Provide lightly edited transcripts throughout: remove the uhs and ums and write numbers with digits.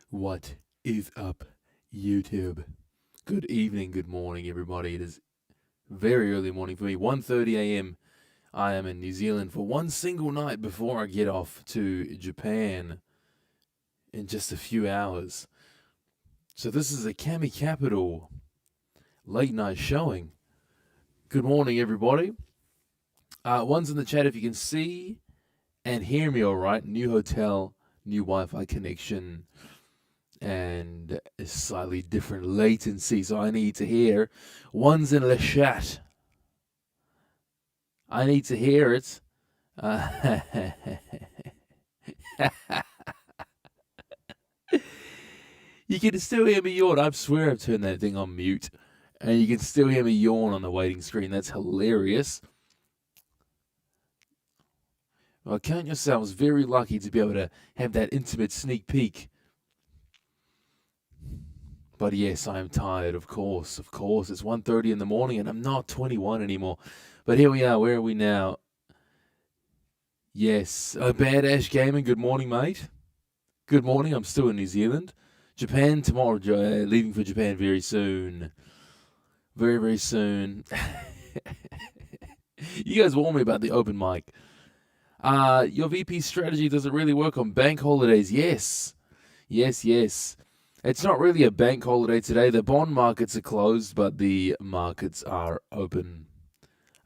What is up, YouTube? Good evening, good morning, everybody. It is very early morning for me, 1:30 a.m. I am in New Zealand for one single night before I get off to Japan in just a few hours. So this is a Kami Capital late night showing. Good morning, everybody. One's in the chat if you can see and hear me all right. New hotel, new Wi-Fi connection, and a slightly different latency, so I need to hear. One's in the chat. I need to hear it. You can still hear me yawn. I swear I've turned that thing on mute, and you can still hear me yawn on the waiting screen. That's hilarious. Well, count yourselves very lucky to be able to have that intimate sneak peek. But yes, I am tired, of course. Of course, it's 1:30 in the morning, and I'm not 21 anymore. But here we are. Where are we now? Yes, Badass Gaming. Good morning, mate. Good morning. I'm still in New Zealand. Japan tomorrow. Leaving for Japan very soon. Very, very soon. You guys warned me about the open mic. Your VP strategy, does it really work on bank holidays? Yes. Yes, yes. It's not really a bank holiday today. The bond markets are closed, but the markets are open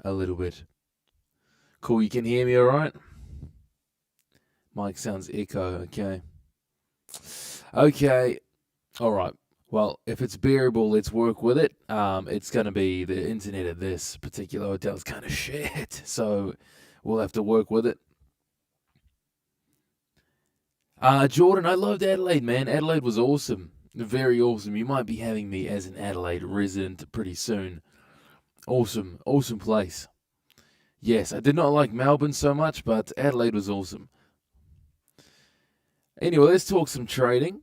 a little bit. Cool, you can hear me all right? Mic sounds echo, okay. Okay, all right. Well, if it's bearable, let's work with it. It's going to be the internet at this particular hotel is kind of shit, so we'll have to work with it. Jordan, I loved Adelaide, man. Adelaide was awesome. Very awesome. You might be having me as an Adelaide resident pretty soon. Awesome. Awesome place. Yes, I did not like Melbourne so much, but Adelaide was awesome. Anyway, let's talk some trading.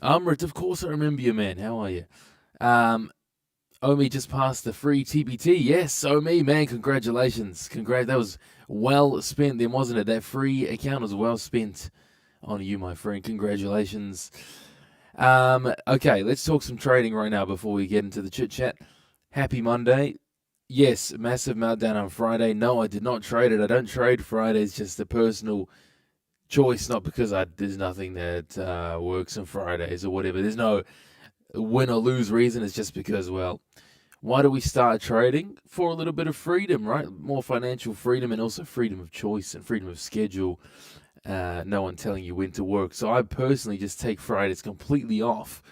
Amrit, of course I remember you, man. How are you? Omi just passed the free TPT. Yes, Omi, man, congratulations. That was well spent then, wasn't it? That free account was well spent on you, my friend. Congratulations. Okay, let's talk some trading right now before we get into the chit chat. Happy Monday. Yes, massive meltdown on Friday. No, I did not trade it. I don't trade Fridays, just a personal choice, not because there's nothing that works on Fridays or whatever. There's no win or lose reason. It's just because, well, why do we start trading? For a little bit of freedom, right? More financial freedom and also freedom of choice and freedom of schedule. No one telling you when to work. So I personally just take Fridays completely off.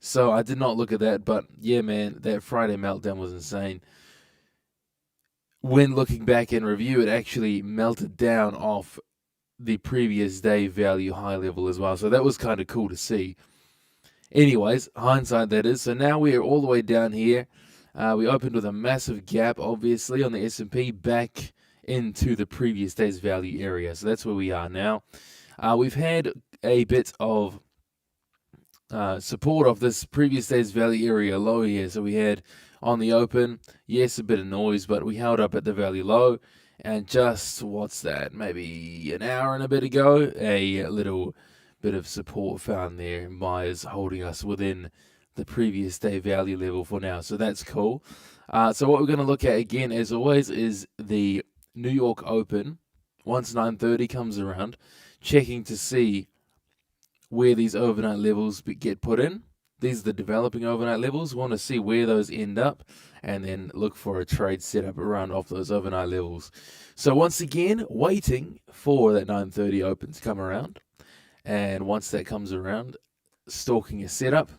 So I did not look at that. But yeah, man, that Friday meltdown was insane. When looking back in review, it actually melted down off the previous day value high level as well. So that was kind of cool to see. Anyways, hindsight that is. So now we are all the way down here. We opened with a massive gap, obviously, on the S&P back into the previous day's value area. So that's where we are now. We've had a bit of support of this previous day's value area low here. So we had on the open, yes, a bit of noise, but we held up at the value low. And just, what's that, maybe an hour and a bit ago, a little bit of support found there. Buyers holding us within the previous day value level for now. So that's cool. So what we're going to look at again, as always, is the New York Open. Once 9:30 comes around, checking to see where these overnight levels get put in. These are the developing overnight levels. We want to see where those end up and then look for a trade setup around off those overnight levels. So once again, waiting for that 9:30 open to come around. And once that comes around, stalking a setup.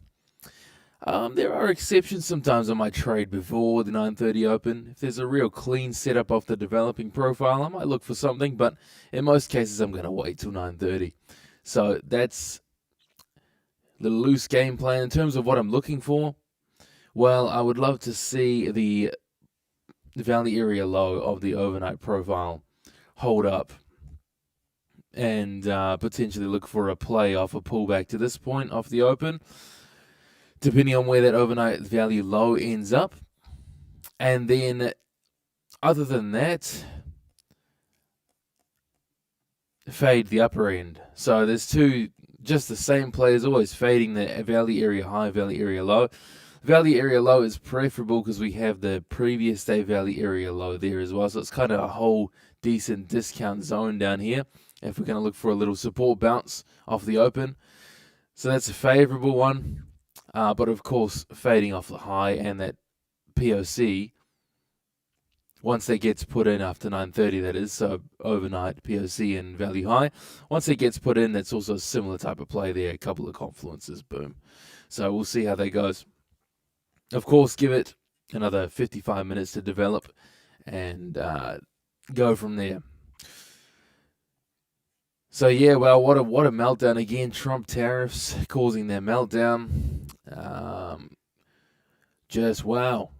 There are exceptions sometimes I might trade before the 9:30 open. If there's a real clean setup off the developing profile, I might look for something, but in most cases I'm going to wait till 9:30. So that's a little loose game plan. In terms of what I'm looking for, well, I would love to see the value area low of the overnight profile hold up and potentially look for a play off a pullback to this point off the open, depending on where that overnight value low ends up. And then, other than that, fade the upper end. So there's just the same play as always, fading the value area high, value area low. Value area low is preferable because we have the previous day value area low there as well. So it's kind of a whole decent discount zone down here if we're going to look for a little support bounce off the open. So that's a favorable one. But of course, fading off the high and that POC, once that gets put in after 9:30, that is, so overnight POC and value high, once it gets put in, that's also a similar type of play there, a couple of confluences, boom. So we'll see how that goes. Of course, give it another 55 minutes to develop and go from there. So yeah, well, what a meltdown again. Trump tariffs causing their meltdown. Just wow.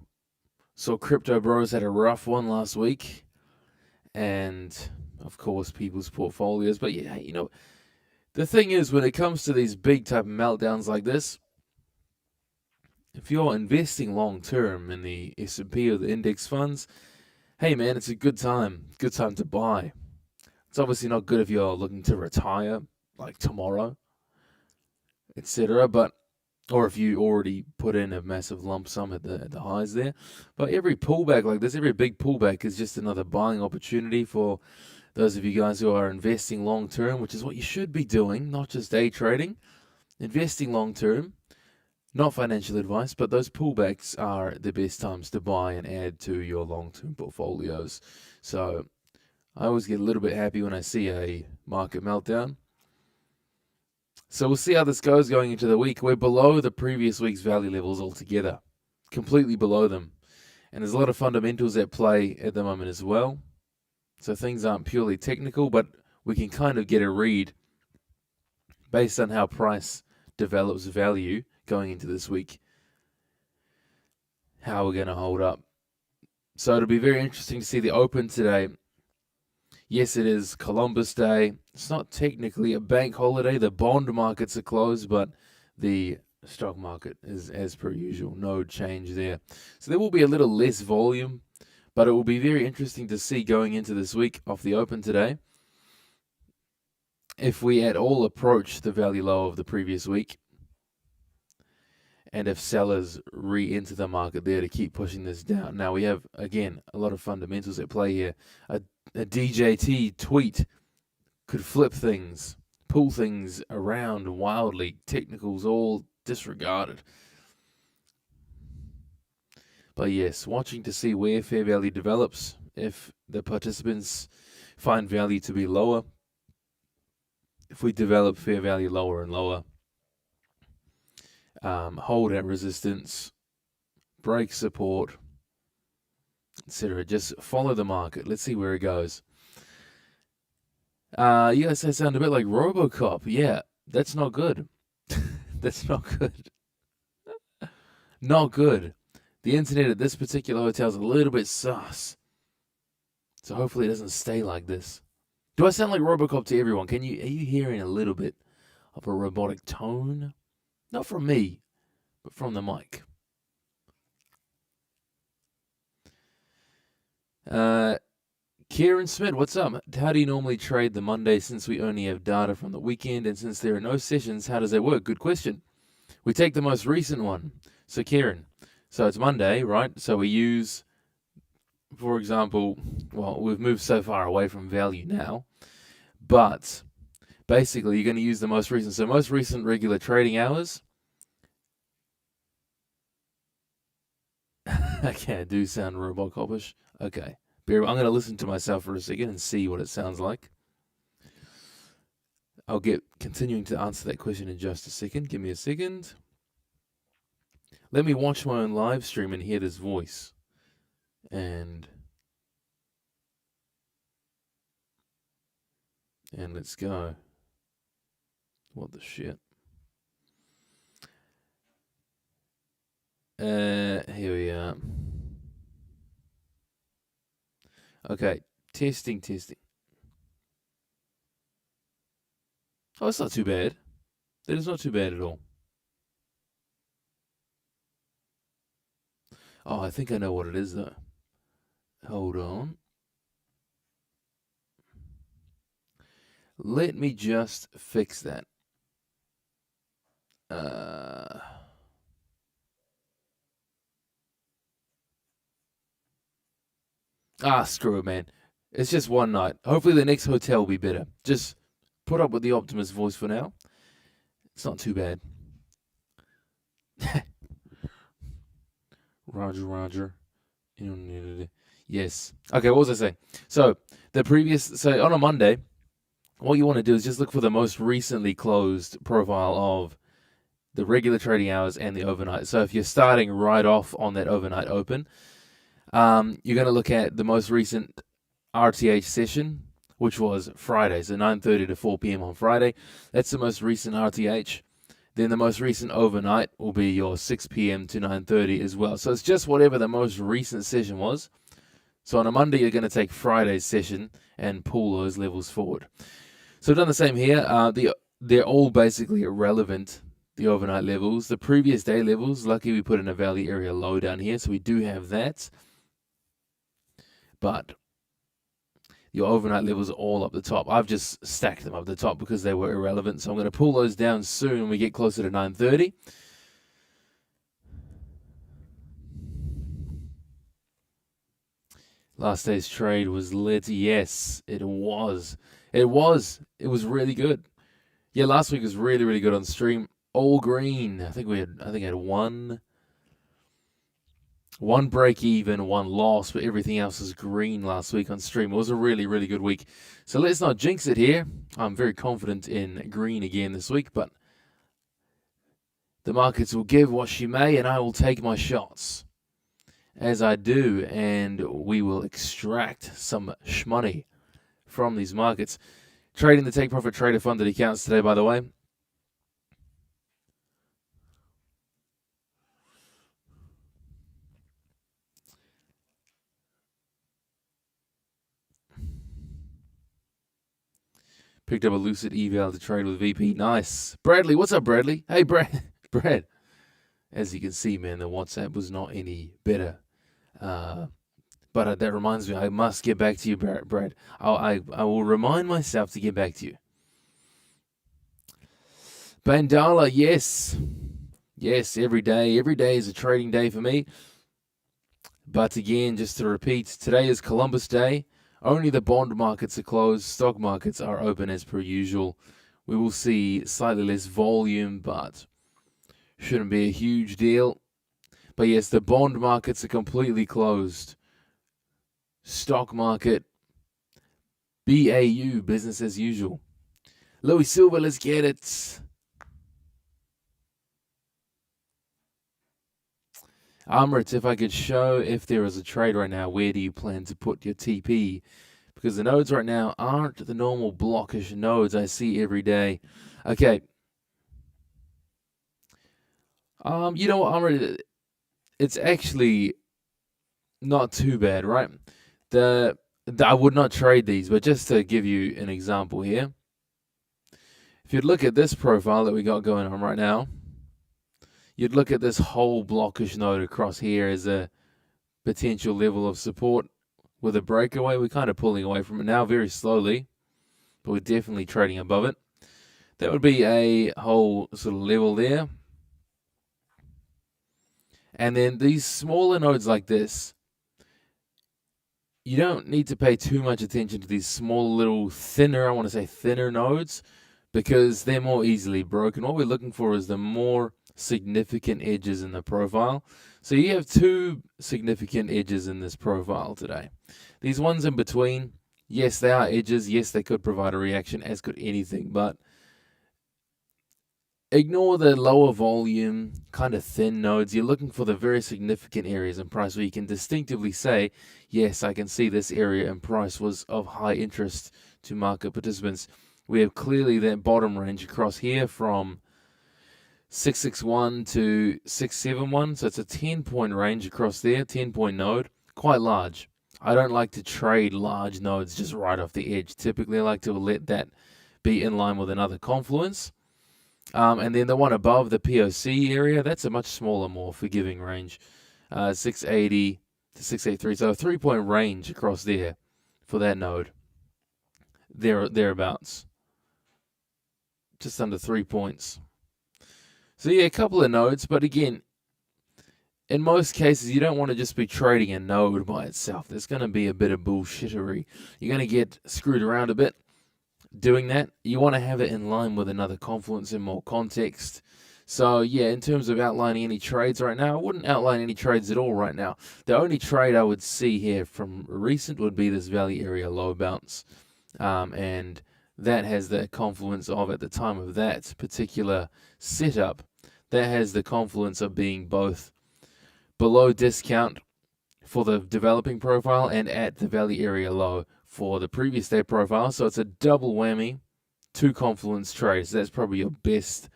So crypto bros had a rough one last week, and of course people's portfolios. But yeah, the thing is, when it comes to these big type of meltdowns like this, if you're investing long term in the S&P or the index funds, hey man, it's a good time to buy. It's obviously not good if you're looking to retire, like tomorrow, etc. Or if you already put in a massive lump sum at the highs there. But every pullback like this, every big pullback is just another buying opportunity for those of you guys who are investing long term, which is what you should be doing, not just day trading. Investing long term, not financial advice, but those pullbacks are the best times to buy and add to your long term portfolios. So I always get a little bit happy when I see a market meltdown. So we'll see how this goes going into the week. We're below the previous week's value levels altogether, completely below them. And there's a lot of fundamentals at play at the moment as well. So things aren't purely technical, but we can kind of get a read based on how price develops value going into this week, how we're going to hold up. So it'll be very interesting to see the open today. Yes, it is Columbus Day. It's not technically a bank holiday. The bond markets are closed, but the stock market is as per usual, no change there. So there will be a little less volume, but it will be very interesting to see going into this week off the open today if we at all approach the value low of the previous week, and if sellers re-enter the market there to keep pushing this down. Now we have, again, a lot of fundamentals at play here. A DJT tweet could flip things, pull things around wildly, technicals all disregarded. But yes, watching to see where fair value develops. If the participants find value to be lower, if we develop fair value lower and lower, hold at resistance, break support, etc. Just follow the market. Let's see where it goes. You guys sound a bit like RoboCop. Yeah, that's not good. That's not good. Not good. The internet at this particular hotel is a little bit sus. So hopefully it doesn't stay like this. Do I sound like RoboCop to everyone? Are you hearing a little bit of a robotic tone? Not from me, but from the mic. Kieran Smith, what's up? How do you normally trade the Monday since we only have data from the weekend, and since there are no sessions, how does that work? Good question. We take the most recent one. So Kieran, so it's Monday, right? So we use, for example, well, we've moved so far away from value now, but basically you're going to use the most recent. So most recent regular trading hours. Okay, I do sound RoboCop-ish. Okay. I'm going to listen to myself for a second and see what it sounds like. I'll get continuing to answer that question in just a second. Give me a second. Let me watch my own live stream and hear this voice. And let's go. What the shit? Here we are. Okay, testing. Oh, it's not too bad. That is not too bad at all. Oh, I think I know what it is, though. Hold on. Let me just fix that. Screw it, man. It's just one night. Hopefully the next hotel will be better. Just put up with the Optimus voice for now. It's not too bad. Roger. Yes. Okay, what was I saying? So on a Monday, what you want to do is just look for the most recently closed profile of the regular trading hours and the overnight. So if you're starting right off on that overnight open, you're going to look at the most recent RTH session, which was Friday, so 9:30 to 4 p.m. on Friday. That's the most recent RTH. Then the most recent overnight will be your 6 p.m. to 9:30 as well. So it's just whatever the most recent session was. So on a Monday, you're going to take Friday's session and pull those levels forward. So I've done the same here. They're all basically irrelevant, the overnight levels. The previous day levels, lucky we put in a value area low down here, so we do have that. But your overnight levels are all up the top. I've just stacked them up the top because they were irrelevant. So I'm going to pull those down soon when we get closer to 9:30. Last day's trade was lit. Yes, it was. It was really good. Yeah, last week was really, really good on stream. All green. I think I had one break even, one loss, but everything else was green last week on stream. It was a really, really good week. So let's not jinx it here. I'm very confident in green again this week, but the markets will give what she may, and I will take my shots as I do, and we will extract some shmoney from these markets. Trading the Take Profit Trader funded accounts today, by the way. Picked up a Lucid eval to trade with VP. Nice. Bradley, what's up, Bradley? Hey, Brad, as you can see, man, the WhatsApp was not any better. But that reminds me, I must get back to you, Brad. I will remind myself to get back to you. Bandala, yes. Yes, every day. Every day is a trading day for me. But again, just to repeat, today is Columbus Day. Only the bond markets are closed. Stock markets are open as per usual. We will see slightly less volume, but shouldn't be a huge deal. But yes, the bond markets are completely closed. Stock market, BAU, business as usual. Louis Silver, let's get it. Amrit, if I could show if there is a trade right now, where do you plan to put your TP? Because the nodes right now aren't the normal blockish nodes I see every day. Okay. You know what, Amrit, it's actually not too bad, right? I would not trade these, but just to give you an example here, if you'd look at this profile that we got going on right now, you'd look at this whole blockish node across here as a potential level of support with a breakaway. We're kind of pulling away from it now very slowly, but we're definitely trading above it. That would be a whole sort of level there. And then these smaller nodes like this, you don't need to pay too much attention to these small little thinner nodes, because they're more easily broken. What we're looking for is the more significant edges in the profile. So you have two significant edges in this profile today. These ones in between, yes, they are edges. Yes, they could provide a reaction, as could anything, but ignore the lower volume, kind of thin nodes. You're looking for the very significant areas in price where you can distinctively say, yes, I can see this area in price was of high interest to market participants. We have clearly that bottom range across here from 661 to 671. So it's a 10-point range across there, 10-point node, quite large. I don't like to trade large nodes just right off the edge. Typically, I like to let that be in line with another confluence. And then the one above the POC area, that's a much smaller, more forgiving range, 680 to 683. So a 3-point range across there for that node, thereabouts, just under 3 points. So yeah, a couple of nodes, but again, in most cases, you don't want to just be trading a node by itself. There's going to be a bit of bullshittery. You're going to get screwed around a bit doing that. You want to have it in line with another confluence in more context. So yeah, in terms of outlining any trades right now, I wouldn't outline any trades at all right now. The only trade I would see here from recent would be this value area low bounce. And that has the confluence of, at the time of that particular setup, that has the confluence of being both below discount for the developing profile and at the value area low for the previous day profile. So it's a double whammy, two confluence trades. That's probably your best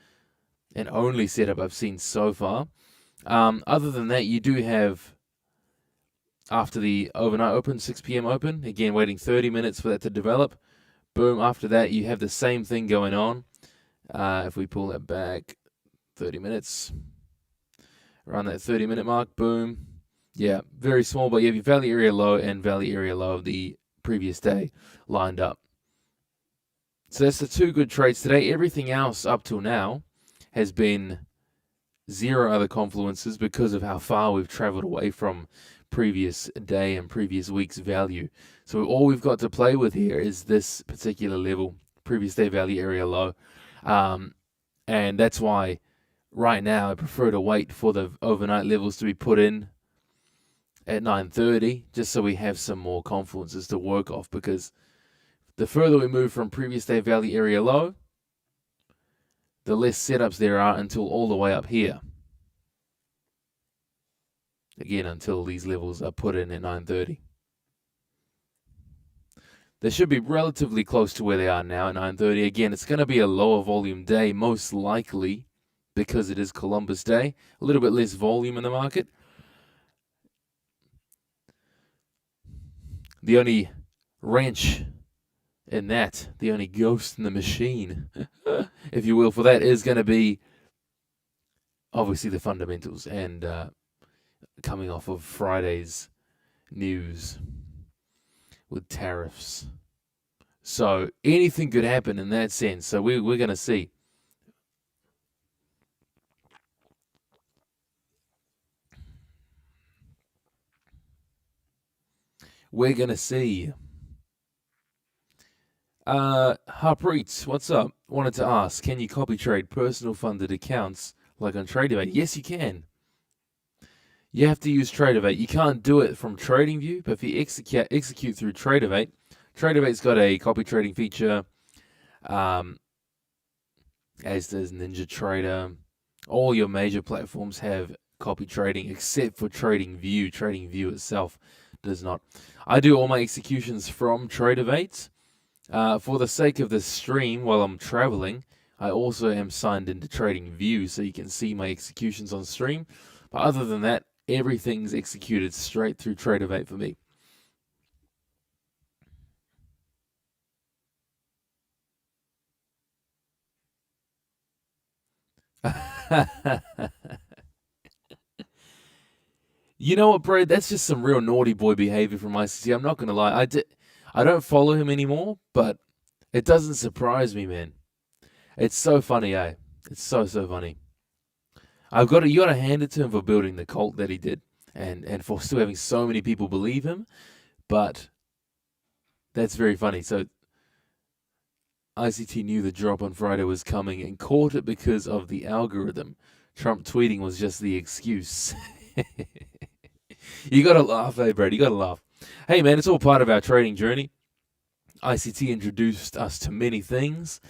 and only setup I've seen so far. Other than that, you do have, after the overnight open, 6 p.m. open, again waiting 30 minutes for that to develop. Boom, after that you have the same thing going on. If we pull that back 30 minutes, around that 30-minute mark, boom. Yeah, very small, but you have your value area low and value area low of the previous day lined up. So that's the two good trades today. Everything else up till now has been zero other confluences because of how far we've traveled away from previous day and previous week's value. So all we've got to play with here is this particular level, previous day value area low. And that's why right now I prefer to wait for the overnight levels to be put in at 9:30, just so we have some more confluences to work off, because the further we move from previous day value area low, the less setups there are until all the way up here. Again, until these levels are put in at 9:30. They should be relatively close to where they are now at 9:30. Again, it's going to be a lower volume day, most likely, because it is Columbus Day. A little bit less volume in the market. The only wrench in that, the only ghost in the machine, if you will, for that is going to be obviously the fundamentals and coming off of Friday's news with tariffs. So anything could happen in that sense. So we're going to see. We're going to see. Harpreet, what's up? Wanted to ask, can you copy trade personal funded accounts like on TradeAway? Yes, you can. You have to use TradeAway. You can't do it from TradingView, but if you execute through TradeAway, TradeAway's got a copy trading feature, as does NinjaTrader. All your major platforms have copy trading except for TradingView. TradingView itself does not. I do all my executions from TradeAway. For the sake of this stream, while I'm traveling, I also am signed into TradingView so you can see my executions on stream. But other than that, everything's executed straight through TradeAway for me. You know what, bro? That's just some real naughty boy behavior from ICT. I'm not gonna lie. I don't follow him anymore, but it doesn't surprise me, man. It's so funny, eh? It's so funny. You gotta hand it to him for building the cult that he did, and for still having so many people believe him. But that's very funny. So ICT knew the drop on Friday was coming and caught it because of the algorithm. Trump tweeting was just the excuse. You gotta laugh, eh, Brad? You gotta laugh. Hey, man, it's all part of our trading journey. ICT introduced us to many things,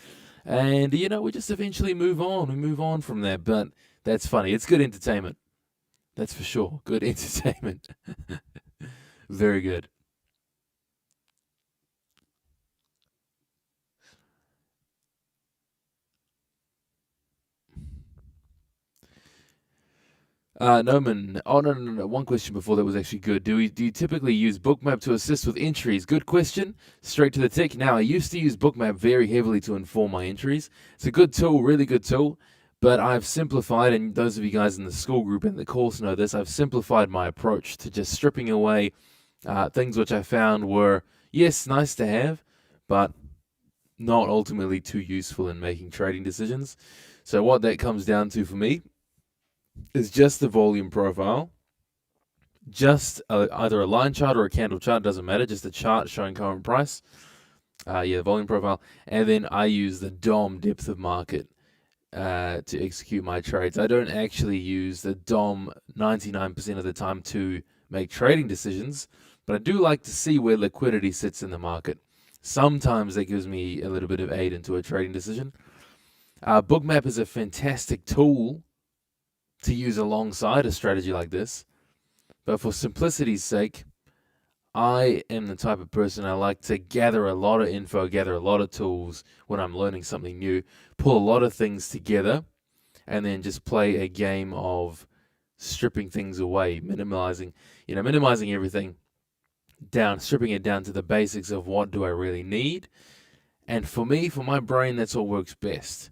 and we just eventually move on. We move on from that, but that's funny. It's good entertainment. That's for sure. Good entertainment. Very good. Noman. Oh, no. One question before that was actually good. Do you typically use Bookmap to assist with entries? Good question. Straight to the tick. Now, I used to use Bookmap very heavily to inform my entries. It's a good tool, really good tool. But I've simplified, and those of you guys in the school group and the course know this, I've simplified my approach to just stripping away things which I found were, yes, nice to have, but not ultimately too useful in making trading decisions. So what that comes down to for me is just the volume profile, just either a line chart or a candle chart, doesn't matter, just a chart showing current price. The volume profile. And then I use the DOM, depth of market, to execute my trades. I don't actually use the DOM 99% of the time to make trading decisions, but I do like to see where liquidity sits in the market. Sometimes that gives me a little bit of aid into a trading decision. Bookmap is a fantastic tool to use alongside a strategy like this, but for simplicity's sake, I am the type of person I like to gather a lot of info, gather a lot of tools when I'm learning something new, pull a lot of things together, and then just play a game of stripping things away, minimizing everything down, stripping it down to the basics of what do I really need. And for me, for my brain, that's what works best.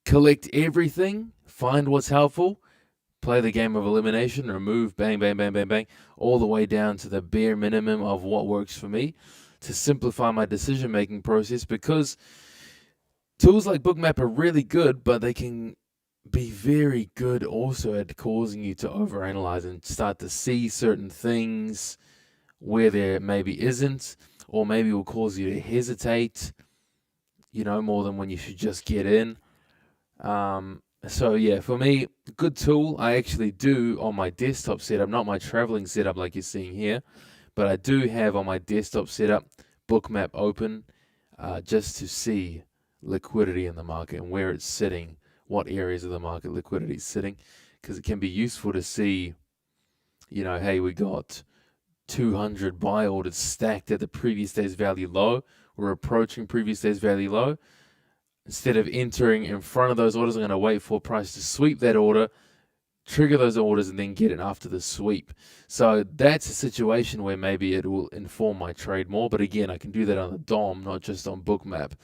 Collect everything, find what's helpful, play the game of elimination, remove, bang, bang, bang, bang, bang, all the way down to the bare minimum of what works for me to simplify my decision-making process, because tools like Bookmap are really good, but they can be very good also at causing you to overanalyze and start to see certain things where there maybe isn't, or maybe will cause you to hesitate, more than when you should just get in. So yeah, for me, good tool. I actually do on my desktop setup, not my traveling setup like you're seeing here, but I do have on my desktop setup Bookmap open, just to see liquidity in the market and where it's sitting, what areas of the market liquidity is sitting, because it can be useful to see, hey, we got 200 buy orders stacked at the previous day's value low. We're approaching previous day's value low. Instead of entering in front of those orders, I'm going to wait for price to sweep that order, trigger those orders, and then get it after the sweep. So that's a situation where maybe it will inform my trade more. But again, I can do that on the DOM, not just on Bookmap.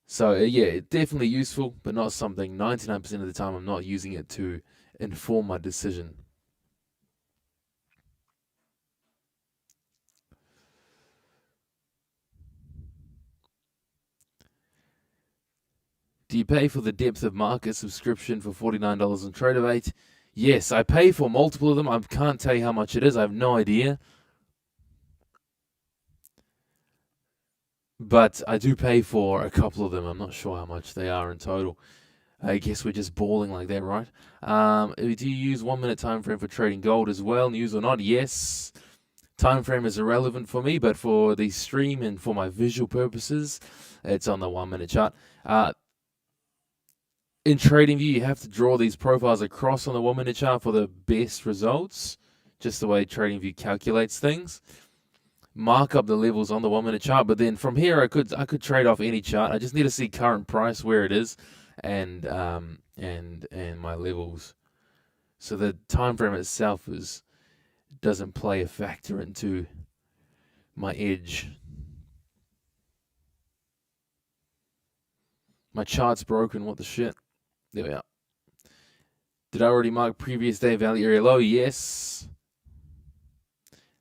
So yeah, definitely useful, but not something 99% of the time I'm not using it to inform my decision. Do you pay for the depth of market subscription for $49 on Tradeovate? Yes, I pay for multiple of them. I can't tell you how much it is. I have no idea. But I do pay for a couple of them. I'm not sure how much they are in total. I guess we're just balling like that, right? Do you use 1 minute time frame for trading gold as well? News or not? Yes. Time frame is irrelevant for me, but for the stream and for my visual purposes, it's on the 1 minute chart. In TradingView, you have to draw these profiles across on the 1 minute chart for the best results, just the way TradingView calculates things. Mark up the levels on the 1 minute chart, but then from here I could trade off any chart. I just need to see current price where it is, and my levels. So the time frame itself doesn't play a factor into my edge. My chart's broken. What the shit? There we are. Did I already mark previous day value area low? Yes.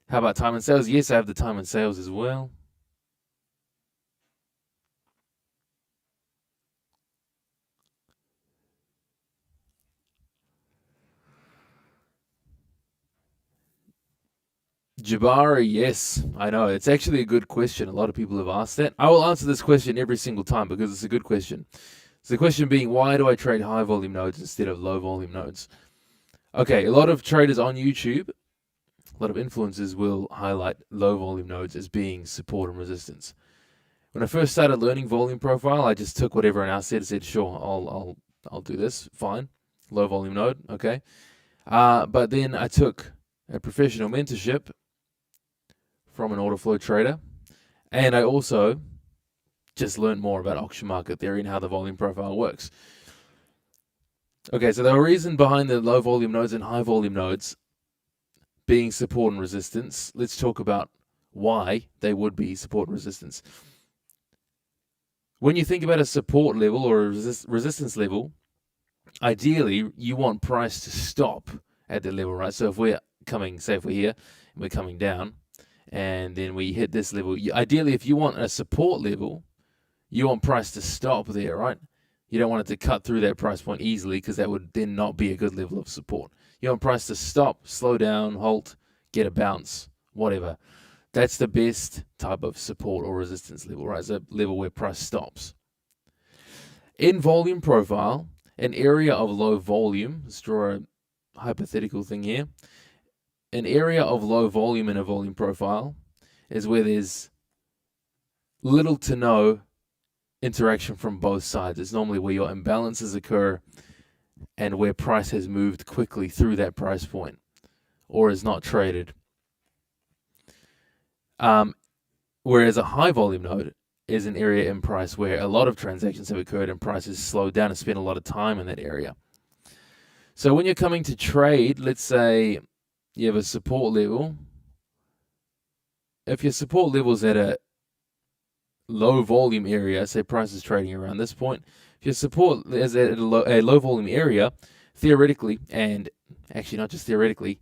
How about time and sales? Yes, I have the time and sales as well. Jabari, yes, I know. It's actually a good question. A lot of people have asked that. I will answer this question every single time because it's a good question. So the question being, why do I trade high volume nodes instead of low volume nodes? Okay, a lot of traders on YouTube, a lot of influencers will highlight low volume nodes as being support and resistance. When I first started learning volume profile, I just took what everyone else said and said, sure, I'll do this, fine. Low volume node, okay. But then I took a professional mentorship from an order flow trader, and I also just learned more about auction market theory and how the volume profile works. Okay, so the reason behind the low volume nodes and high volume nodes being support and resistance, let's talk about why they would be support and resistance. When you think about a support level or a resistance level, ideally you want price to stop at that level, right? So if we're coming, say if we're here and we're coming down and then we hit this level, ideally if you want a support level, you want price to stop there, right? You don't want it to cut through that price point easily because that would then not be a good level of support. You want price to stop, slow down, halt, get a bounce, whatever. That's the best type of support or resistance level, right? It's a level where price stops. In volume profile, an area of low volume, let's draw a hypothetical thing here. An area of low volume in a volume profile is where there's little to no interaction from both sides. It's normally where your imbalances occur and where price has moved quickly through that price point or is not traded. Whereas a high volume node is an area in price where a lot of transactions have occurred and price has slowed down and spent a lot of time in that area. So when you're coming to trade, let's say you have a support level. If your support level is at a low volume area, say price is trading around this point, if your support is at a low volume area, theoretically, and actually not just theoretically,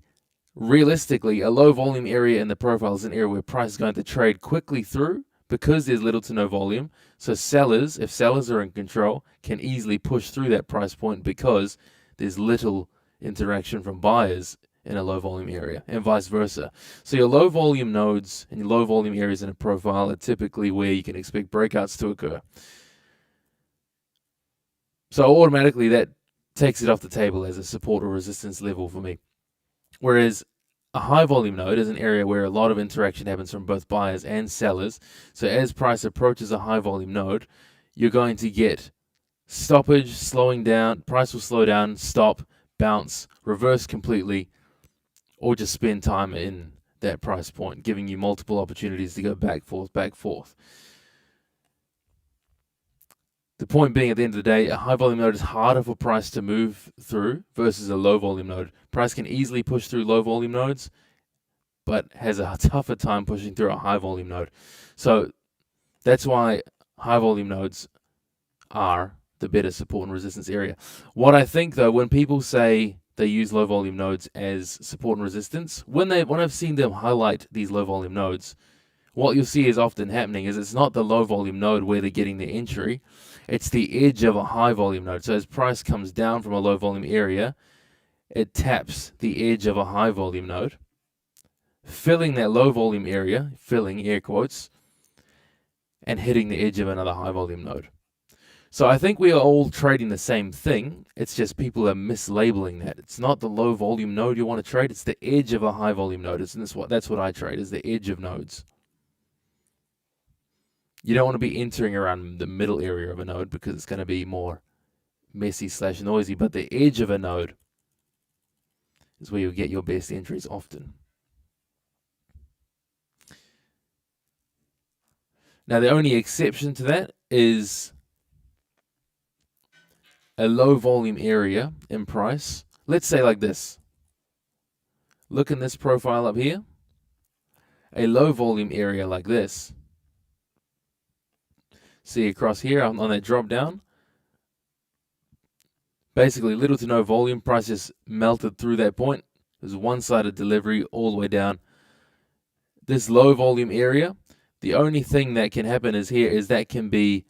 realistically, a low volume area in the profile is an area where price is going to trade quickly through because there's little to no volume. So sellers, if sellers are in control, can easily push through that price point because there's little interaction from buyers in a low volume area and vice versa. So your low volume nodes and your low volume areas in a profile are typically where you can expect breakouts to occur. So automatically that takes it off the table as a support or resistance level for me. Whereas a high volume node is an area where a lot of interaction happens from both buyers and sellers. So as price approaches a high volume node, you're going to get stoppage, slowing down, price will slow down, stop, bounce, reverse completely, or just spend time in that price point, giving you multiple opportunities to go back, forth, back, forth. The point being, at the end of the day, a high volume node is harder for price to move through versus a low volume node. Price can easily push through low volume nodes, but has a tougher time pushing through a high volume node. So that's why high volume nodes are the better support and resistance area. What I think though, when people say they use low volume nodes as support and resistance, when I've seen them highlight these low volume nodes, what you'll see is often happening is it's not the low volume node where they're getting their entry, it's the edge of a high volume node. So as price comes down from a low volume area, it taps the edge of a high volume node, filling that low volume area, filling air quotes, and hitting the edge of another high volume node. So I think we are all trading the same thing. It's just people are mislabeling that. It's not the low volume node you want to trade. It's the edge of a high volume node. That's what I trade, is the edge of nodes. You don't want to be entering around the middle area of a node because it's going to be more messy / noisy. But the edge of a node is where you'll get your best entries often. Now the only exception to that is a low volume area in price. Let's say like this. Look in this profile up here. A low volume area like this. See across here on that drop down. Basically little to no volume. Price just melted through that point. There's one-sided delivery all the way down. This low volume area, the only thing that can happen is that can be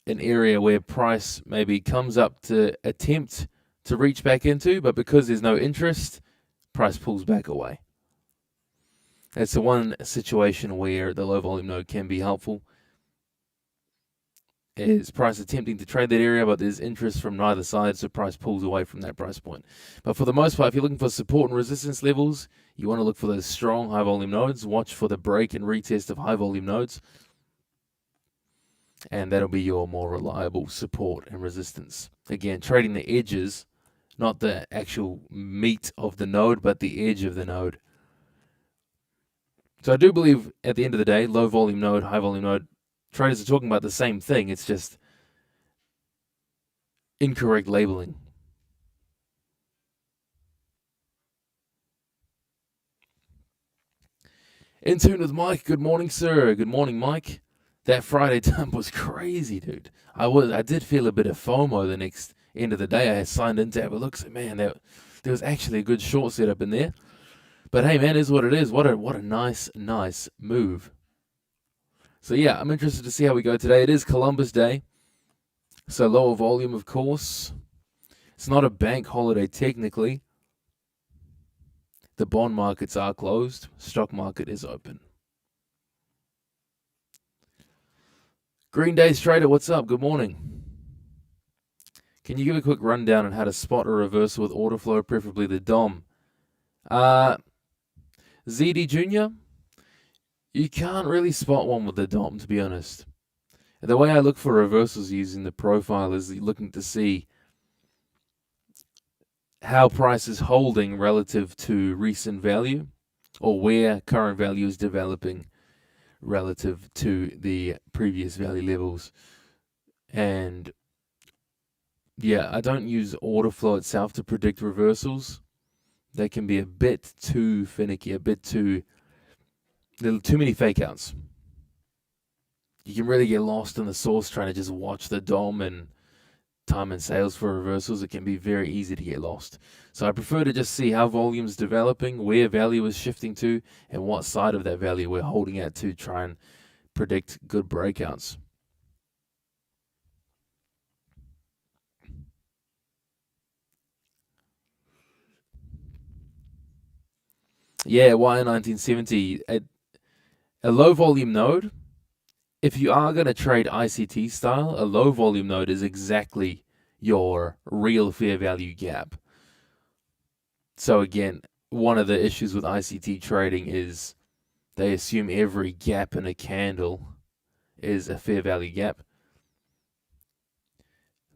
an area where price maybe comes up to attempt to reach back into, but because there's no interest, price pulls back away. That's the one situation where the low volume node can be helpful. Is price attempting to trade that area, but there's interest from neither side, so price pulls away from that price point. But for the most part, if you're looking for support and resistance levels, you want to look for those strong high volume nodes. Watch for the break and retest of high volume nodes, and that'll be your more reliable support and resistance. Again, trading the edges, not the actual meat of the node, but the edge of the node. So I do believe at the end of the day, low volume node, high volume node, traders are talking about the same thing. It's just incorrect labeling. In tune with Mike. Good morning, sir. Good morning, Mike. That Friday dump was crazy, dude. I did feel a bit of FOMO the next end of the day. I had signed in to have a look. So, man, there was actually a good short setup in there. But hey, man, it is what it is. What a nice move. So yeah, I'm interested to see how we go today. It is Columbus Day, so lower volume, of course. It's not a bank holiday technically. The bond markets are closed. Stock market is open. Green Days Trader, what's up? Good morning. Can you give a quick rundown on how to spot a reversal with order flow, preferably the DOM? ZD Jr., you can't really spot one with the DOM, to be honest. The way I look for reversals using the profile is looking to see how price is holding relative to recent value, or where current value is developing relative to the previous value levels. And yeah, I don't use order flow itself to predict reversals. They can be a bit too finicky, a bit too many fake outs. You can really get lost in the source trying to just watch the DOM and time and sales for reversals. It can be very easy to get lost. So I prefer to just see how volume's developing, where value is shifting to, and what side of that value we're holding at to try and predict good breakouts. Yeah, why 1970? A low volume node, if you are going to trade ICT style, a low volume node is exactly your real fair value gap. So again, one of the issues with ICT trading is they assume every gap in a candle is a fair value gap.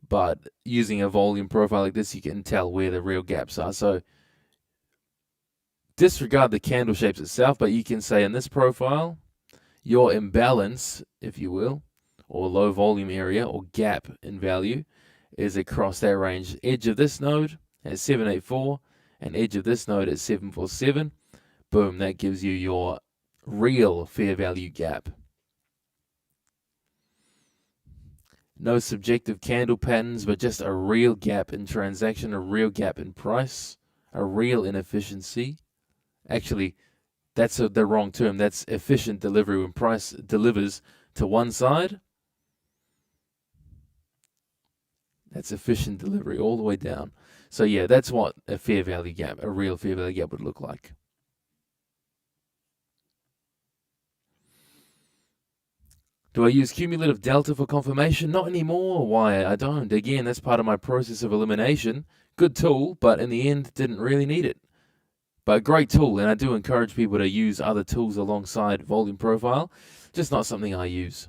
But using a volume profile like this, you can tell where the real gaps are. So disregard the candle shapes itself, but you can say in this profile, your imbalance, if you will, or low volume area or gap in value is across that range. Edge of this node at 784 and edge of this node at 747. Boom, that gives you your real fair value gap. No subjective candle patterns, but just a real gap in transaction, a real gap in price, a real inefficiency. Actually, that's the wrong term. That's efficient delivery. When price delivers to one side, that's efficient delivery all the way down. So yeah, that's what a fair value gap, a real fair value gap would look like. Do I use cumulative delta for confirmation? Not anymore. Why? I don't. Again, that's part of my process of elimination. Good tool, but in the end, didn't really need it. But a great tool, and I do encourage people to use other tools alongside volume profile. Just not something I use.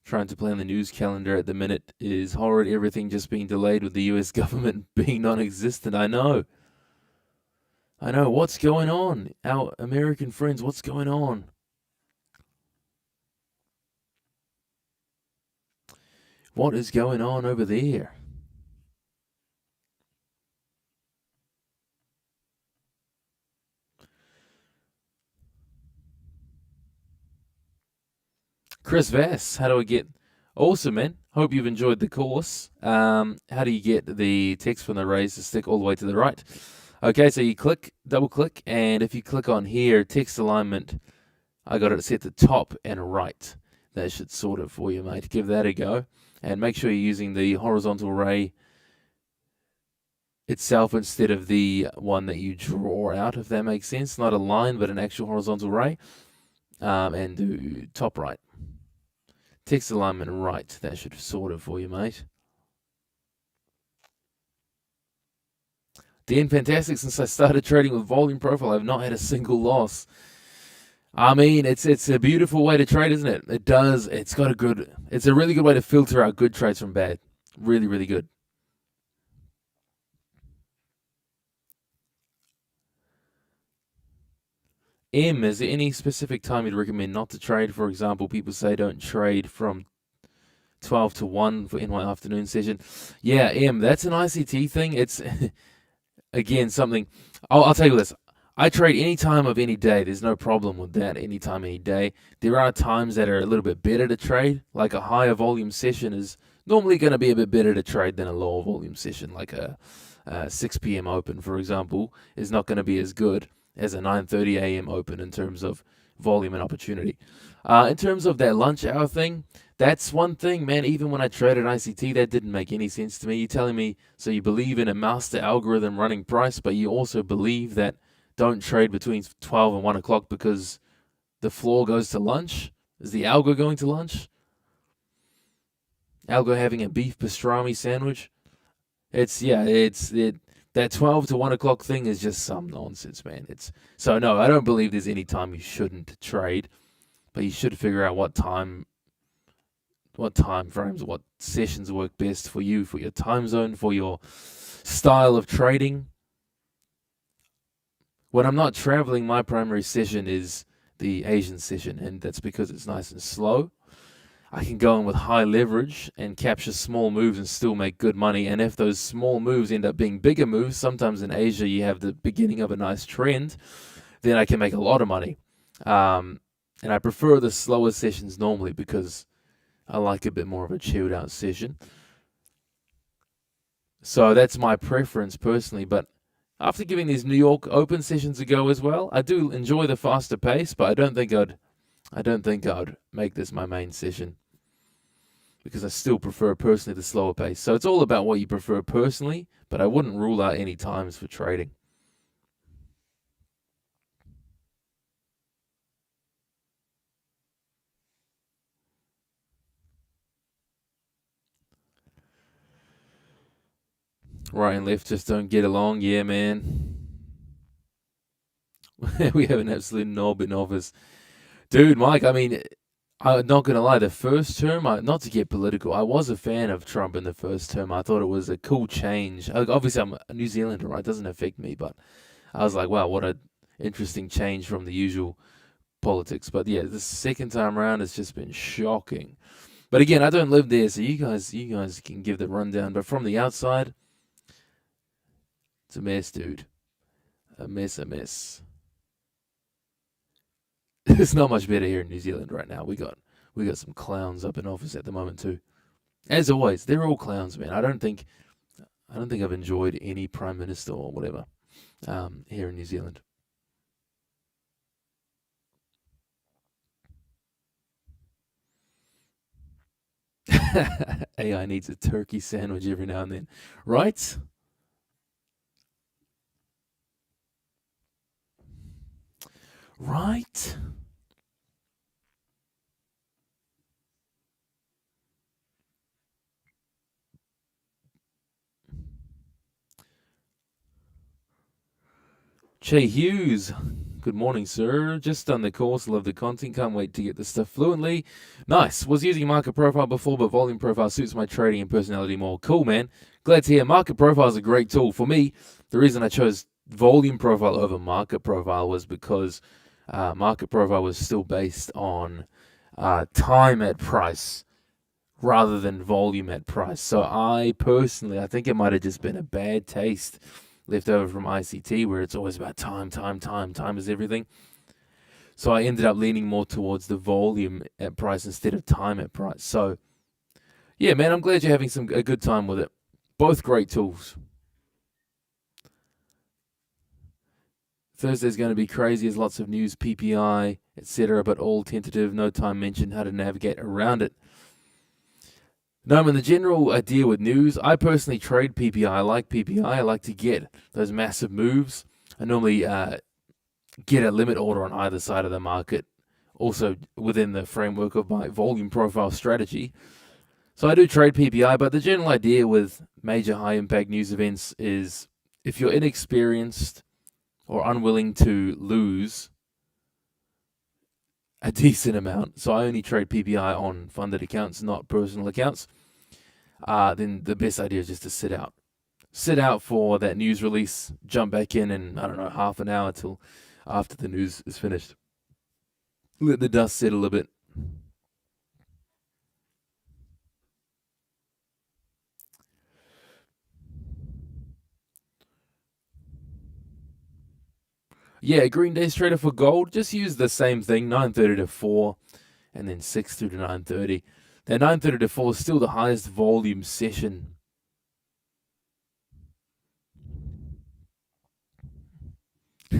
Trying to plan the news calendar at the minute is horrid. Everything just being delayed with the US government being non-existent. I know. What's going on? Our American friends, what's going on? What is going on over there? Chris Vass, how do I get... Awesome, man. Hope you've enjoyed the course. How do you get the text from the raise to stick all the way to the right? Okay, so you double click, and if you click on here, text alignment, I got it set to top and right. That should sort it for you, mate. Give that a go. And make sure you're using the horizontal ray itself instead of the one that you draw out, if that makes sense. Not a line, but an actual horizontal ray. And do top right. Text alignment right. That should sort it for you, mate. Dan, fantastic. Since I started trading with volume profile, I've not had a single loss. I mean, it's a beautiful way to trade, isn't it? It's a really good way to filter out good trades from bad. Really, really good. M, is there any specific time you'd recommend not to trade? For example, people say don't trade from 12 to 1 in my afternoon session. Yeah, M, that's an ICT thing. It's, again, something... I'll tell you this. I trade any time of any day. There's no problem with that. Any time, any day. There are times that are a little bit better to trade. Like a higher volume session is normally going to be a bit better to trade than a lower volume session. Like a 6 p.m. open, for example, is not going to be as good as a 9:30 a.m. open in terms of volume and opportunity. In terms of that lunch hour thing, that's one thing, man. Even when I traded ICT, that didn't make any sense to me. You're telling me, so you believe in a master algorithm running price, but you also believe that don't trade between 12 and 1 o'clock because the floor goes to lunch? Is the algo going to lunch? Algo having a beef pastrami sandwich? That 12 to 1 o'clock thing is just some nonsense, man. So no, I don't believe there's any time you shouldn't trade, but you should figure out what time frames, what sessions work best for you, for your time zone, for your style of trading. When I'm not traveling, my primary session is the Asian session, and that's because it's nice and slow. I can go in with high leverage and capture small moves and still make good money. And if those small moves end up being bigger moves, sometimes in Asia you have the beginning of a nice trend, then I can make a lot of money. And I prefer the slower sessions normally because I like a bit more of a chilled out session. So that's my preference personally. But after giving these New York Open sessions a go as well, I do enjoy the faster pace, but I don't think I'd make this my main session because I still prefer personally the slower pace. So it's all about what you prefer personally, but I wouldn't rule out any times for trading. Right and left just don't get along. Yeah, man. We have an absolute knob in office. Dude, Mike, I mean, I'm not going to lie, the first term, not to get political, I was a fan of Trump in the first term. I thought it was a cool change. Obviously, I'm a New Zealander, right? It doesn't affect me, but I was like, wow, what an interesting change from the usual politics. But yeah, the second time around, it's just been shocking. But again, I don't live there, so you guys can give the rundown. But from the outside, it's a mess, dude. A mess. It's not much better here in New Zealand right now. We got some clowns up in office at the moment too. As always, they're all clowns, man. I don't think I've enjoyed any prime minister or whatever here in New Zealand. AI needs a turkey sandwich every now and then, right? Right. Che Hughes, good morning, sir. Just done the course, love the content, can't wait to get the stuff fluently. Nice. Was using market profile before, but volume profile suits my trading and personality more. Cool, man. Glad to hear. Market profile is a great tool. For me, the reason I chose volume profile over market profile was because market profile was still based on time at price rather than volume at price. So I personally, I think it might have just been a bad taste left over from ICT where it's always about time is everything. So I ended up leaning more towards the volume at price instead of time at price. So yeah, man, I'm glad you're having a good time with it. Both great tools. Thursday's going to be crazy. There's lots of news, PPI, etc., but all tentative. No time mentioned how to navigate around it. No, I mean, the general idea with news, I personally trade PPI. I like PPI. I like to get those massive moves. I normally get a limit order on either side of the market, also within the framework of my volume profile strategy. So I do trade PPI, but the general idea with major high impact news events is if you're inexperienced or unwilling to lose a decent amount, so I only trade PPI on funded accounts, not personal accounts, then the best idea is just to sit out. Sit out for that news release, jump back in, I don't know, half an hour till after the news is finished. Let the dust settle a bit. Yeah, Green Day's trader for gold, just use the same thing, 9:30 to 4, and then 6 through to 9:30. That 9:30 to 4 is still the highest volume session.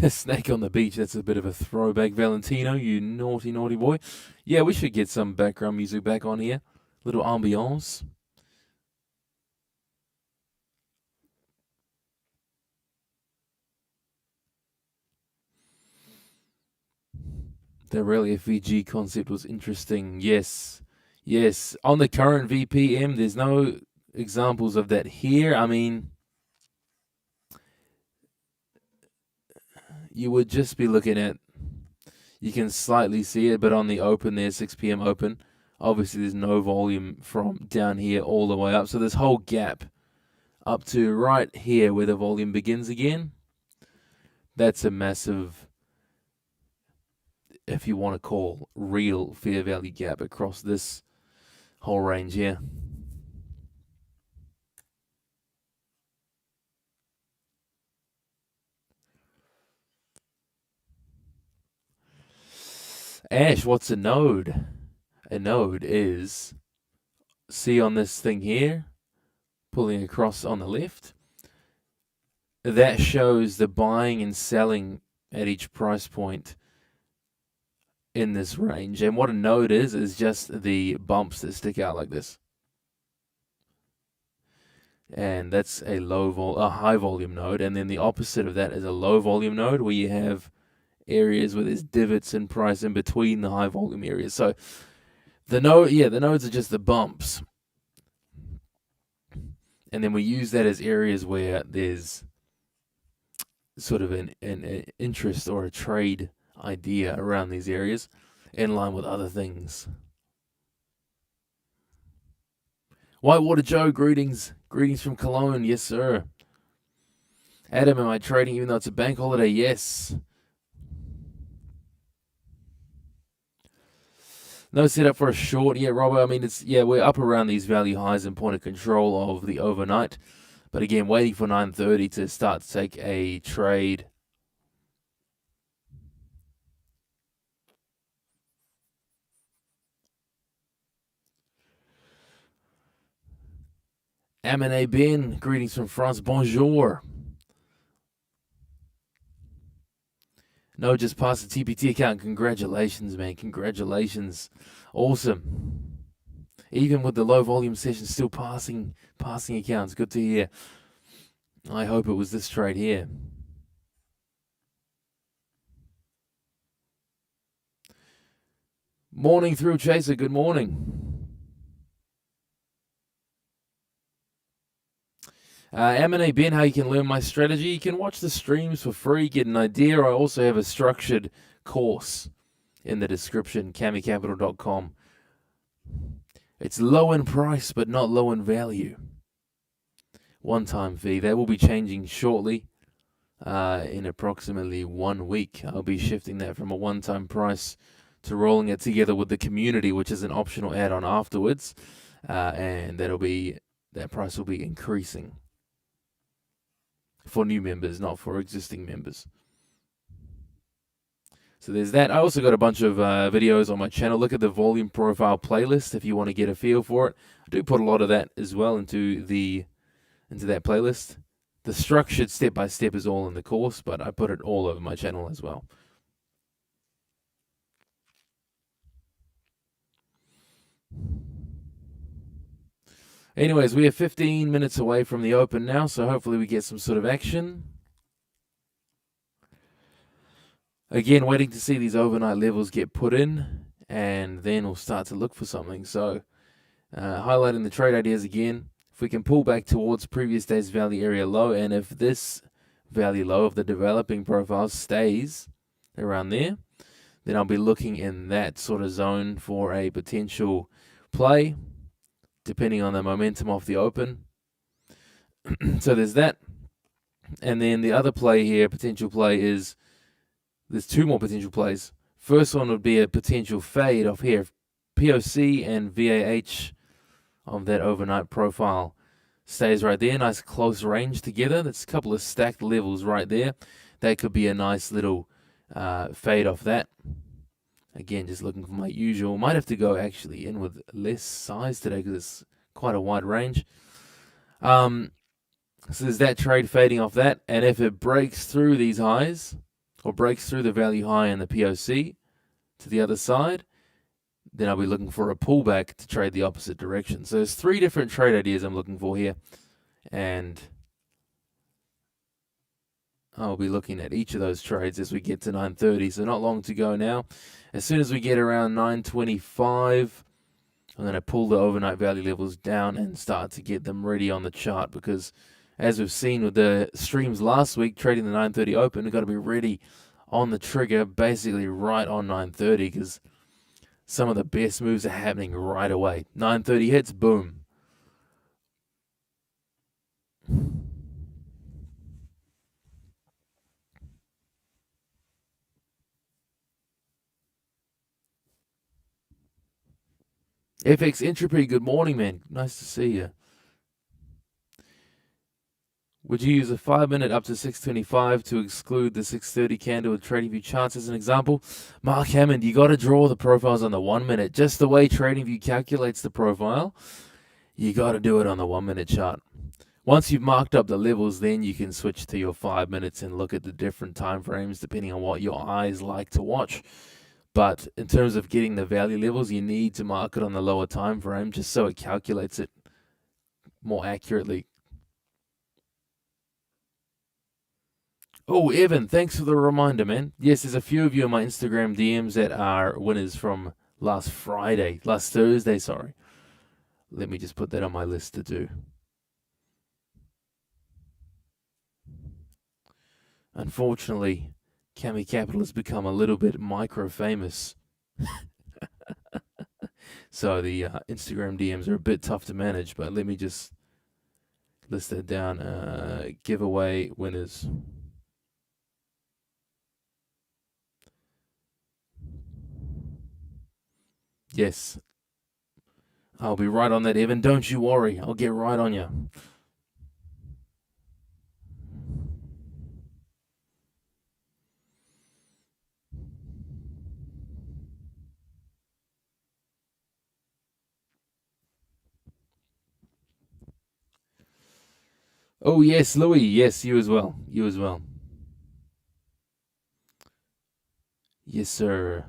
Snake on the beach, that's a bit of a throwback, Valentino, you naughty, naughty boy. Yeah, we should get some background music back on here. Little ambiance. The rally FVG concept was interesting. Yes. Yes. On the current VPM, there's no examples of that here. I mean, you would just be looking at, you can slightly see it, but on the open there, 6 p.m. open, obviously there's no volume from down here all the way up. So this whole gap up to right here where the volume begins again, that's a massive, if you want to call, real fair value gap across this whole range here. Ash, what's a node? A node is, see on this thing here, pulling across on the left, that shows the buying and selling at each price point in this range. And what a node is just the bumps that stick out like this. And that's a high volume node. And then the opposite of that is a low volume node where you have areas where there's divots in price in between the high volume areas. So the nodes are just the bumps. And then we use that as areas where there's sort of an interest or a trade idea around these areas in line with other things. Whitewater Joe, greetings. Greetings from Cologne. Yes, sir. Adam, am I trading even though it's a bank holiday? Yes. No setup for a short yet, Robert. I mean, we're up around these value highs and point of control of the overnight. But again, waiting for 9:30 to start to take a trade. M&A Ben, greetings from France. Bonjour. No, just passed the TPT account. Congratulations, man. Congratulations. Awesome. Even with the low volume session still passing accounts. Good to hear. I hope it was this trade here. Morning through, Chaser. Good morning. M&A Ben, how you can learn my strategy. You can watch the streams for free, get an idea. I also have a structured course in the description, camicapital.com. It's low in price, but not low in value. One-time fee. That will be changing shortly. In approximately 1 week, I'll be shifting that from a one-time price to rolling it together with the community, which is an optional add-on afterwards, and that price will be increasing for new members, not for existing members. So there's that. I also got a bunch of videos on my channel. Look at the volume profile playlist if you want to get a feel for it. I do put a lot of that as well into that playlist. The structured step-by-step is all in the course, but I put it all over my channel as well. Anyways, we are 15 minutes away from the open now, so hopefully we get some sort of action. Again, waiting to see these overnight levels get put in, and then we'll start to look for something. So, highlighting the trade ideas again. If we can pull back towards previous day's value area low, and if this value low of the developing profile stays around there, then I'll be looking in that sort of zone for a potential play, depending on the momentum of the open. So there's that. And then the other play here, potential play, is there's two more potential plays. First one would be a potential fade off here. POC and VAH of that overnight profile stays right there. Nice close range together. That's a couple of stacked levels right there. That could be a nice little fade off that. Again, just looking for my usual. Might have to go actually in with less size today because it's quite a wide range. So there's that trade fading off that. And if it breaks through these highs, or breaks through the value high in the POC to the other side, then I'll be looking for a pullback to trade the opposite direction. So there's three different trade ideas I'm looking for here. And I'll be looking at each of those trades as we get to 9:30. So not long to go now. As soon as we get around 9:25, I'm going to pull the overnight value levels down and start to get them ready on the chart, because as we've seen with the streams last week, trading the 9:30 open, we've got to be ready on the trigger, basically right on 9:30, because some of the best moves are happening right away. 9:30 hits, boom. FX Entropy, good morning, man. Nice to see you. Would you use a 5-minute up to 625 to exclude the 630 candle with TradingView charts as an example? Mark Hammond, you got to draw the profiles on the 1 minute. Just the way TradingView calculates the profile, you got to do it on the 1 minute chart. Once you've marked up the levels, then you can switch to your 5 minutes and look at the different time frames depending on what your eyes like to watch. But in terms of getting the value levels, you need to mark it on the lower time frame just so it calculates it more accurately. Oh, Evan, thanks for the reminder, man. Yes, there's a few of you in my Instagram DMs that are winners from last Thursday, sorry. Let me just put that on my list to do. Unfortunately, Cami Capital has become a little bit micro-famous. So the Instagram DMs are a bit tough to manage, but let me just list that down. Giveaway winners. Yes. I'll be right on that, Evan. Don't you worry. I'll get right on you. Oh, yes, Louis. Yes, you as well. You as well. Yes, sir.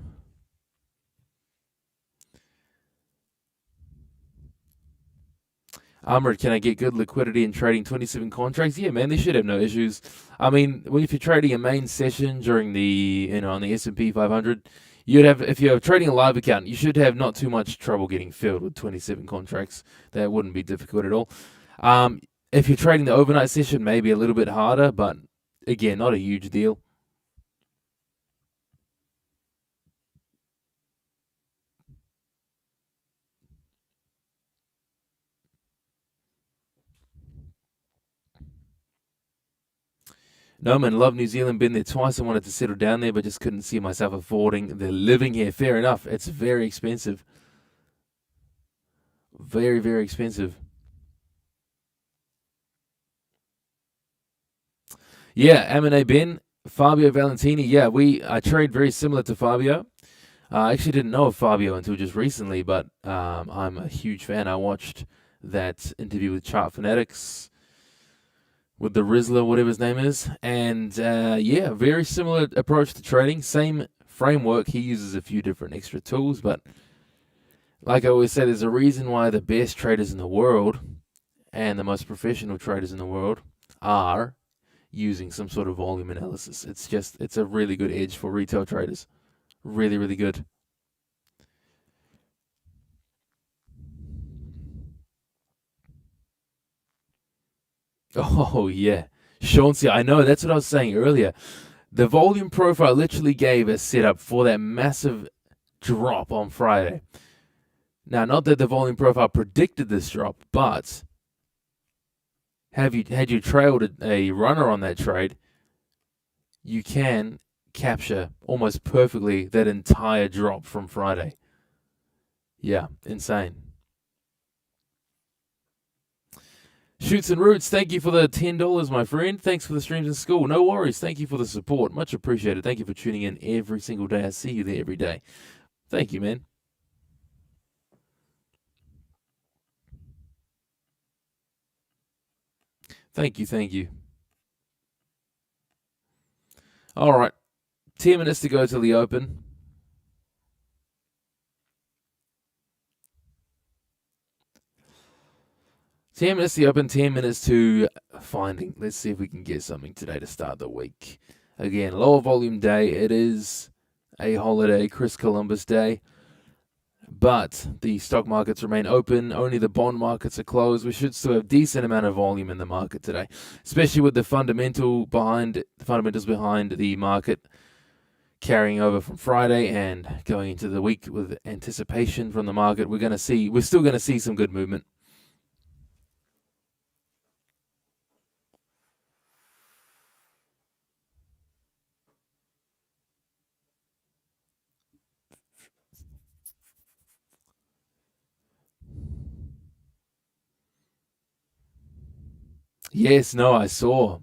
Armored, can I get good liquidity in trading 27 contracts? Yeah, man, they should have no issues. I mean, if you're trading a main session during the, on the S&P 500, you'd have, if you're trading a live account, you should have not too much trouble getting filled with 27 contracts. That wouldn't be difficult at all. Um, if you're trading the overnight session, maybe a little bit harder, but again, not a huge deal. No, man, love New Zealand. Been there twice. I wanted to settle down there, but just couldn't see myself affording the living here. Fair enough. It's very expensive. Very, very expensive. Yeah, M&A Ben, Fabio Valentini. Yeah, I trade very similar to Fabio. I actually didn't know of Fabio until just recently, but I'm a huge fan. I watched that interview with Chart Fanatics with the Rizzler, whatever his name is, and yeah, very similar approach to trading. Same framework. He uses a few different extra tools, but like I always say, there's a reason why the best traders in the world and the most professional traders in the world are using some sort of volume analysis. It's a really good edge for retail traders. Really, really good. Oh yeah. Chauncey, I know, that's what I was saying earlier. The volume profile literally gave a setup for that massive drop on Friday. Now, not that the volume profile predicted this drop, but had you trailed a runner on that trade, you can capture almost perfectly that entire drop from Friday. Yeah, insane. Shoots and Roots, thank you for the $10, my friend. Thanks for the streams in school. No worries. Thank you for the support. Much appreciated. Thank you for tuning in every single day. I see you there every day. Thank you, man. Thank you, thank you. All right, 10 minutes to go to the open. Ten minutes to the open, 10 minutes to finding. Let's see if we can get something today to start the week. Again, lower volume day. It is a holiday, Chris Columbus Day. But the stock markets remain open. Only the bond markets are closed. We should still have a decent amount of volume in the market today, especially with the fundamentals behind the market carrying over from Friday and going into the week with anticipation from the market. We're still going to see some good movement. Yes, no, I saw.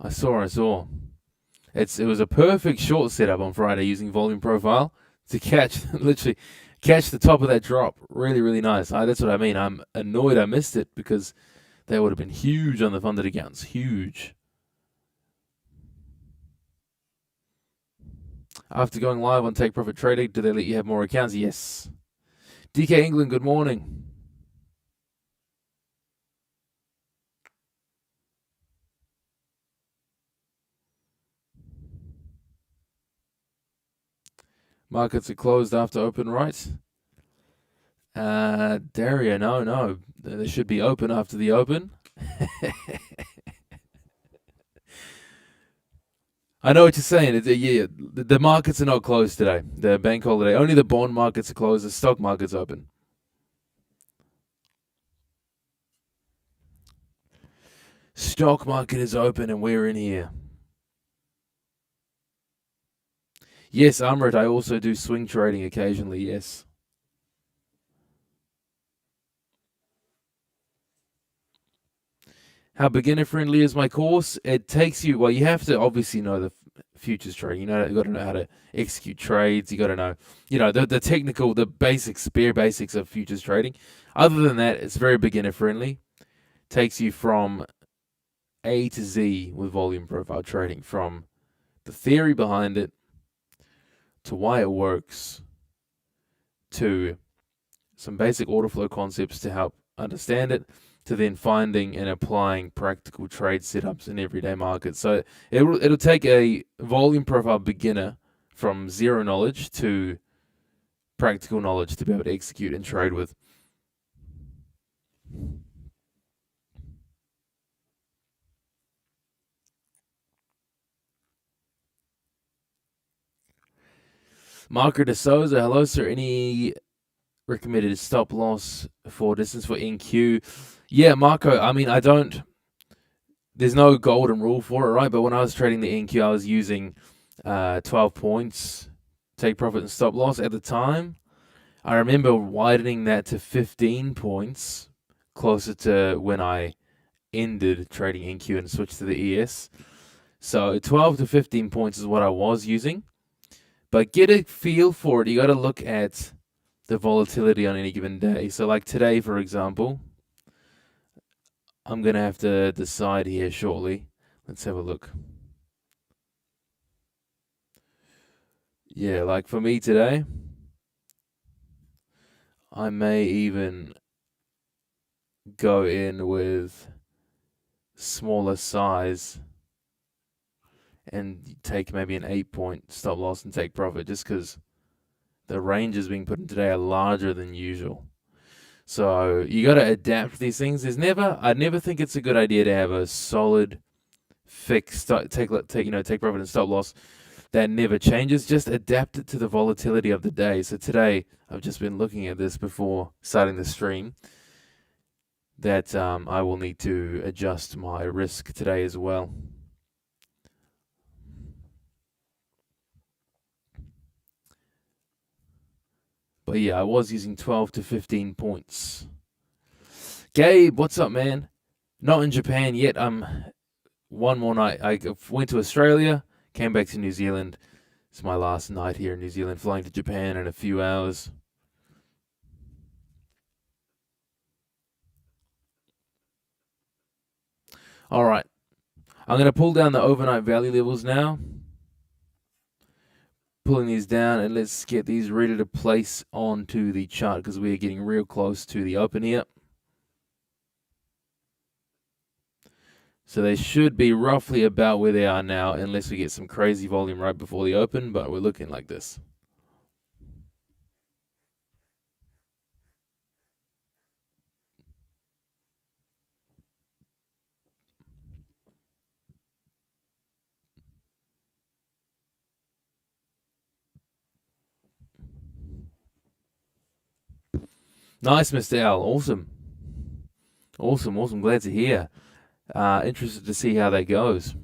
It was a perfect short setup on Friday using volume profile to catch literally catch the top of that drop. Really, really nice. That's what I mean. I'm annoyed I missed it because that would have been huge on the funded accounts. Huge. After going live on Take Profit Trading, do they let you have more accounts? Yes. DK England, good morning. Markets are closed after open, right? Daria, no. They should be open after the open. I know what you're saying. Yeah, the markets are not closed today. The bank holiday. Only the bond markets are closed. The stock market's open. Stock market is open and we're in here. Yes, Amrit, I also do swing trading occasionally, yes. How beginner friendly is my course? It takes you, well, you have to obviously know the futures trading. You got to know how to execute trades. You got to know, the technical, the basics, bare basics of futures trading. Other than that, it's very beginner friendly. Takes you from A to Z with volume profile trading, from the theory behind it to why it works to some basic order flow concepts to help understand it, to then finding and applying practical trade setups in everyday markets. So it'll take a volume profile beginner from zero knowledge to practical knowledge to be able to execute and trade with. Marco de Souza, hello sir. Any recommended stop loss for distance for NQ? Yeah, Marco. I mean, I don't. There's no golden rule for it, right? But when I was trading the NQ, I was using 12 points, take profit and stop loss at the time. I remember widening that to 15 points closer to when I ended trading NQ and switched to the ES. So 12 to 15 points is what I was using. But get a feel for it. You got to look at the volatility on any given day. So like today, for example, I'm going to have to decide here shortly. Let's have a look. Yeah, like for me today, I may even go in with smaller size and take maybe an 8-point stop loss and take profit, just because the ranges being put in today are larger than usual. So you got to adapt these things. I never think it's a good idea to have a solid fixed take profit and stop loss that never changes. Just adapt it to the volatility of the day. So today I've just been looking at this before starting the stream, that I will need to adjust my risk today as well. But yeah, I was using 12 to 15 points. Gabe, what's up, man? Not in Japan yet. One more night. I went to Australia, came back to New Zealand. It's my last night here in New Zealand, flying to Japan in a few hours. All right. I'm going to pull down the overnight value levels now. Pulling these down, and let's get these ready to place onto the chart because we are getting real close to the open here. So they should be roughly about where they are now, unless we get some crazy volume right before the open, but we're looking like this. Nice, Mr. L. Awesome. Awesome. Glad to hear. Interested to see how that goes.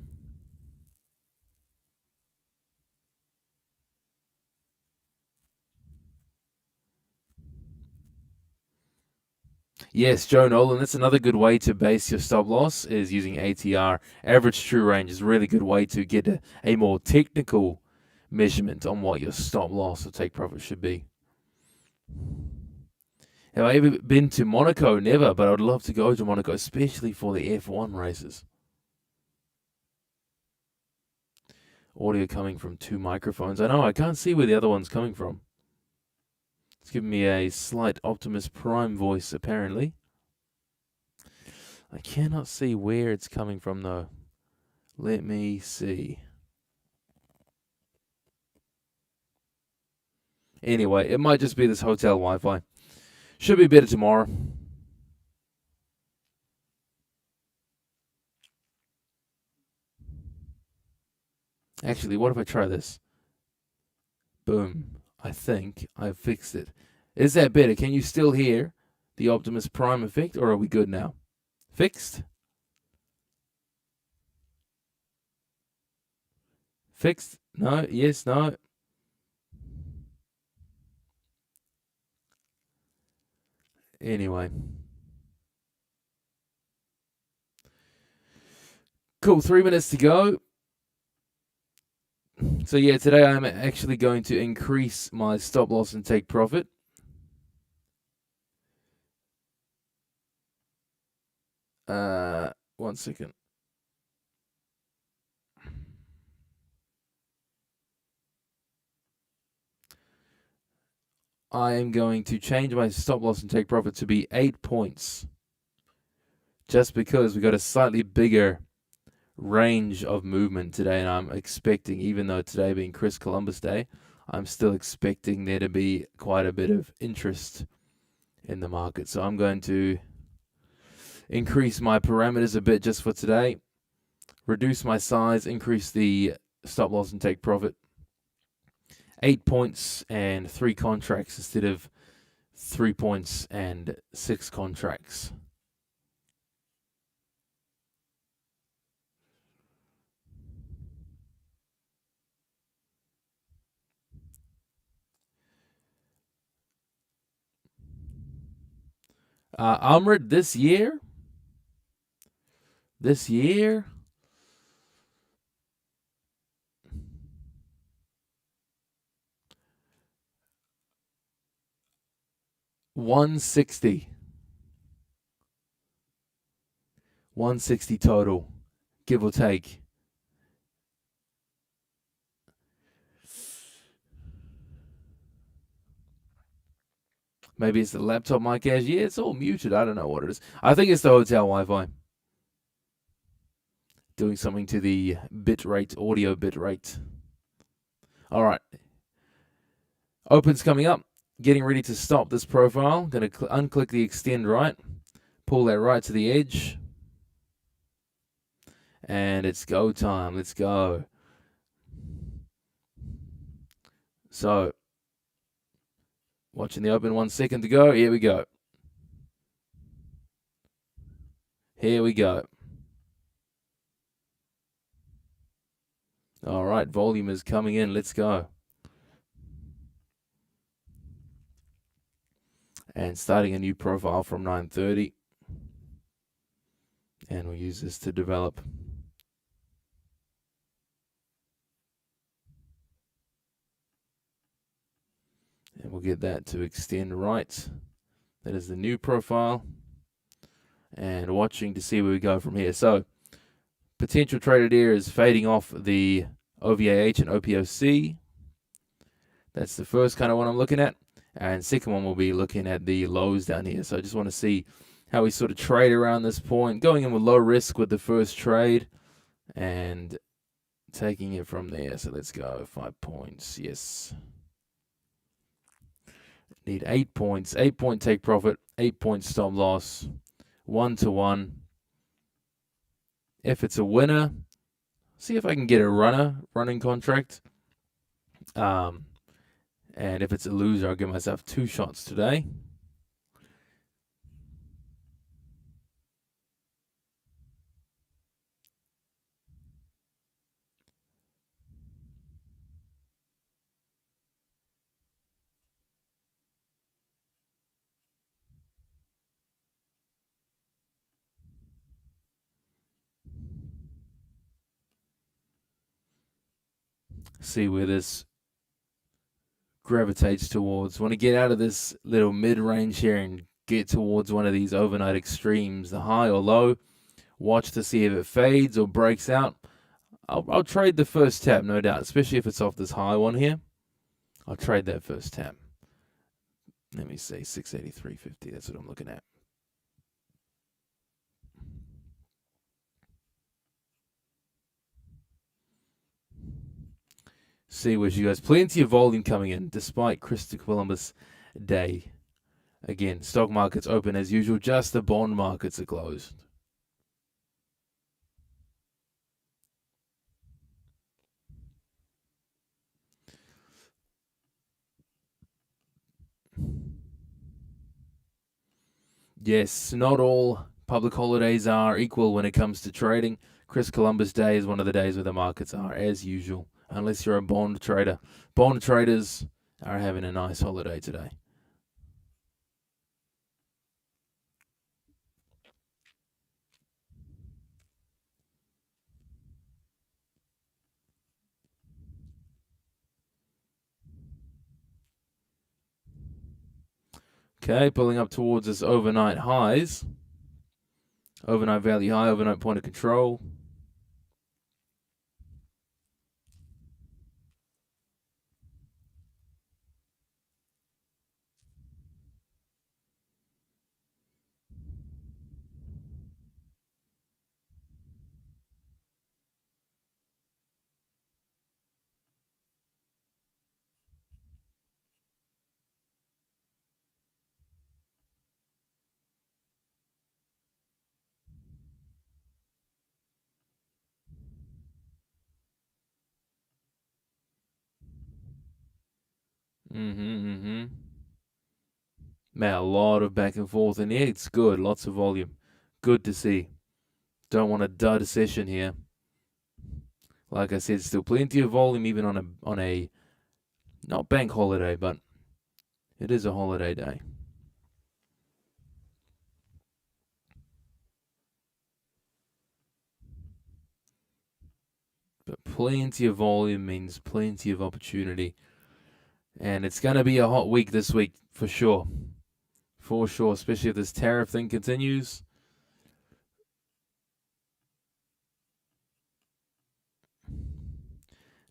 Yes, Joe Nolan, that's another good way to base your stop loss, is using ATR. Average true range is a really good way to get a more technical measurement on what your stop loss or take profit should be. Have I ever been to Monaco? Never, but I would love to go to Monaco, especially for the F1 races. Audio coming from 2 microphones. I know, I can't see where the other one's coming from. It's giving me a slight Optimus Prime voice, apparently. I cannot see where it's coming from, though. Let me see. Anyway, it might just be this hotel Wi-Fi. Should be better tomorrow. Actually, what if I try this? Boom. I think I've fixed it. Is that better? Can you still hear the Optimus Prime effect, or are we good now? Fixed? Fixed? No? Yes? No? Anyway. Cool, 3 minutes to go. So yeah, today I'm actually going to increase my stop loss and take profit. One second. I am going to change my stop loss and take profit to be 8 points. Just because we got a slightly bigger range of movement today, and I'm expecting, even though today being Chris Columbus Day, I'm still expecting there to be quite a bit of interest in the market. So I'm going to increase my parameters a bit just for today, reduce my size, increase the stop loss and take profit. 8 points and 3 contracts instead of 3 points and 6 contracts. Amrit this year, 160. 160 total, give or take. Maybe it's the laptop mic as. Yeah, it's all muted. I don't know what it is. I think it's the hotel Wi-Fi. Doing something to the bitrate, audio bitrate. All right. Open's coming up. Getting ready to stop this profile. Going to unclick the extend right. Pull that right to the edge. And it's go time. Let's go. So, watching the open, 1 second to go. Here we go. Here we go. All right, volume is coming in. Let's go. And starting a new profile from 9:30. And we'll use this to develop. And we'll get that to extend right. That is the new profile. And watching to see where we go from here. So, potential traded here is fading off the OVAH and OPOC. That's the first kind of one I'm looking at. And second one, we'll be looking at the lows down here. So I just want to see how we sort of trade around this point. Going in with low risk with the first trade and taking it from there. So let's go 5 points. Yes. Need 8 points. 8 point take profit. 8 point stop loss. 1 to 1. If it's a winner, see if I can get a running contract. And if it's a loser, I'll give myself 2 shots today. See where this gravitates towards. Want to get out of this little mid-range here and get towards one of these overnight extremes, the high or low. Watch to see if it fades or breaks out. I'll trade the first tap, no doubt, especially if it's off this high one here. I'll trade that first tap. Let me see, 683.50. That's what I'm looking at. See where you guys. Plenty of volume coming in despite Christopher Columbus Day. Again, stock markets open as usual. Just the bond markets are closed. Yes, not all public holidays are equal when it comes to trading. Chris Columbus Day is one of the days where the markets are as usual, unless you're a bond trader. Bond traders are having a nice holiday today. Okay, pulling up towards its overnight highs. Overnight value high, overnight point of control. Man, a lot of back and forth, and yeah, it's good. Lots of volume. Good to see. Don't want a dud session here. Like I said, still plenty of volume even on a not bank holiday, but it is a holiday day. But plenty of volume means plenty of opportunity. And it's going to be a hot week this week for sure. For sure, especially if this tariff thing continues.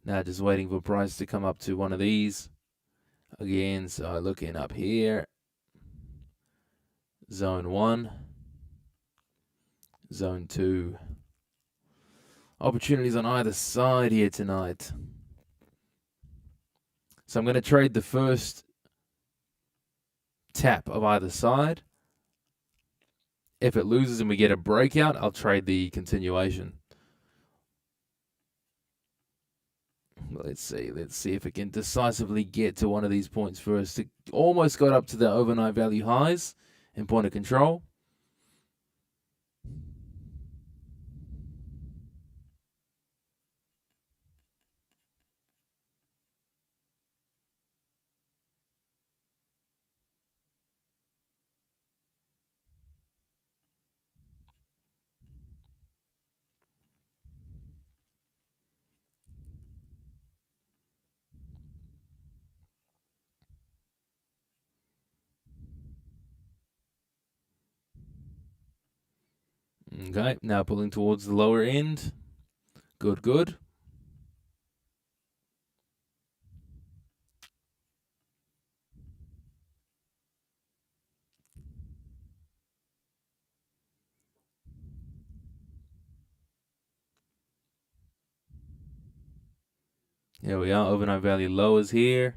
Now just waiting for price to come up to one of these. Again, so looking up here. Zone 1. Zone 2. Opportunities on either side here tonight. So I'm going to trade the first tap of either side. If it loses and we get a breakout, I'll trade the continuation. Let's see if it can decisively get to one of these points first. It almost got up to the overnight value highs in point of control. Okay, now pulling towards the lower end. Good, good. Here we are, overnight value lowers here.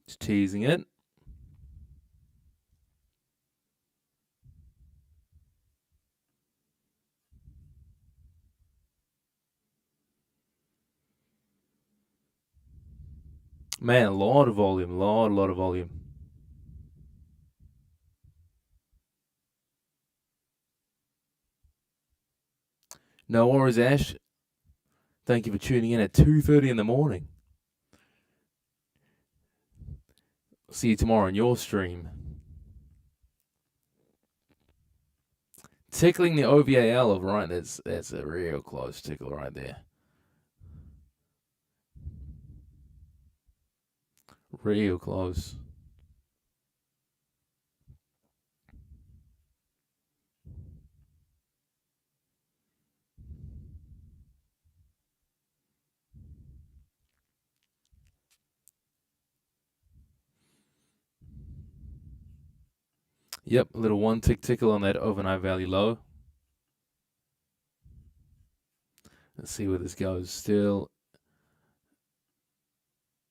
Just teasing it. Man, a lot of volume, lot of volume. No worries, Ash. Thank you for tuning in at 2:30 in the morning. See you tomorrow on your stream. Tickling the OVAL of right, that's a real close tickle right there. Real close. Yep, a little one tick tickle on that overnight value low. Let's see where this goes. Still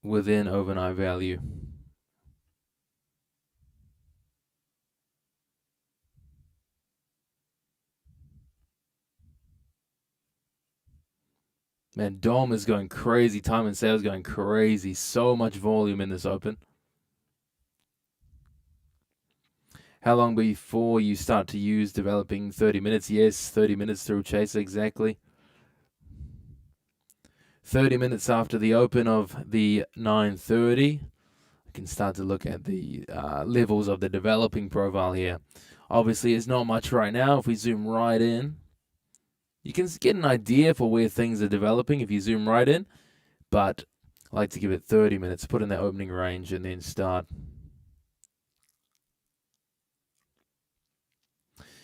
within overnight value. Man, Dom is going crazy. Time and sales going crazy. So much volume in this open. How long before you start to use developing 30 minutes? Yes, 30 minutes through Chaser, exactly. 30 minutes after the open of the 9:30, we can start to look at the levels of the developing profile here. Obviously, it's not much right now. If we zoom right in, you can get an idea for where things are developing if you zoom right in, but I like to give it 30 minutes, put in that opening range, and then start.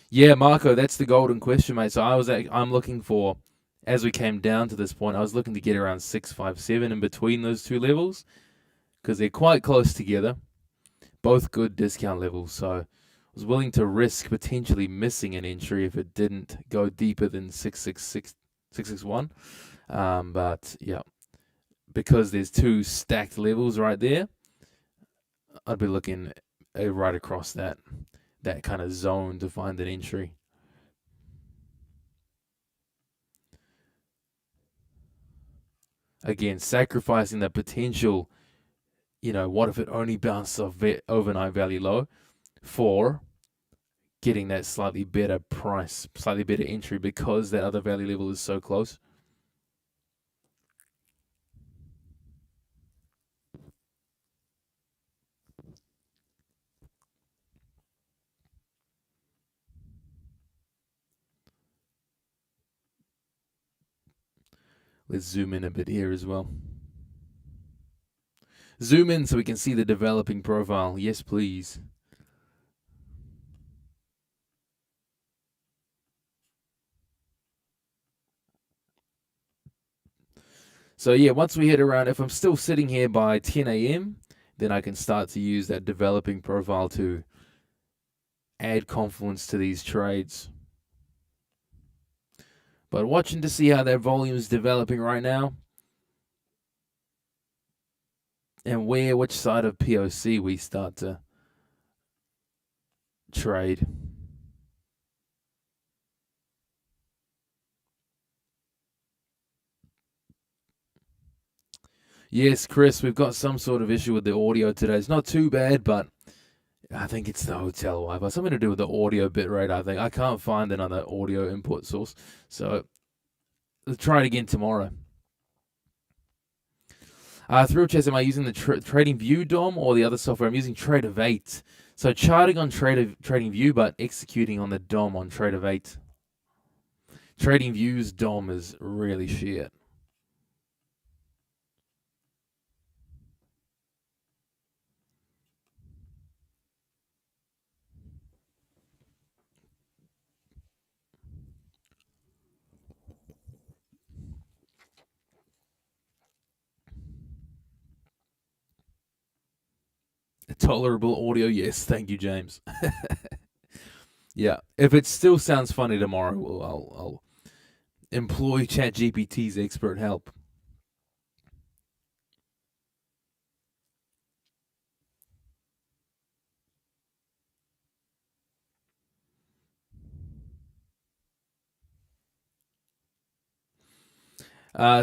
Yeah, Marco, that's the golden question, mate. So I'm looking for, as we came down to this point, I was looking to get around 657 in between those two levels because they're quite close together, both good discount levels. So I was willing to risk potentially missing an entry if it didn't go deeper than 661. But yeah, because there's two stacked levels right there, I'd be looking right across that kind of zone to find an entry. Again, sacrificing the potential, what if it only bounced off overnight value low for getting that slightly better price, slightly better entry because that other value level is so close. Let's zoom in a bit here as well. Zoom in so we can see the developing profile. Yes, please. So yeah, once we hit around, if I'm still sitting here by 10 a.m., then I can start to use that developing profile to add confluence to these trades. But watching to see how that volume is developing right now and which side of POC we start to trade. Yes, Chris, we've got some sort of issue with the audio today. It's not too bad, but I think it's the hotel Wi-Fi. Something to do with the audio bitrate, I think. I can't find another audio input source. So let's try it again tomorrow. Through Chess, am I using the Trading View DOM or the other software? I'm using Trade of 8. So charting on Trading View, but executing on the DOM on Trade of 8. Trading View's DOM is really shit. Tolerable audio, yes. Thank you, James. Yeah, if it still sounds funny tomorrow, I'll employ ChatGPT's expert help.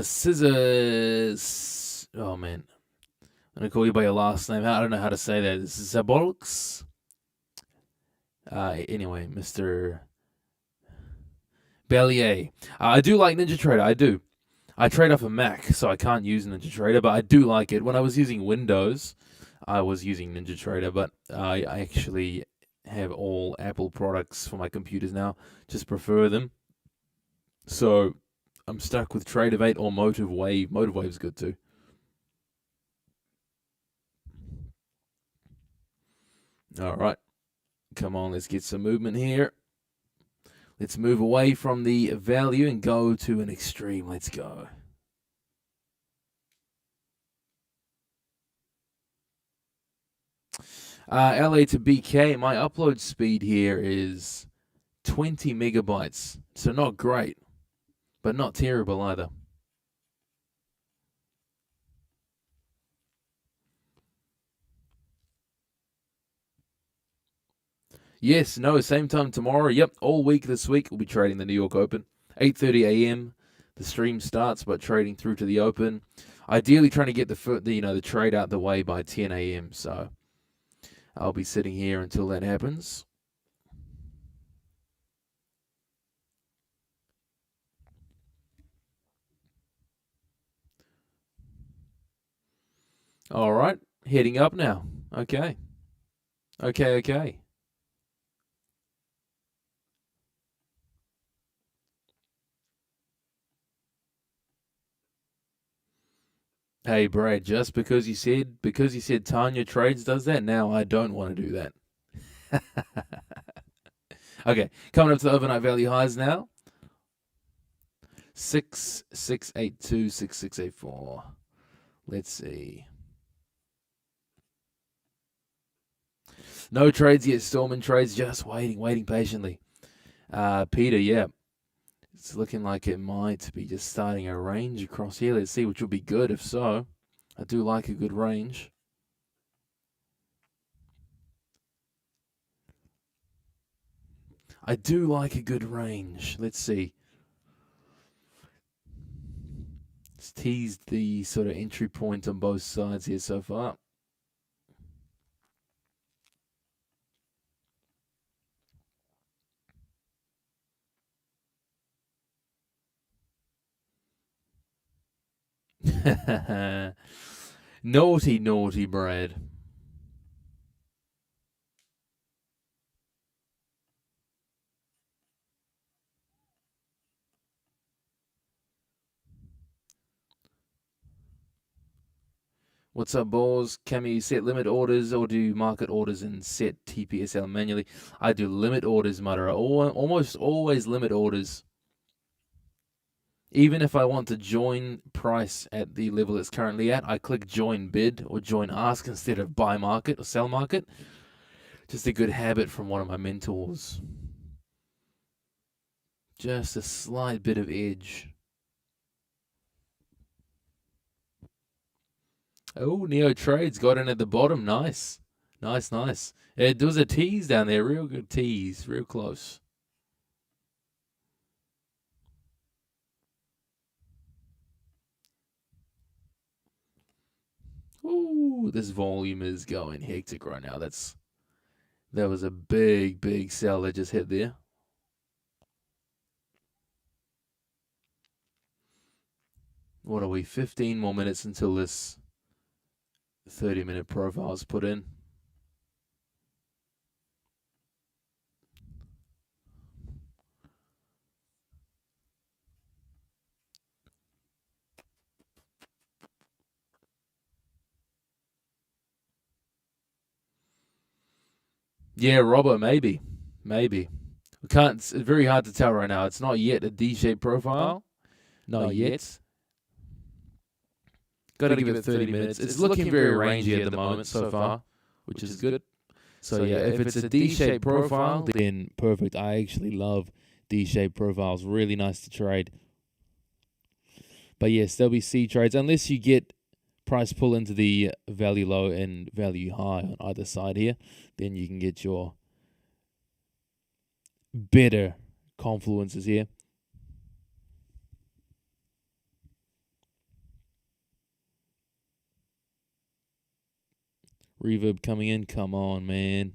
Scissors. Oh man, I'm gonna call you by your last name. I don't know how to say that. This is Zabolks. Anyway, Mr. Bellier. I do like NinjaTrader. I do. I trade off a Mac, so I can't use NinjaTrader, but I do like it. When I was using Windows, I was using NinjaTrader, but I actually have all Apple products for my computers now. Just prefer them. So I'm stuck with Trade of 8 or Motive Wave. Motive Wave's good too. All right. Come on, let's get some movement here. Let's move away from the value and go to an extreme. Let's go. LA to BK, my upload speed here is 20 megabytes. So not great, but not terrible either. Yes, no, same time tomorrow. Yep, all week this week we'll be trading the New York Open. 8:30 a.m. the stream starts, but trading through to the Open. Ideally, trying to get the trade out the way by 10 a.m. So I'll be sitting here until that happens. All right, heading up now. Okay. Hey, Brad, just because you said Tanya Trades does that, now I don't want to do that. Okay, coming up to the overnight value highs now. 6682, 6684. Let's see. No trades yet, Stallman trades, just waiting patiently. Peter, yeah. It's looking like it might be just starting a range across here. Let's see, which will be good if so. I do like a good range. I do like a good range. Let's see. It's teased the sort of entry point on both sides here so far. Naughty, Brad. What's up, balls? Can you set limit orders or do market orders and set TPSL manually? I do limit orders, Mutter. Almost always limit orders. Even if I want to join price at the level it's currently at, I click join bid or join ask instead of buy market or sell market. Just a good habit from one of my mentors. Just a slight bit of edge. Oh, Neo Trades got in at the bottom. Nice. There was a tease down there. Real good tease. Real close. Ooh, this volume is going hectic right now. That was a big sell that just hit there. What are we? 15 more minutes until this 30-minute profile is put in. Yeah, Robbo, maybe. We can't. It's very hard to tell right now. It's not yet a D-shaped profile. Not yet. Got to give it 30 minutes. It's looking very rangy at the moment so far, which is good. So yeah, if it's a D-shaped profile, then perfect. I actually love D-shaped profiles. Really nice to trade. But yes, there'll be C trades unless you get price pull into the value low and value high on either side here. Then you can get your better confluences here. Reverb coming in. Come on, man.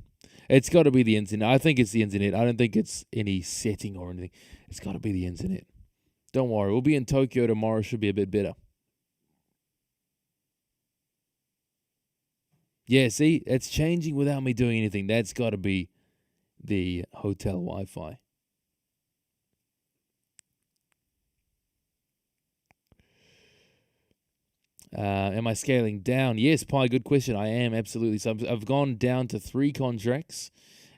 It's got to be the internet. I think it's the internet. I don't think it's any setting or anything. It's got to be the internet. Don't worry. We'll be in Tokyo tomorrow. Should be a bit better. Yeah, see? It's changing without me doing anything. That's got to be the hotel Wi-Fi. Am I scaling down? Yes, Pi, good question. I am, absolutely. So I've gone down to 3 contracts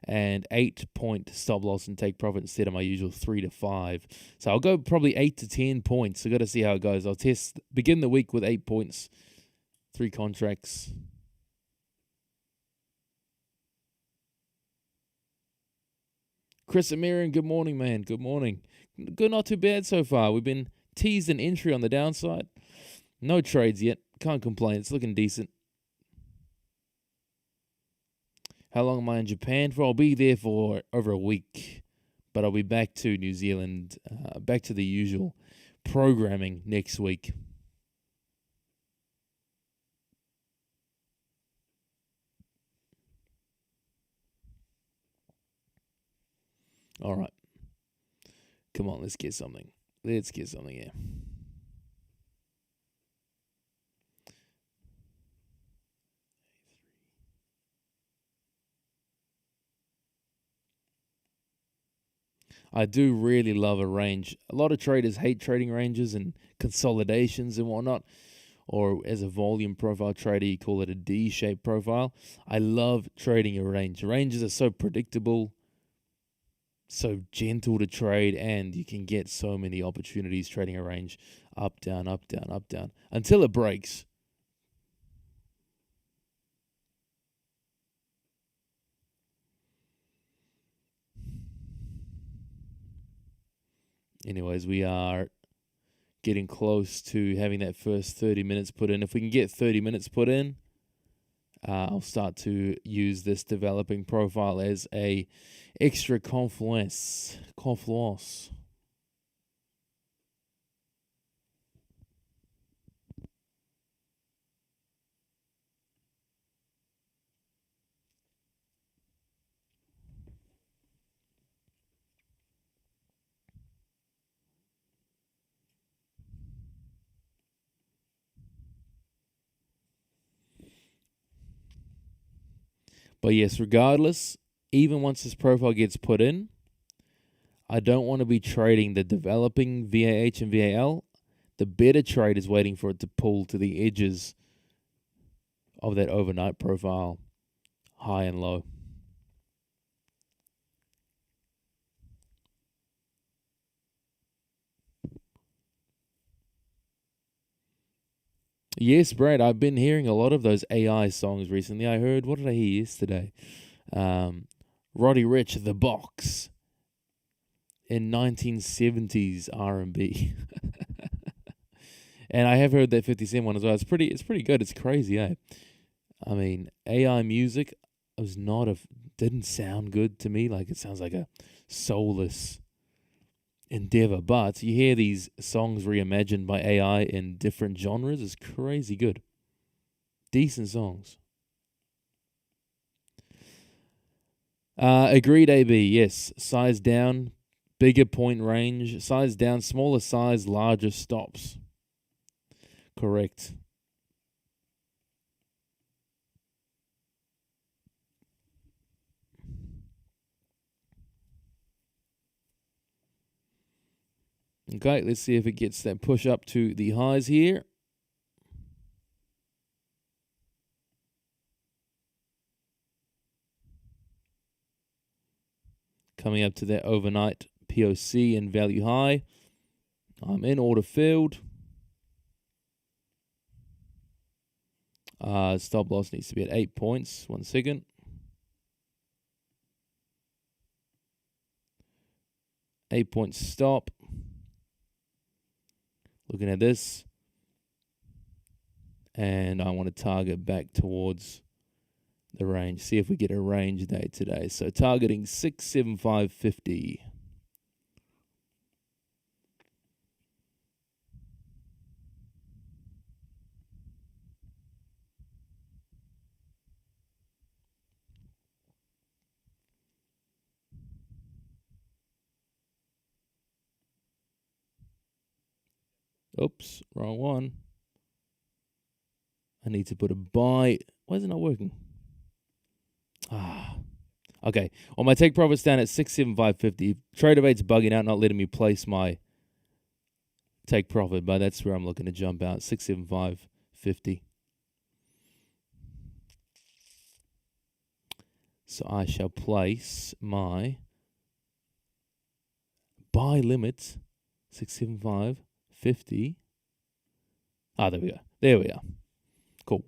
and 8-point stop loss and take profit instead of my usual 3 to 5. So I'll go probably 8 to 10 points. I've got to see how it goes. I'll begin the week with 8 points, 3 contracts. Chris Amiran, good morning, man. Good morning. Good, not too bad so far. We've been teased an entry on the downside. No trades yet. Can't complain. It's looking decent. How long am I in Japan for? I'll be there for over a week. But I'll be back to New Zealand, back to the usual programming next week. All right. Come on, let's get something. Here. I do really love a range. A lot of traders hate trading ranges and consolidations and whatnot, or as a volume profile trader, you call it a D-shaped profile. I love trading a range. Ranges are so predictable, so gentle to trade, and you can get so many opportunities trading a range up, down, up, down, up, down, until it breaks. Anyways, we are getting close to having that first 30 minutes put in. If we can get 30 minutes put in, I'll start to use this developing profile as a extra confluence. But yes, regardless, even once this profile gets put in, I don't want to be trading the developing VAH and VAL. The better trade is waiting for it to pull to the edges of that overnight profile, high and low. Yes, Brad, I've been hearing a lot of those AI songs recently. I heard, what did I hear yesterday? Roddy Ricch, The Box, in 1970s R&B. And I have heard that 50 Cent one as well. It's pretty good. It's crazy, eh? I mean, AI music didn't sound good to me. Like, it sounds like a soulless endeavor. But you hear these songs reimagined by AI in different genres. It's crazy good. Decent songs. Agreed, AB. Yes. Size down, bigger point range. Size down, smaller size, larger stops. Correct. Okay, let's see if it gets that push up to the highs here. Coming up to that overnight POC and value high. I'm in order filled. Stop loss needs to be at 8 points. 1 second. Eight-point stop. Looking at this. And I want to target back towards the range. See if we get a range day today. So targeting 675.50. Oops, wrong one. I need to put a buy. Why is it not working? Okay. Well, my take profit's down at 675.50. TradeAwait's bugging out, not letting me place my take profit, but that's where I'm looking to jump out. 675.50. So I shall place my buy limit 675.50. There we go. There we are. Cool.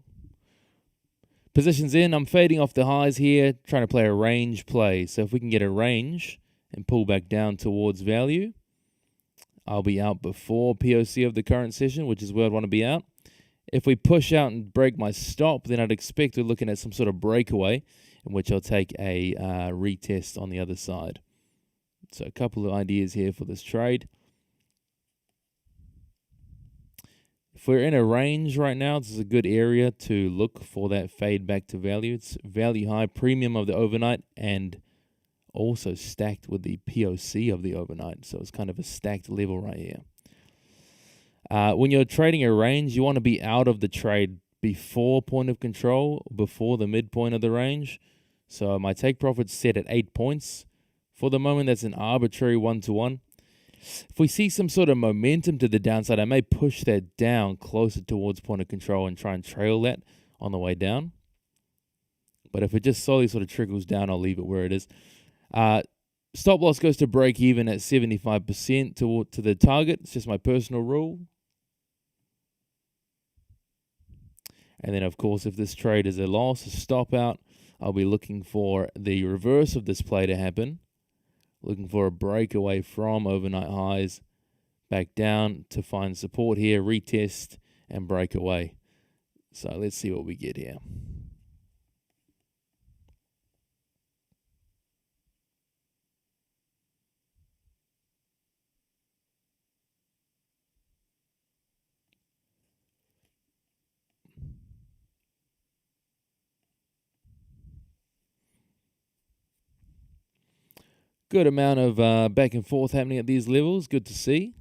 Positions in. I'm fading off the highs here, trying to play a range play. So if we can get a range and pull back down towards value, I'll be out before POC of the current session, which is where I'd want to be out. If we push out and break my stop, then I'd expect we're looking at some sort of breakaway, in which I'll take a retest on the other side. So a couple of ideas here for this trade. If we're in a range right now, this is a good area to look for that fade back to value. It's value high, premium of the overnight, and also stacked with the POC of the overnight. So it's kind of a stacked level right here. When you're trading a range, you want to be out of the trade before point of control, before the midpoint of the range. So my take profit's set at 8 points For the moment, that's an arbitrary 1-to-1. If we see some sort of momentum to the downside, I may push that down closer towards point of control and try and trail that on the way down. But if it just slowly sort of trickles down, I'll leave it where it is. Stop loss goes to break even at 75% to the target. It's just my personal rule. And then, of course, if this trade is a loss, a stop out, I'll be looking for the reverse of this play to happen. Looking for a breakaway from overnight highs, back down to find support here, retest, and break away. So let's see what we get here. Good amount of back and forth happening at these levels. Good to see.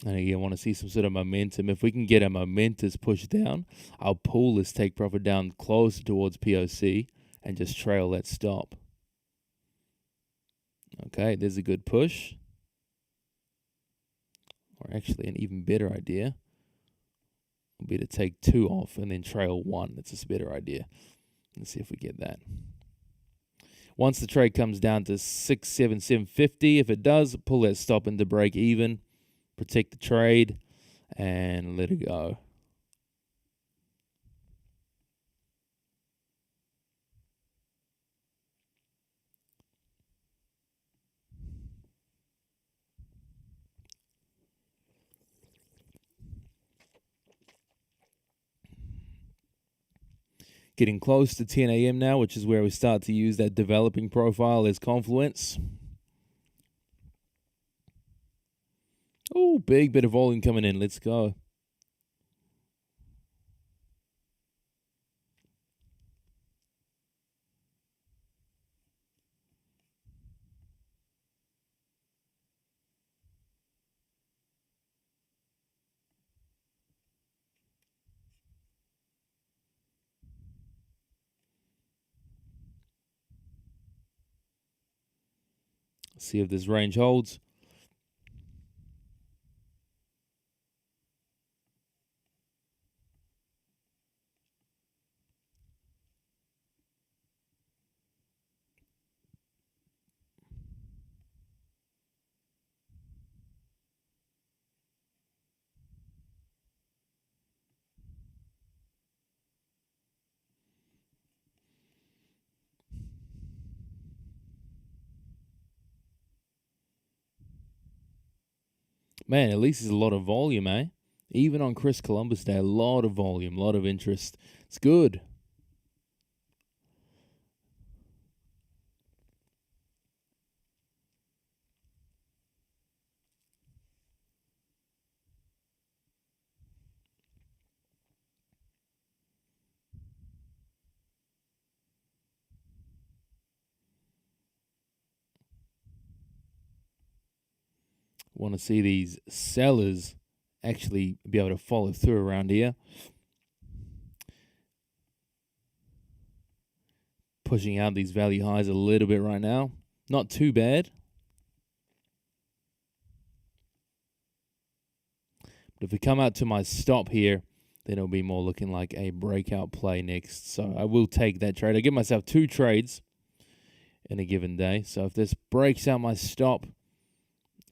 And again, I want to see some sort of momentum. If we can get a momentous push down, I'll pull this take profit down closer towards POC and just trail that stop. Okay, there's a good push. Or actually, an even better idea would be to take 2 off and then trail 1. That's a better idea. Let's see if we get that. Once the trade comes down to 677.50, if it does, pull that stop into break even. Protect the trade, and let it go. Getting close to 10 a.m. now, which is where we start to use that developing profile as confluence. Oh, big bit of volume coming in. Let's go. See if this range holds. Man, at least there's a lot of volume, eh? Even on Chris Columbus Day, a lot of volume, a lot of interest. It's good. Want to see these sellers actually be able to follow through around here. Pushing out these value highs a little bit right now. Not too bad. But if we come out to my stop here, then it'll be more looking like a breakout play next. So I will take that trade. I give myself 2 trades in a given day. So if this breaks out my stop,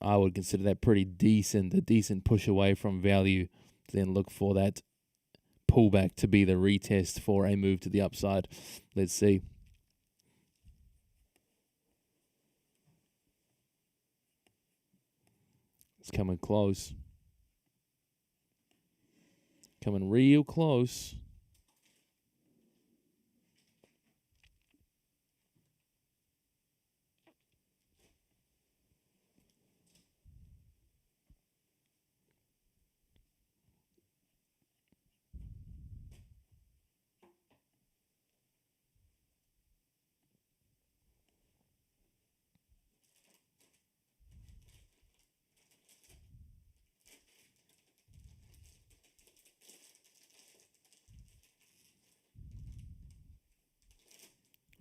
I would consider that pretty decent, a decent push away from value. Then look for that pullback to be the retest for a move to the upside. Let's see. It's coming close. Coming real close.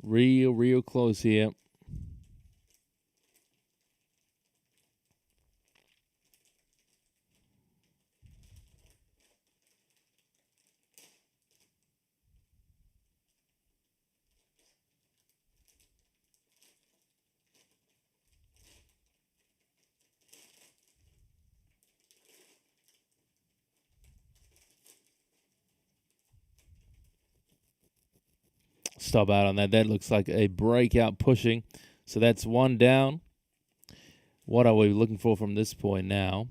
Real close here. Stop out on that. That looks like a breakout pushing. So that's one down. What are we looking for from this point now?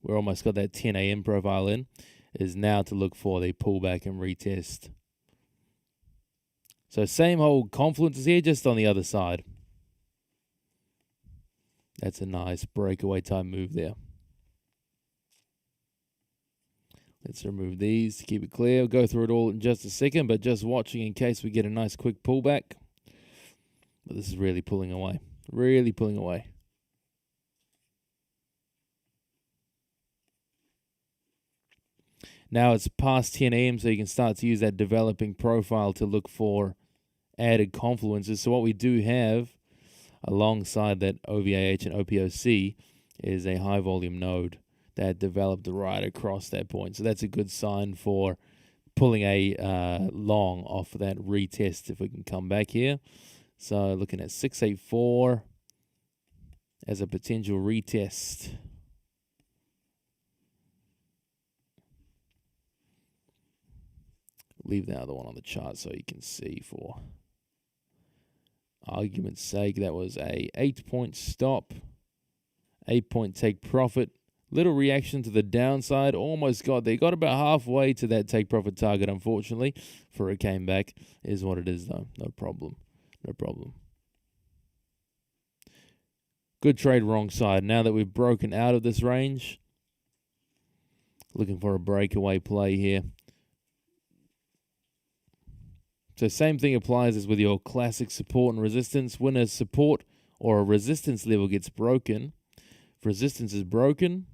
We're almost got that 10 a.m. profile in. Is now to look for the pullback and retest. So same whole confluence is here, just on the other side. That's a nice breakaway type move there. Let's remove these to keep it clear. We'll go through it all in just a second, but just watching in case we get a nice quick pullback. But this is really pulling away. Really pulling away. Now it's past 10 a.m., so you can start to use that developing profile to look for added confluences. So what we do have alongside that OVAH and OPOC is a high volume node that developed right across that point. So that's a good sign for pulling a long off of that retest if we can come back here. So looking at 684 as a potential retest. Leave the other one on the chart so you can see for argument's sake. That was a 8-point stop, 8-point take profit. Little reaction to the downside. Almost got there. Got about halfway to that take profit target, unfortunately, before it came back. Is what it is, though. No problem. No problem. Good trade wrong side. Now that we've broken out of this range, looking for a breakaway play here. So same thing applies as with your classic support and resistance. When a support or a resistance level gets broken, if resistance is broken,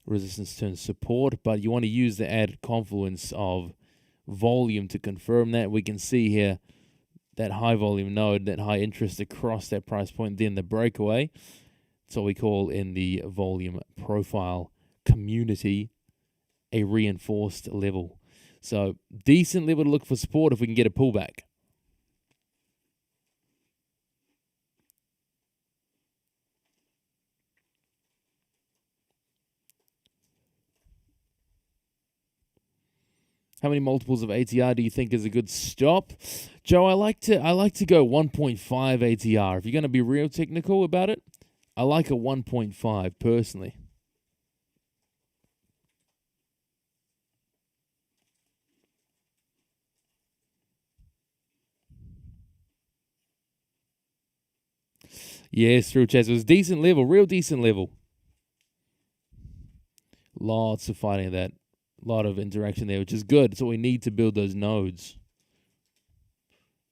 resistance turns support, but you want to use the added confluence of volume to confirm that. We can see here that high volume node, that high interest across that price point, then the breakaway. That's what we call in the volume profile community a reinforced level. So decent level to look for support if we can get a pullback. How many multiples of ATR do you think is a good stop? Joe, I like to go 1.5 ATR. If you're going to be real technical about it, I like a 1.5 personally. Yes, through chess. It was decent level, real decent level. Lots of fighting of that. A lot of interaction there, which is good. It's what we need to build those nodes.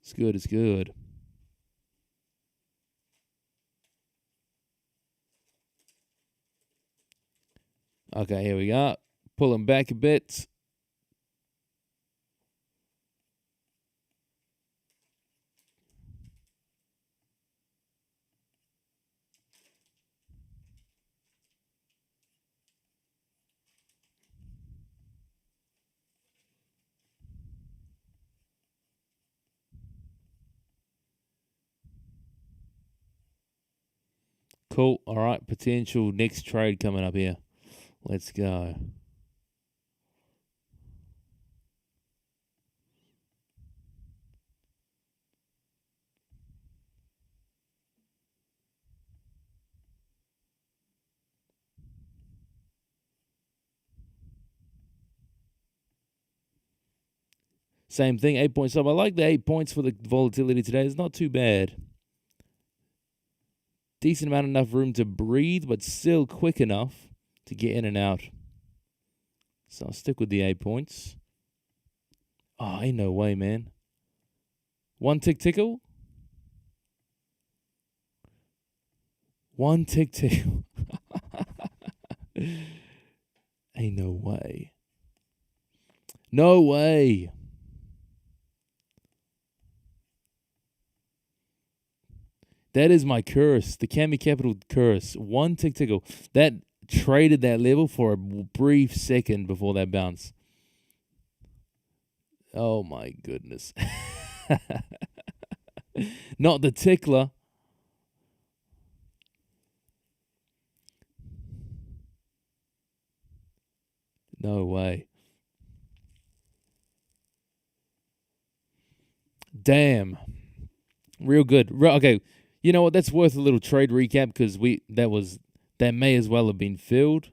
It's good, it's good. Okay, here we go. Pulling back a bit. Cool. All right, potential next trade coming up here. Let's go. Same thing, 8 points up. I like the 8 points for the volatility today. It's not too bad. Decent amount, enough room to breathe, but still quick enough to get in and out. So I'll stick with the 8 points. Oh, ain't no way, man. One tick tickle. One tick tickle. Ain't no way. No way. That is my curse, the Cami Capital curse. One tickle. That traded that level for a brief second before that bounce. Oh my goodness. Not the tickler. No way. Damn. Real good. Okay, you know what? That's worth a little trade recap because that may as well have been filled.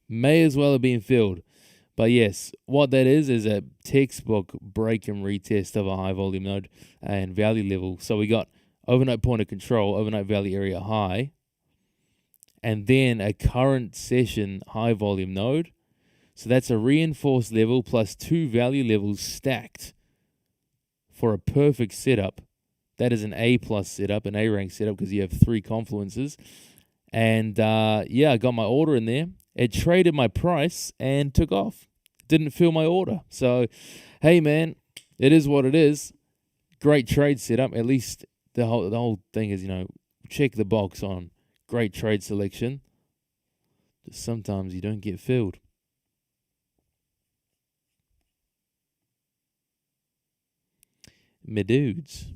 May as well have been filled. But yes, what that is a textbook break and retest of a high volume node and value level. So we got overnight point of control, overnight value area high, and then a current session high volume node. So that's a reinforced level plus 2 value levels stacked for a perfect setup. That is an A plus setup, an A rank setup, because you have 3 confluences. And I got my order in there. It traded my price and took off. Didn't fill my order. So, hey man, it is what it is. Great trade setup. At least the whole thing is, check the box on great trade selection. Just sometimes you don't get filled. Me dudes.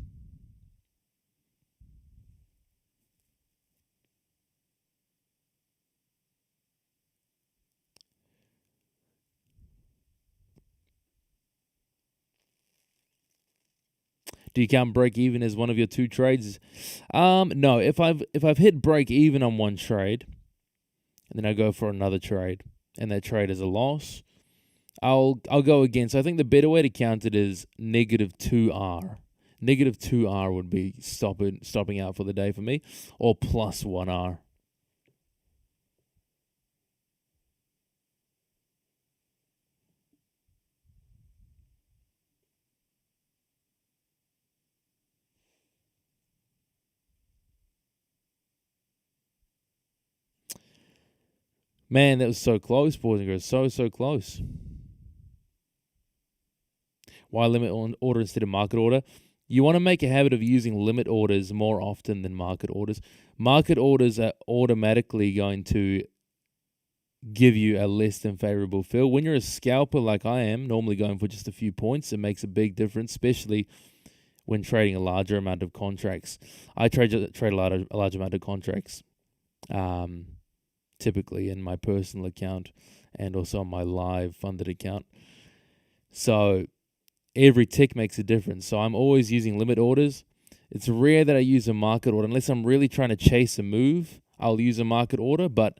Do you count break even as one of your 2 trades? No. If I've hit break even on one trade, and then I go for another trade, and that trade is a loss, I'll go again. So I think the better way to count it is negative 2R. Negative 2R would be stopping out for the day for me, or plus 1R. Man, that was so close, boys and girls. So close. Why limit order instead of market order? You want to make a habit of using limit orders more often than market orders. Market orders are automatically going to give you a less than favorable fill. When you're a scalper like I am, normally going for just a few points, it makes a big difference, especially when trading a larger amount of contracts. I trade a large amount of contracts, typically in my personal account and also on my live funded account. So every tick makes a difference. So I'm always using limit orders. It's rare that I use a market order. Unless I'm really trying to chase a move, I'll use a market order, but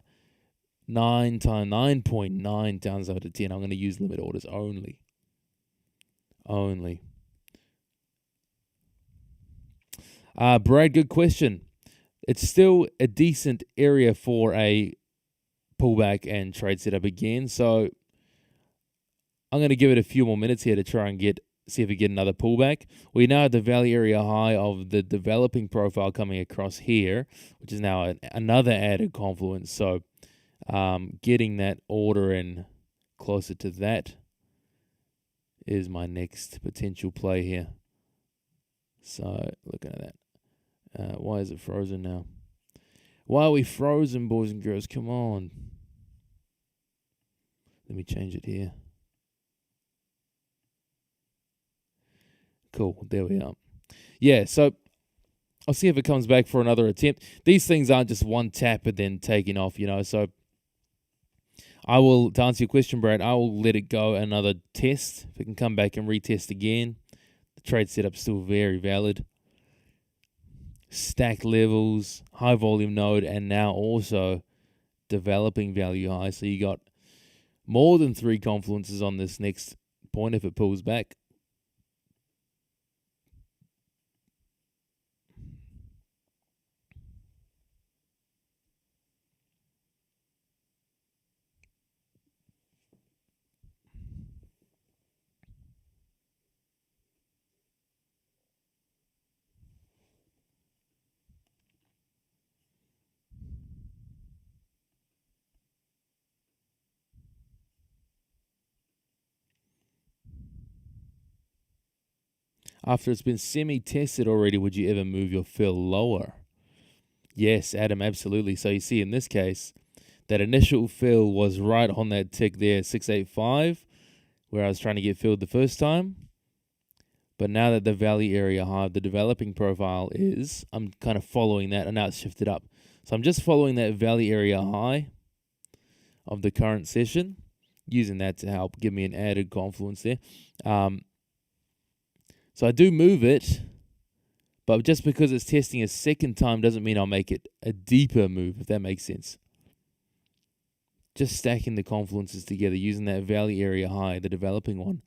9.9 times out of 10, I'm going to use limit orders only. Brad, good question. It's still a decent area for a pullback and trade setup again. So I'm going to give it a few more minutes here to try and see if we get another pullback. We now have the value area high of the developing profile coming across here, which is now another added confluence. So getting that order in closer to that is my next potential play here. So looking at that. Why is it frozen now? Why are we frozen, boys and girls? Come on. Let me change it here. Cool. There we are. Yeah, so I'll see if it comes back for another attempt. These things aren't just one tap and then taking off, So I will, to answer your question, Brad, I will let it go another test. If it can come back and retest again, the trade setup's still very valid. Stacked levels, high volume node, and now also developing value high. So you got more than 3 confluences on this next point if it pulls back. After it's been semi-tested already, would you ever move your fill lower? Yes, Adam, absolutely. So you see in this case, that initial fill was right on that tick there, 685, where I was trying to get filled the first time. But now that the value area high, the developing profile is, I'm kind of following that, and now it's shifted up. So I'm just following that value area high of the current session, using that to help give me an added confluence there. So I do move it, but just because it's testing a second time doesn't mean I'll make it a deeper move, if that makes sense. Just stacking the confluences together, using that value area high, the developing one,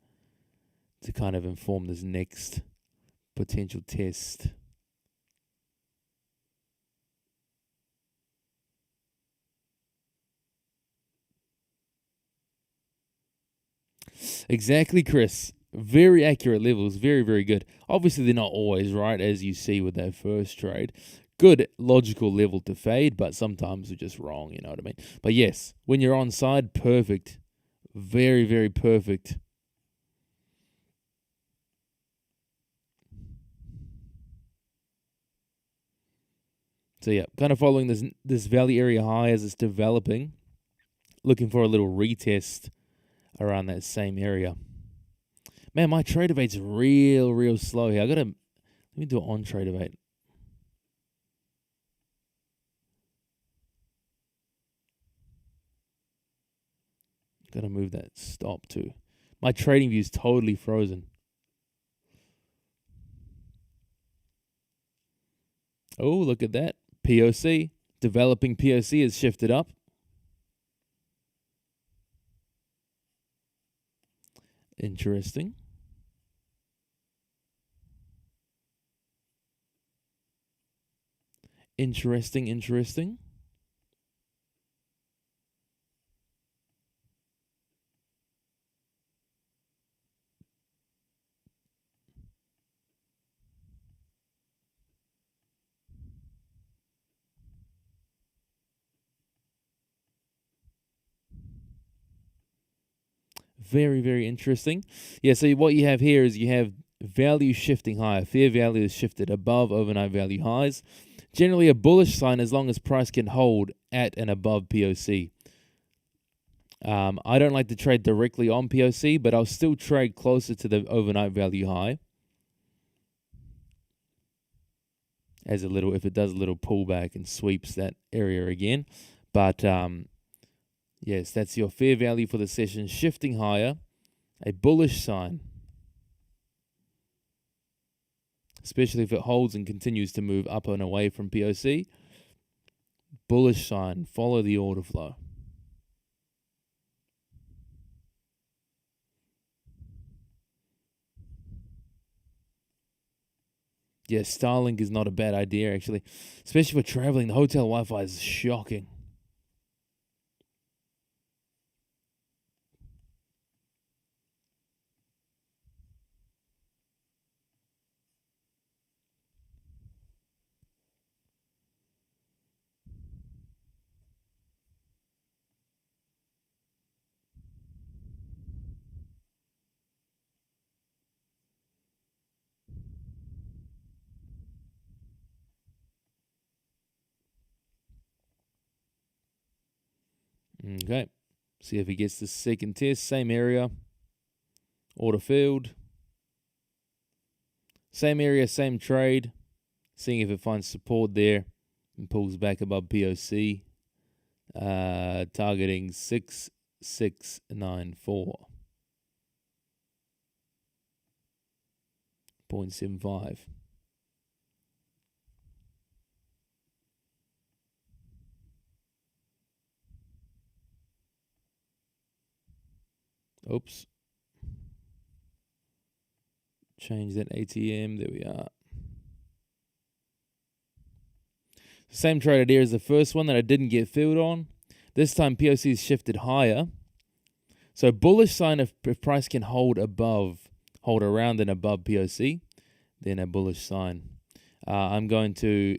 to kind of inform this next potential test. Exactly, Chris. Very accurate levels, very, very good. Obviously, they're not always right, as you see with that first trade. Good logical level to fade, but sometimes we're just wrong, you know what I mean? But yes, when you're on side, perfect. Very, very perfect. So yeah, kind of following this value area high as it's developing, looking for a little retest around that same area. Man, my trade debate's real slow here. Let me do it on trade debate. Gotta move that stop too. My trading view is totally frozen. Oh, look at that. POC. Developing POC has shifted up. Interesting. Interesting. Very interesting. Yeah, so what you have here is you have value shifting higher. Fair value is shifted above overnight value highs. Generally a bullish sign as long as price can hold at and above POC. I don't like to trade directly on POC, but I'll still trade closer to the overnight value high. As if it does a little pullback and sweeps that area again. But yes, that's your fair value for the session, shifting higher, a bullish sign. Especially if it holds and continues to move up and away from POC. Bullish sign, follow the order flow. Yeah, Starlink is not a bad idea, actually. Especially for traveling. The hotel Wi-Fi is shocking. Okay. See if he gets the second test. Same area. Order filled. Same area, same trade. Seeing if it finds support there and pulls back above POC. Targeting 6694.75. Oops. Change that ATM. There we are. Same trade idea as the first one that I didn't get filled on. This time POC is shifted higher. So bullish sign if price can hold around and above POC, then a bullish sign. I'm going to,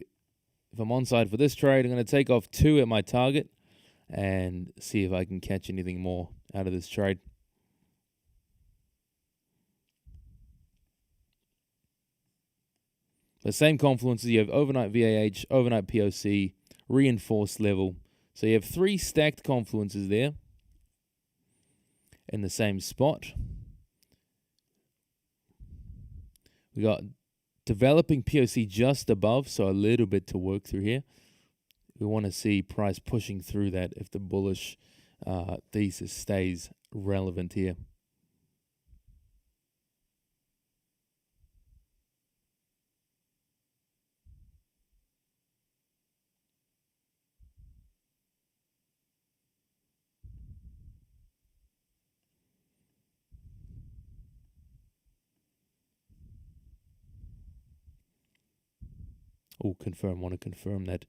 if I'm on side for this trade, I'm going to take off 2 at my target and see if I can catch anything more out of this trade. The same confluences, you have overnight VAH, overnight POC, reinforced level. So you have 3 stacked confluences there in the same spot. We got developing POC just above, so a little bit to work through here. We want to see price pushing through that if the bullish thesis stays relevant here. Want to confirm that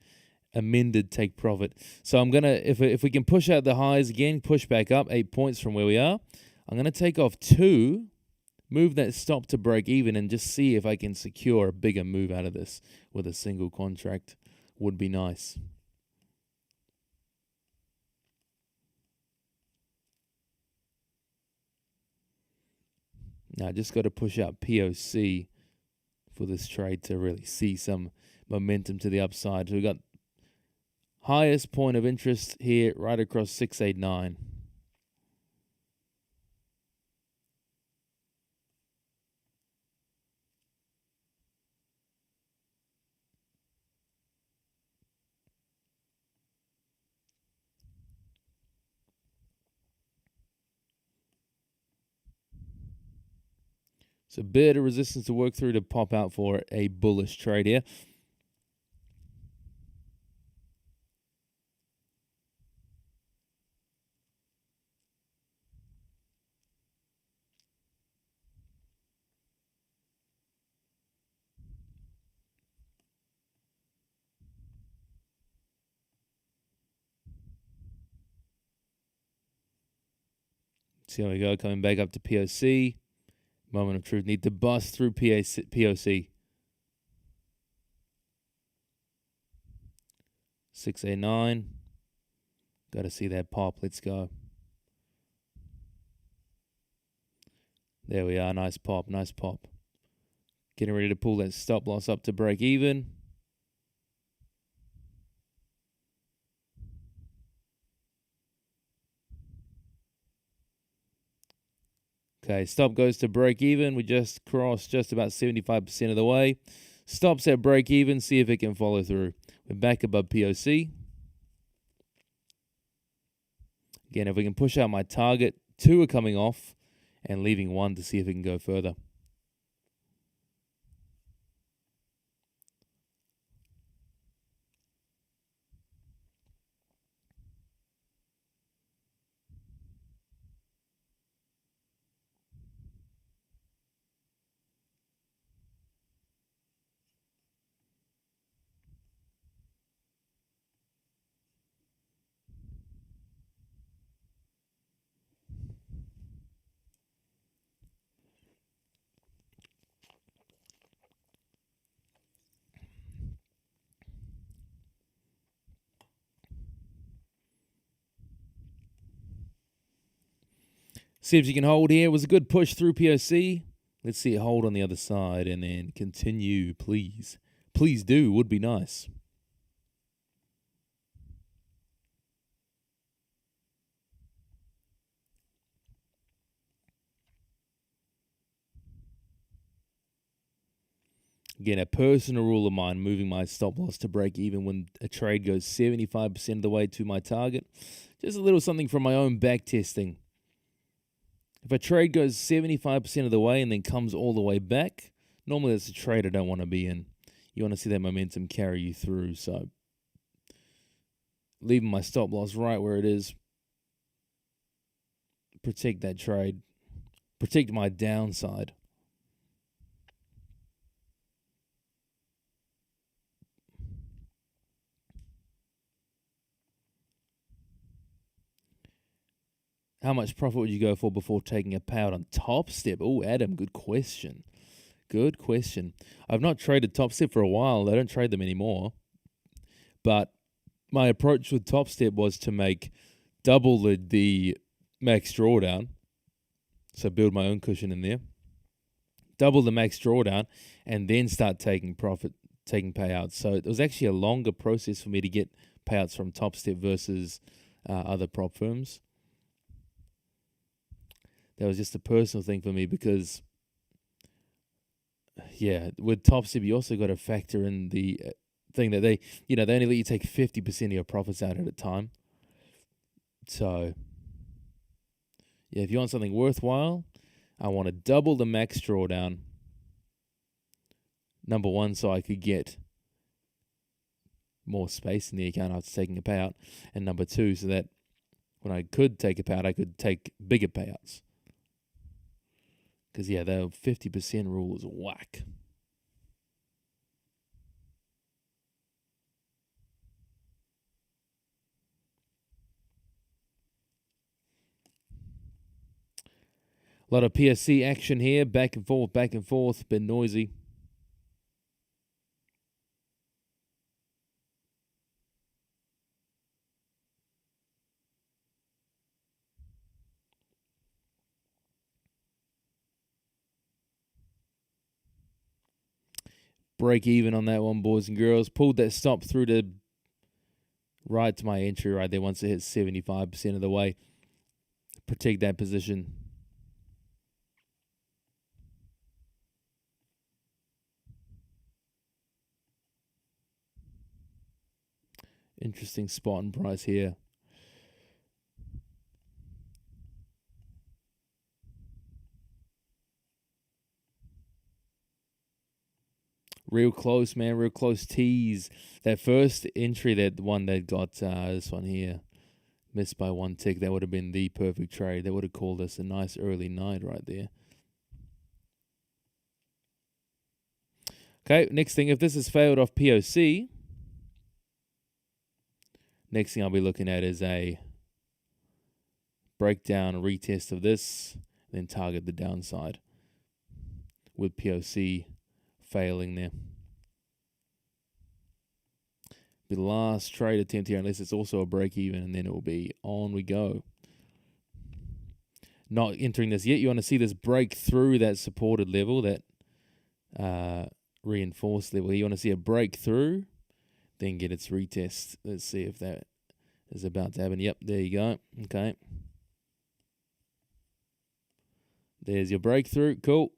amended take profit. So I'm gonna, if we can push out the highs again, push back up 8 points from where we are. I'm gonna take off 2, move that stop to break even, and just see if I can secure a bigger move out of this with a single contract. Would be nice. Now just got to push out POC for this trade to really see some momentum to the upside. So we got highest point of interest here right across 689. So a bit of resistance to work through to pop out for a bullish trade here. See how we go, coming back up to POC. Moment of truth, need to bust through POC. 689. Got to see that pop. Let's go. There we are. Nice pop. Nice pop. Getting ready to pull that stop loss up to break even. Okay, stop goes to break even. We just crossed just about 75% of the way. Stops at break even. See if it can follow through. We're back above POC. Again, if we can push out my target, 2 are coming off and leaving 1 to see if it can go further. See if you can hold here. It was a good push through POC. Let's see it hold on the other side and then continue, please. Please do. Would be nice. Again, a personal rule of mine, moving my stop loss to break even when a trade goes 75% of the way to my target. Just a little something from my own back testing. If a trade goes 75% of the way and then comes all the way back, normally that's a trade I don't want to be in. You want to see that momentum carry you through. So leaving my stop loss right where it is. Protect that trade. Protect my downside. How much profit would you go for before taking a payout on Top Step? Oh, Adam, good question. Good question. I've not traded Top Step for a while. I don't trade them anymore. But my approach with Top Step was to make double the max drawdown. So build my own cushion in there. double the max drawdown, and then start taking payouts. So it was actually a longer process for me to get payouts from Top Step versus other prop firms. That was just a personal thing for me because, with Top Step, you also got to factor in the thing that they only let you take 50% of your profits out at a time. So, if you want something worthwhile, I want to double the max drawdown. Number one, so I could get more space in the account after taking a payout. And number two, so that when I could take a payout, I could take bigger payouts. Because, the 50% rule is whack. A lot of PSC action here, back and forth, bit noisy. Break even on that one, boys and girls. Pulled that stop through to right to my entry right there once it hit 75% of the way. Protect that position. Interesting spot and price here. Real close, man. Real close tease. That first entry, that one that got this one here, missed by one tick, that would have been the perfect trade. That would have called us a nice early night right there. Okay, next thing, if this has failed off POC, next thing I'll be looking at is a breakdown, retest of this, then target the downside with POC failing there. Be the last trade attempt here, unless it's also a break even, and then it will be on we go. Not entering this yet. You want to see this break through that supported level, that reinforced level. You want to see a breakthrough, then get its retest. Let's see if that is about to happen. Yep, there you go. Okay. There's your breakthrough. Cool.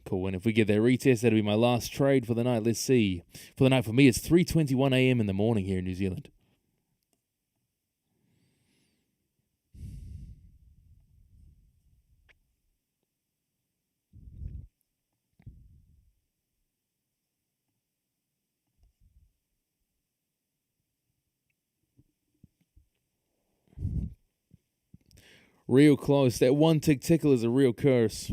Cool. And if we get that retest, that'll be my last trade for the night. Let's see. For the night, for me, it's 3:21 a.m. in the morning here in New Zealand. Real close. That one tick tickle is a real curse.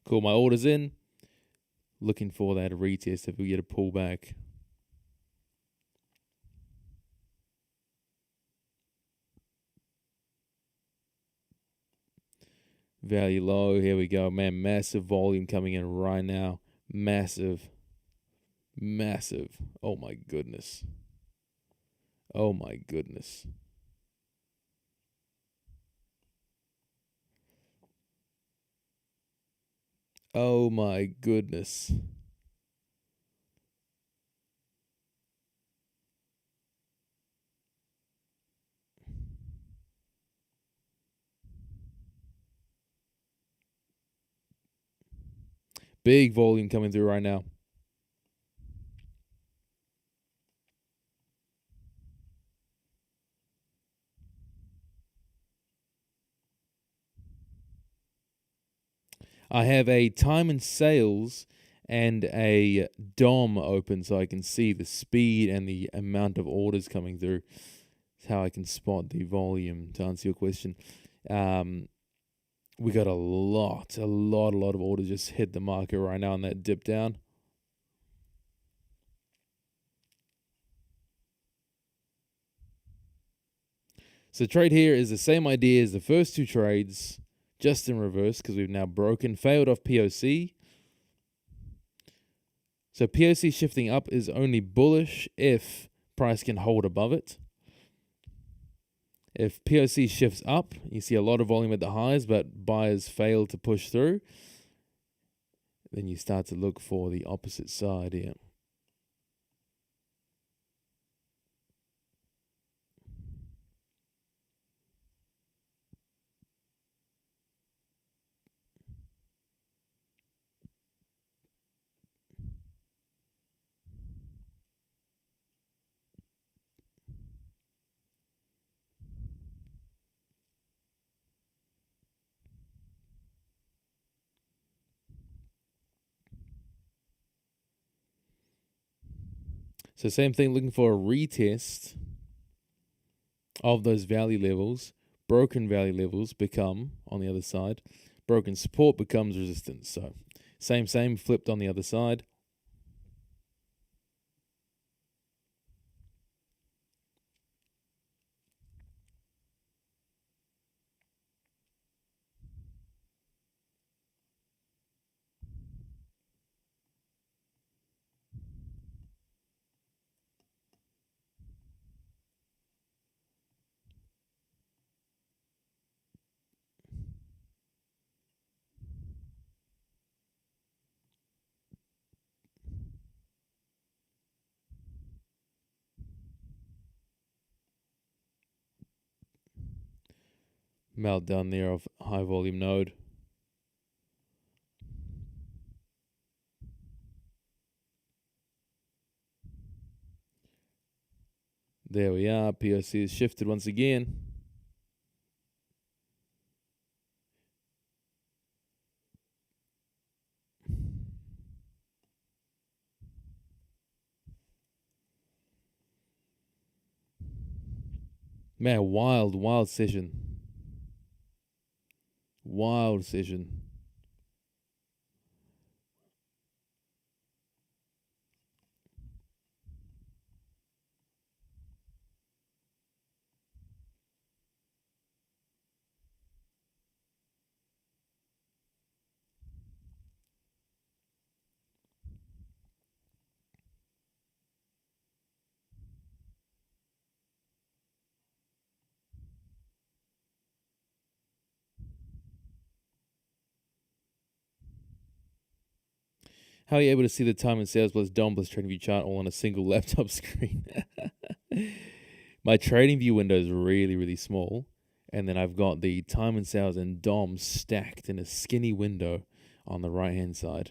Cool, my order's in. Looking for that retest if we get a pullback. Value low. Here we go, man. Massive volume coming in right now. Massive. Oh my goodness. Oh my goodness. Oh my goodness. Big volume coming through right now. I have a time and sales and a DOM open so I can see the speed and the amount of orders coming through. That's how I can spot the volume, to answer your question. We got a lot of orders just hit the market right now on that dip down. So the trade here is the same idea as the first two trades, just in reverse, because we've now failed off POC. So POC shifting up is only bullish if price can hold above it. If POC shifts up, you see a lot of volume at the highs, but buyers fail to push through, then you start to look for the opposite side here. So same thing, looking for a retest of those value levels. Broken value levels become, on the other side, broken support becomes resistance. So same, flipped on the other side. Meltdown there of high volume node. There we are. POC is shifted once again. Man, wild session. Wild session. How are you able to see the time and sales plus DOM plus trading view chart all on a single laptop screen? My trading view window is really, really small. And then I've got the time and sales and DOM stacked in a skinny window on the right-hand side.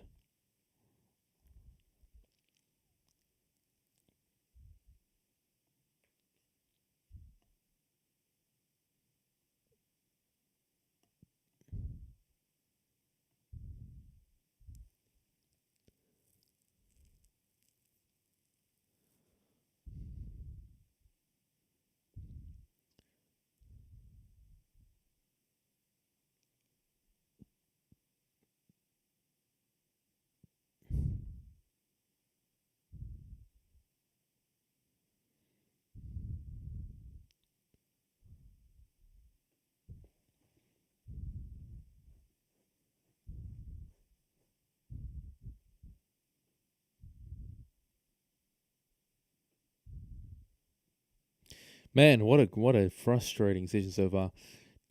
Man, what a frustrating session so far.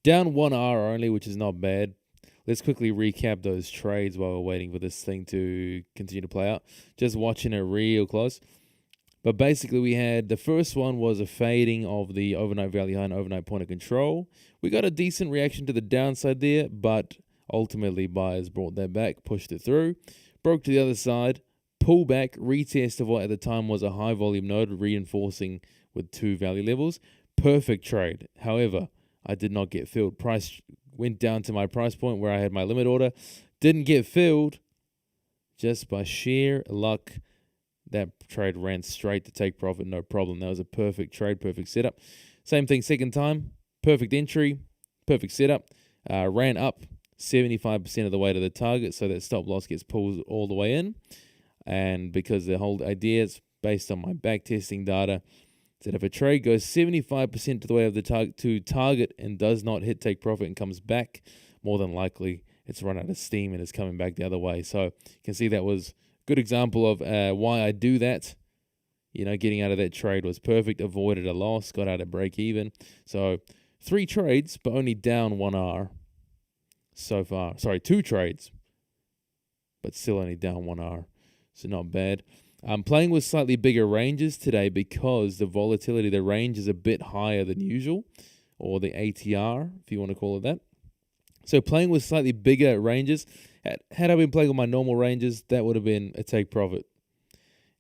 Down 1 hour only, which is not bad. Let's quickly recap those trades while we're waiting for this thing to continue to play out. Just watching it real close. But basically, we had the first one was a fading of the overnight value high and overnight point of control. We got a decent reaction to the downside there, but ultimately buyers brought that back, pushed it through, broke to the other side, pull back, retest of what at the time was a high volume node, reinforcing with two value levels. Perfect trade. However, I did not get filled. Price went down to my price point where I had my limit order. Didn't get filled. Just by sheer luck, that trade ran straight to take profit, no problem. That was a perfect trade, perfect setup. Same thing second time. Perfect entry, perfect setup. Ran up 75% of the way to the target, so that stop loss gets pulled all the way in. And because the whole idea is based on my back testing data, That if a trade goes 75% to the way of the target and does not hit take profit and comes back, more than likely it's run out of steam and is coming back the other way. So you can see that was a good example of why I do that. Getting out of that trade was perfect, avoided a loss, got out at break even. So 3 trades, but only down 1 R so far. Sorry, 2 trades, but still only down 1 R. So not bad. I'm playing with slightly bigger ranges today because the volatility, the range is a bit higher than usual, or the ATR, if you want to call it that. So playing with slightly bigger ranges, had I been playing with my normal ranges, that would have been a take profit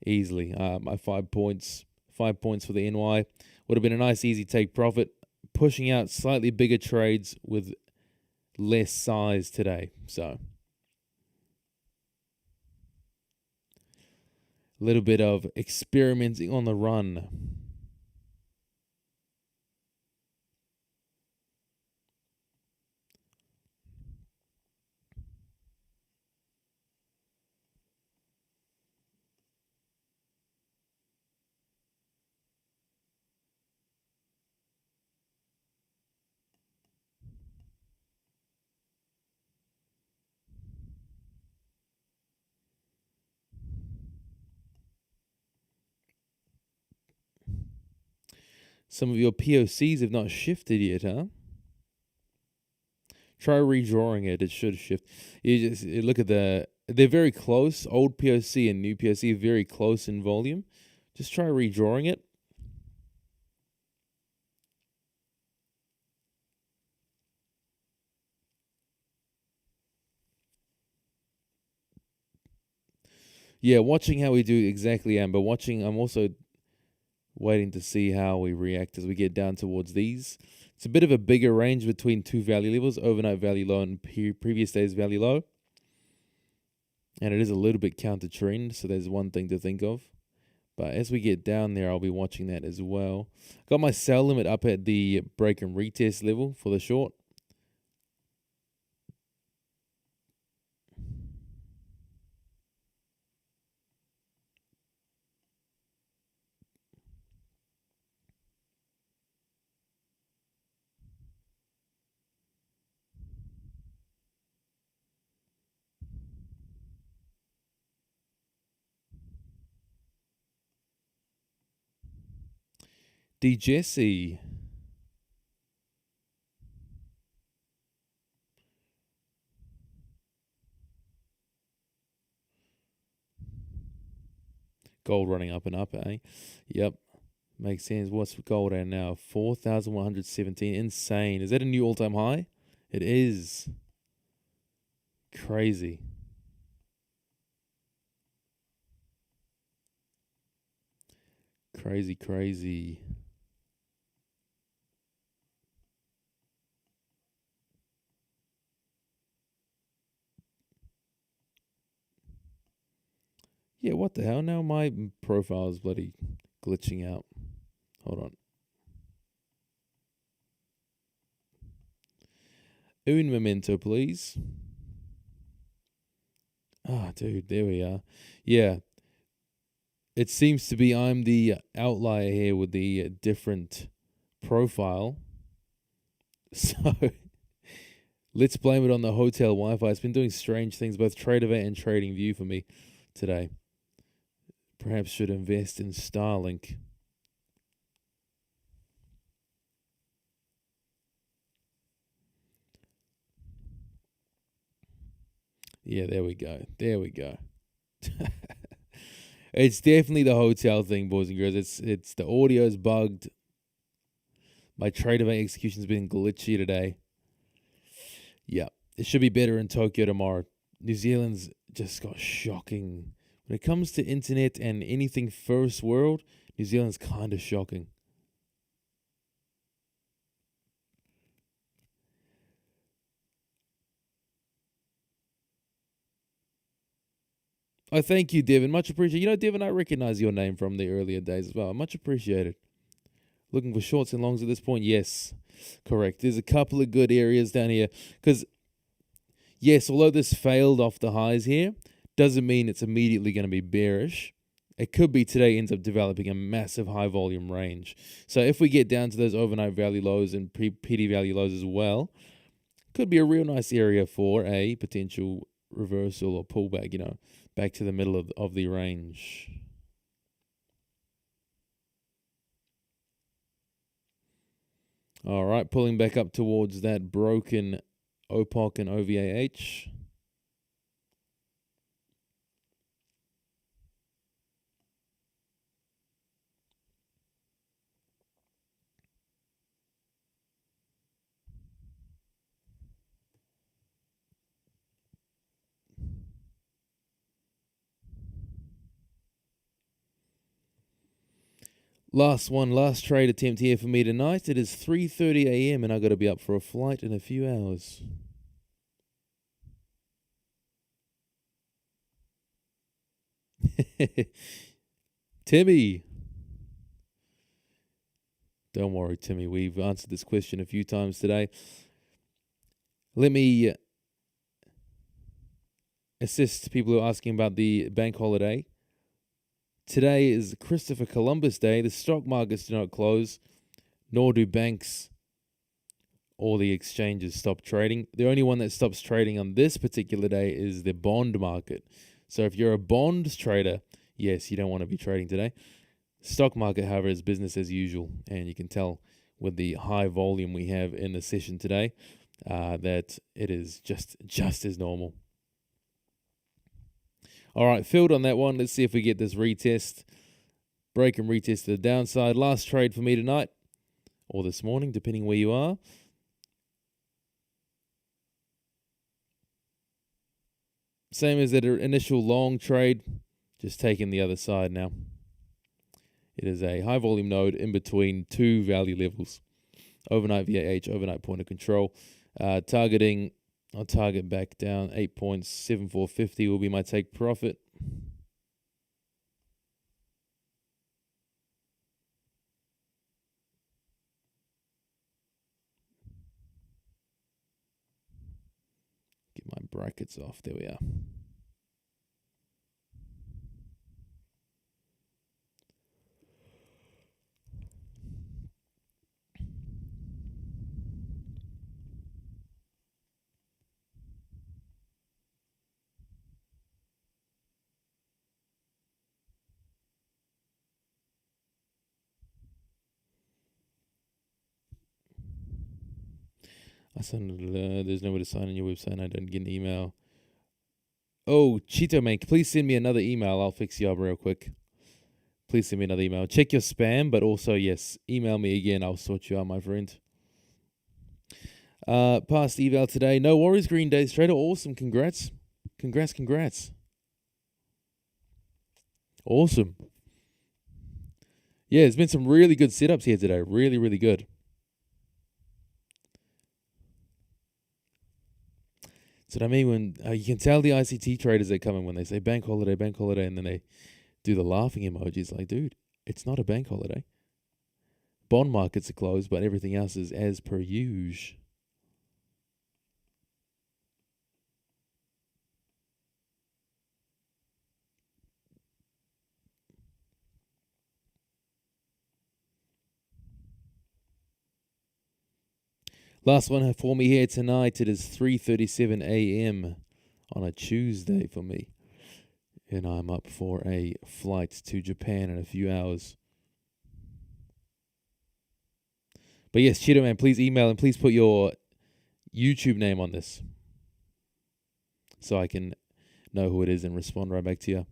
easily. My 5 points for the NY would have been a nice easy take profit, pushing out slightly bigger trades with less size today. So a little bit of experimenting on the run. Some of your POCs have not shifted yet, huh? Try redrawing it. It should shift. You just look at they're very close. Old POC and new POC are very close in volume. Just try redrawing it. Yeah, watching how we do exactly, but I'm also waiting to see how we react as we get down towards these. It's a bit of a bigger range between 2 value levels, overnight value low and previous day's value low. And it is a little bit counter trend, so there's one thing to think of. But as we get down there, I'll be watching that as well. Got my sell limit up at the break and retest level for the short. D. Jesse. Gold running up and up, eh? Yep. Makes sense. What's gold at now? 4,117. Insane. Is that a new all-time high? It is. Crazy. Crazy. Yeah, what the hell? Now my profile is bloody glitching out. Hold on. Un memento, please. Ah, dude, there we are. Yeah. It seems to be I'm the outlier here with the different profile. So let's blame it on the hotel Wi-Fi. It's been doing strange things, both TradeAway and TradingView for me today. Perhaps should invest in Starlink. Yeah, there we go. It's definitely the hotel thing, boys and girls. It's the audio's bugged. My TradeAway execution's been glitchy today. Yeah, it should be better in Tokyo tomorrow. New Zealand's just got shocking. When it comes to internet and anything first world, New Zealand's kind of shocking. Oh, thank you, Devin. Much appreciated. Devin, I recognize your name from the earlier days as well. Much appreciated. Looking for shorts and longs at this point? Yes, correct. There's a couple of good areas down here. Because, yes, although this failed off the highs here, doesn't mean it's immediately going to be bearish. it could be today ends up developing a massive high volume range. So if we get down to those overnight value lows and PD value lows as well, could be a real nice area for a potential reversal or pullback, back to the middle of the range. All right, pulling back up towards that broken OPOC and OVAH. Last trade attempt here for me tonight. It is 3:30 a.m. and I got to be up for a flight in a few hours. Timmy. Don't worry, Timmy. We've answered this question a few times today. Let me assist people who are asking about the bank holiday. Today is Christopher Columbus Day. The stock markets do not close, nor do banks or the exchanges stop trading. The only one that stops trading on this particular day is the bond market. So if you're a bond trader, yes, you don't want to be trading today. Stock market, however, is business as usual, and you can tell with the high volume we have in the session today that it is just as normal. All right, filled on that one. Let's see if we get this retest. Break and retest to the downside. Last trade for me tonight, or this morning, depending where you are. Same as that initial long trade, just taking the other side now. It is a high volume node in between two value levels. Overnight VAH, overnight point of control. Targeting, I'll target back down 8.7450 will be my take profit. Get my brackets off. There we are. There's no way to sign on your website. I don't get an email. Oh, Cheeto Man, please send me another email. I'll fix you up real quick. Please send me another email. Check your spam, but also, yes, email me again. I'll sort you out, my friend. Past eval today. No worries, Green Days Trader. Awesome. Congrats. Congrats. Awesome. Yeah, there's been some really good setups here today. Really, really good. So what I mean, when you can tell the ICT traders that come in when they say bank holiday, and then they do the laughing emojis. Like, dude, it's not a bank holiday. Bond markets are closed, but everything else is as per usual. Last one for me here tonight. It is 3:37 a.m. on a Tuesday for me. And I'm up for a flight to Japan in a few hours. But yes, Cheeto Man, please email and please put your YouTube name on this so I can know who it is and respond right back to you.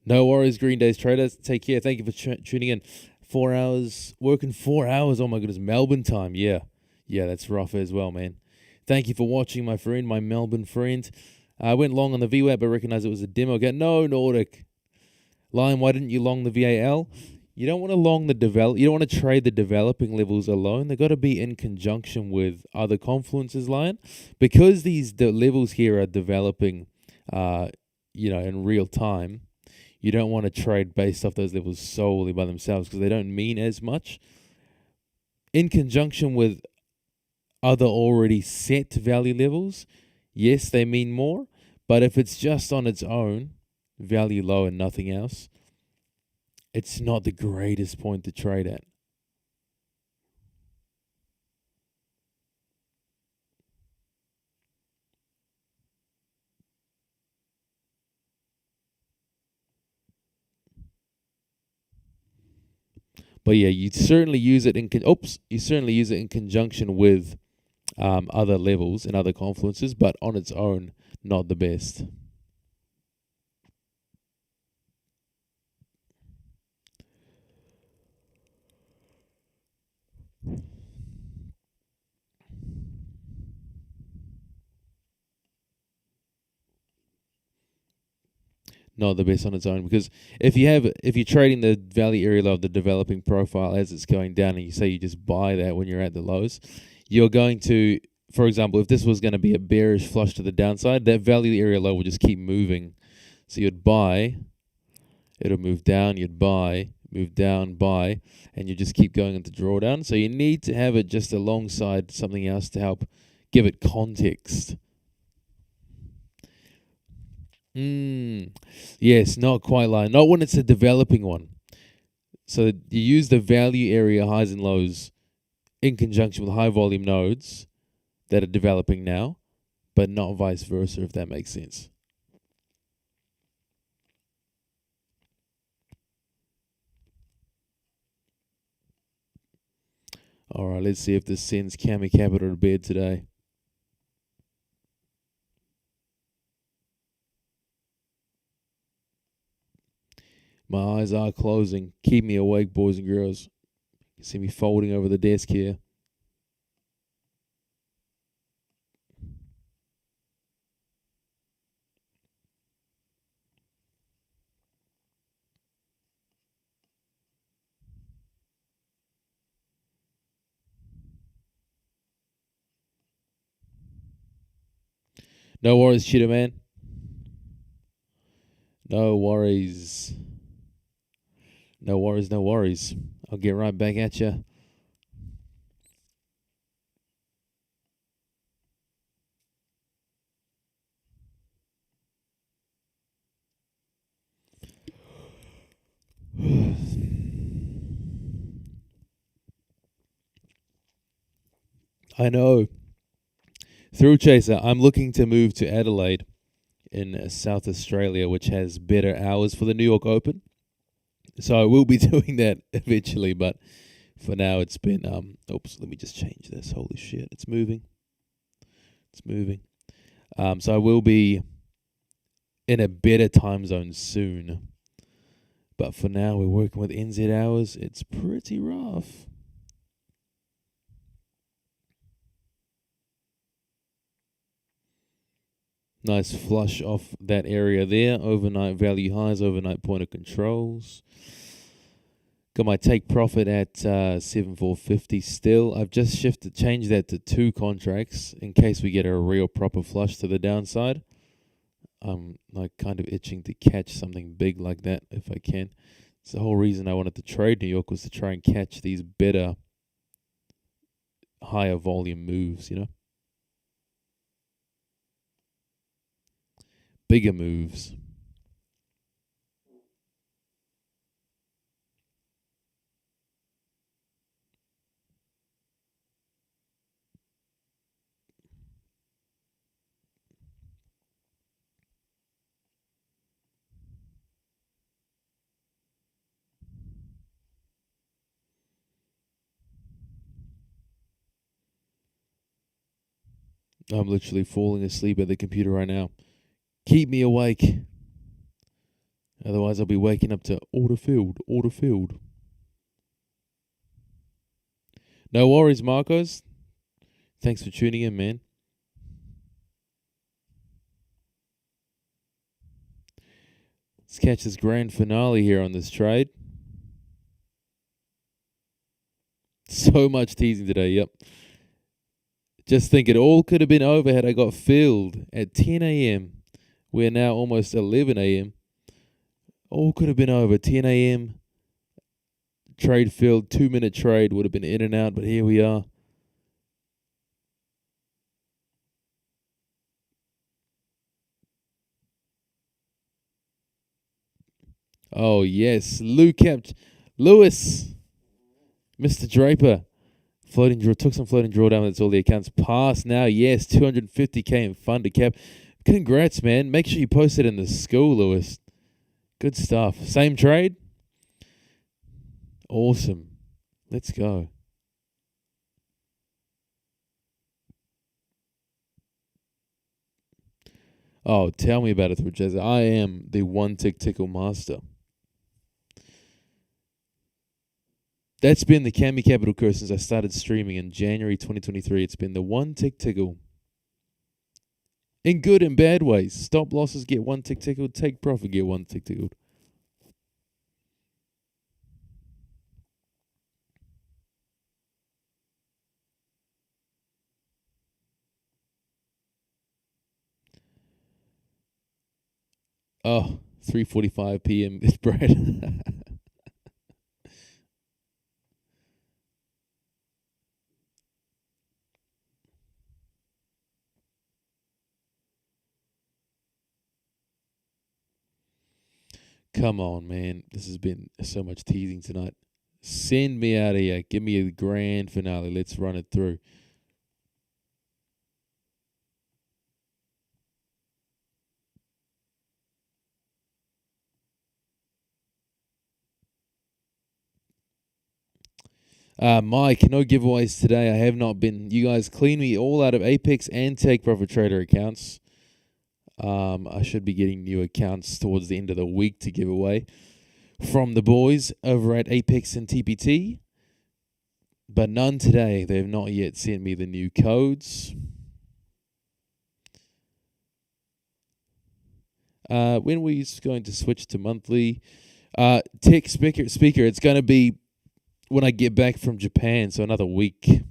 No worries, Green Days traders. Take care. Thank you for tuning in. 4 hours, working 4 hours. Oh my goodness, Melbourne time. Yeah, that's rough as well, man. Thank you for watching, my friend, my Melbourne friend. I went long on the VWAP, but recognized it was a demo again. No, Nordic. Lion, why didn't you long the VAL? You don't want to long the You don't want to trade the developing levels alone. They've got to be in conjunction with other confluences, Lion, because the levels here are developing, in real time. You don't want to trade based off those levels solely by themselves because they don't mean as much. In conjunction with other already set value levels, yes, they mean more. But if it's just on its own, value low and nothing else, it's not the greatest point to trade at. But yeah, you certainly use it in conjunction with other levels and other confluences, but on its own, not the best. Not the best on its own, because if you're trading the value area low of the developing profile as it's going down, and you say you just buy that when you're at the lows, you're going to, for example, if this was going to be a bearish flush to the downside, that value area low will just keep moving. So you'd buy, it'll move down, you'd buy, move down, buy, and you just keep going into drawdown. So you need to have it just alongside something else to help give it context. Yes, not quite like, not when it's a developing one. So you use the value area highs and lows in conjunction with high volume nodes that are developing now, but not vice versa, if that makes sense. All right, let's see if this sends Kami Capital to bed today. My eyes are closing. Keep me awake, boys and girls. You see me folding over the desk here. No worries, Cheetah Man. No worries. No worries, no worries. I'll get right back at you. I know. Through Chaser, I'm looking to move to Adelaide in South Australia, which has better hours for the New York Open. So I will be doing that eventually, but for now it's been let me just change this. Holy shit, it's moving. It's moving. So I will be in a better time zone soon. But for now we're working with NZ hours. It's pretty rough. Nice flush off that area there. Overnight value highs, overnight point of controls. Got my take profit at 7,450 still. I've just changed that to 2 contracts in case we get a real proper flush to the downside. I'm like kind of itching to catch something big like that if I can. It's the whole reason I wanted to trade New York, was to try and catch these better, higher volume moves, bigger moves. I'm literally falling asleep at the computer right now. Keep me awake. Otherwise, I'll be waking up to order filled. No worries, Marcos. Thanks for tuning in, man. Let's catch this grand finale here on this trade. So much teasing today, yep. Just think it all could have been over had I got filled at 10 a.m. We're now almost 11 a.m. All could have been over. 10 a.m. Trade filled, 2-minute trade would have been in and out, but here we are. Oh, yes. Lewis. Mr. Draper. Floating draw. Took some floating drawdown. That's all the accounts passed now. Yes, 250K in fund to cap. Congrats, man. Make sure you post it in the school, Lewis. Good stuff. Same trade? Awesome. Let's go. Oh, tell me about it, through Jazz. I am the one tick tickle master. That's been the Cami Capital curse since I started streaming in January 2023. It's been the one tick tickle. In good and bad ways. Stop losses, get one tick tickled. Take profit, get one tick tickled. Oh, 3:45 p.m. It's Brad. Come on, man. This has been so much teasing tonight. Send me out of here. Give me a grand finale. Let's run it through. Mike, no giveaways today. I have not been. You guys clean me all out of Apex and Take Profit Trader accounts. I should be getting new accounts towards the end of the week to give away from the boys over at Apex and TPT. But none today. They have not yet sent me the new codes. When we're going to switch to monthly. Tech speaker, it's going to be when I get back from Japan, so another week. And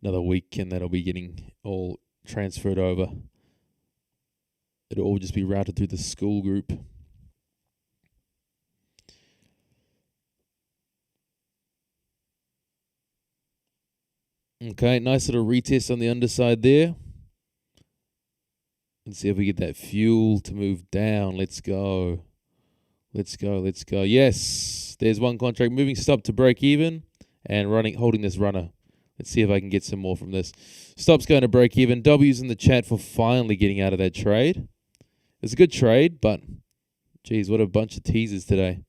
that'll be getting all transferred over. It'll all just be routed through the school group. Okay, nice little retest on the underside there. Let's see if we get that fuel to move down. Let's go. Yes, there's one contract moving stop to break even and holding this runner. Let's see if I can get some more from this. Stop's going to break even. W's in the chat for finally getting out of that trade. It's a good trade, but geez, what a bunch of teasers today.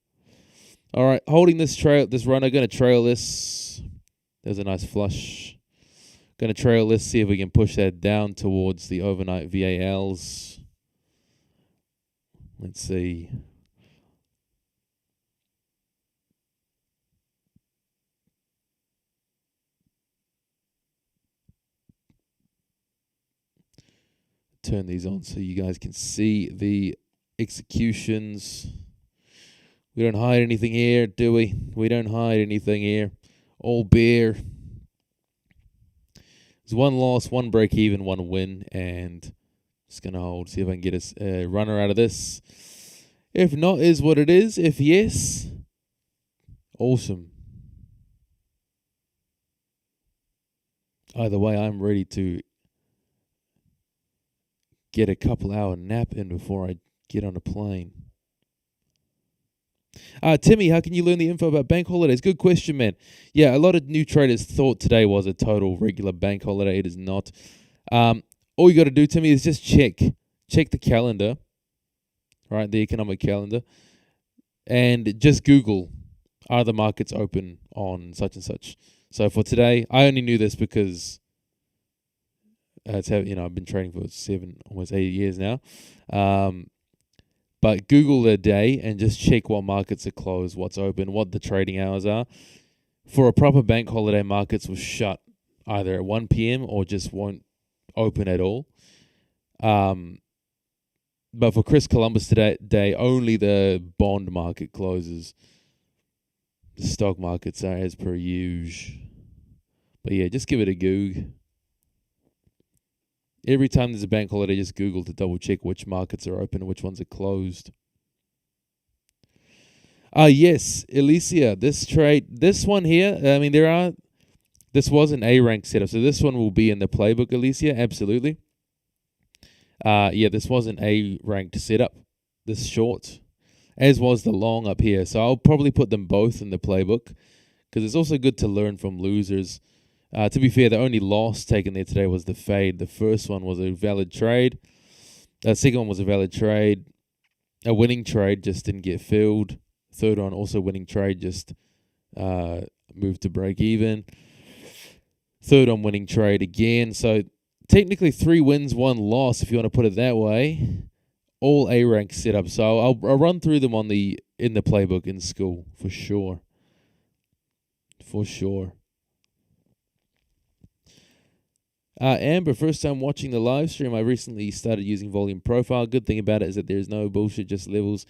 All right, holding this runner, going to trail this. There's a nice flush. Going to trail this, see if we can push that down towards the overnight VALs. Let's see. Turn these on so you guys can see the executions. We don't hide anything here, do we? We don't hide anything here. All bear. There's one loss, one break even, one win, and just going to hold, see if I can get a runner out of this. If not, is what it is. If yes, awesome. Either way, I'm ready to get a couple-hour nap in before I get on a plane. Timmy, how can you learn the info about bank holidays? Good question, man. Yeah, a lot of new traders thought today was a total regular bank holiday. It is not. All you got to do, Timmy, is just check the calendar, right? The economic calendar, and just Google, are the markets open on such and such? So for today, I only knew this because I've been trading for almost 8 years now. But Google the day and just check what markets are closed, what's open, what the trading hours are. For a proper bank holiday, markets will shut either at 1 p.m. or just won't open at all. But for Chris Columbus today, only the bond market closes. The stock markets are as per usual. But yeah, just give it a Goog. Every time there's a bank holiday, just Google to double check which markets are open and which ones are closed. Yes, Alicia, this one here, this was an A rank setup, so this one will be in the playbook, Alicia, absolutely. This was an A ranked setup, this short, as was the long up here. So I'll probably put them both in the playbook because it's also good to learn from losers. To be fair, the only loss taken there today was the fade. The first one was a valid trade. The second one was a valid trade. A winning trade just didn't get filled. Third one, also winning trade, just moved to break even. Third one, winning trade again. So technically 3 wins, 1 loss, if you want to put it that way. All A rank setup. So I'll run through them in the playbook in school for sure. For sure. Amber, first time watching the live stream. I recently started using volume profile. Good thing about it is that there's no bullshit, just levels.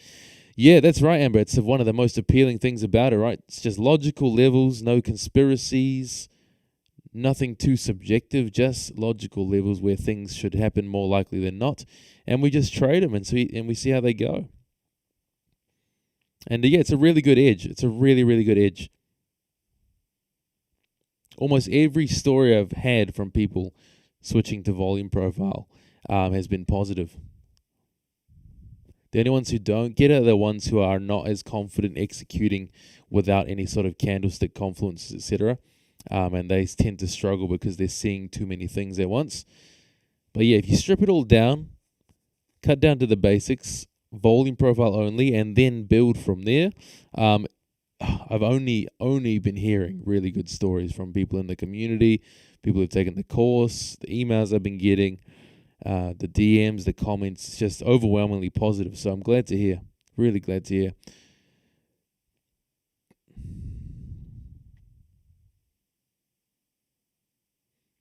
Yeah, that's right, Amber. It's one of the most appealing things about it, right? It's just logical levels, no conspiracies, nothing too subjective, just logical levels where things should happen more likely than not. And we just trade them and we see how they go. And yeah, it's a really good edge. It's a really, really good edge. Almost every story I've had from people switching to volume profile has been positive. The only ones who don't get it are the ones who are not as confident executing without any sort of candlestick confluences, etc. And they tend to struggle because they're seeing too many things at once. But yeah, if you strip it all down, cut down to the basics, volume profile only, and then build from there, I've only been hearing really good stories from people in the community, people who've taken the course, the emails I've been getting, the DMs, the comments. It's just overwhelmingly positive. So I'm glad to hear. Really glad to hear.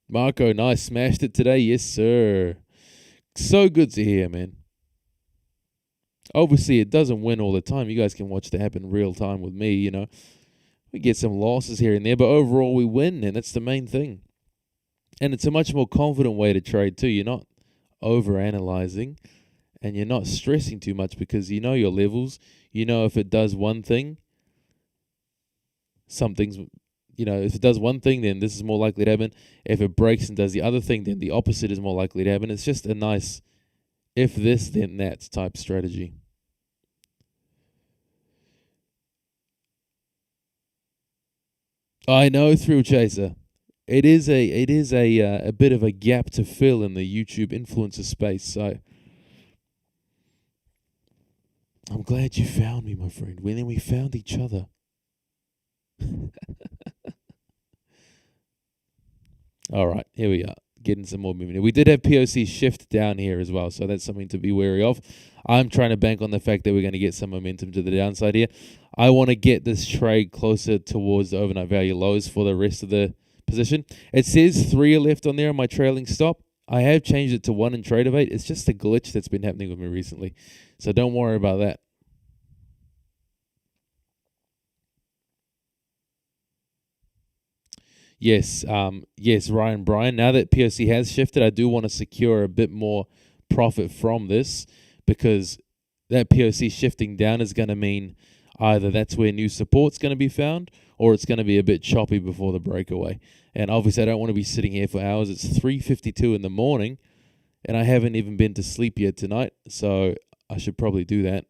Marco, nice. Smashed it today. Yes, sir. So good to hear, man. Obviously, it doesn't win all the time. You guys can watch it happen real time with me, you know. We get some losses here and there, but overall we win, and that's the main thing. And it's a much more confident way to trade too. You're not over-analyzing, and you're not stressing too much because you know your levels. You know if it does one thing, if it does one thing, then this is more likely to happen. If it breaks and does the other thing, then the opposite is more likely to happen. It's just a nice if this, then that type strategy. I know, Thrill Chaser. It is a bit of a gap to fill in the YouTube influencer space. So I'm glad you found me, my friend. Then we found each other. All right, here we are. Getting some more movement. We did have POC shift down here as well, so that's something to be wary of. I'm trying to bank on the fact that we're going to get some momentum to the downside here. I want to get this trade closer towards the overnight value lows for the rest of the position. It says 3 are left on there on my trailing stop. I have changed it to 1 in Tradeovate. It's just a glitch that's been happening with me recently, so don't worry about that. Yes, Ryan Bryan. Now that POC has shifted, I do want to secure a bit more profit from this because that POC shifting down is going to mean either that's where new support's going to be found or it's going to be a bit choppy before the breakaway. And obviously, I don't want to be sitting here for hours. It's 3:52 in the morning, and I haven't even been to sleep yet tonight, so I should probably do that.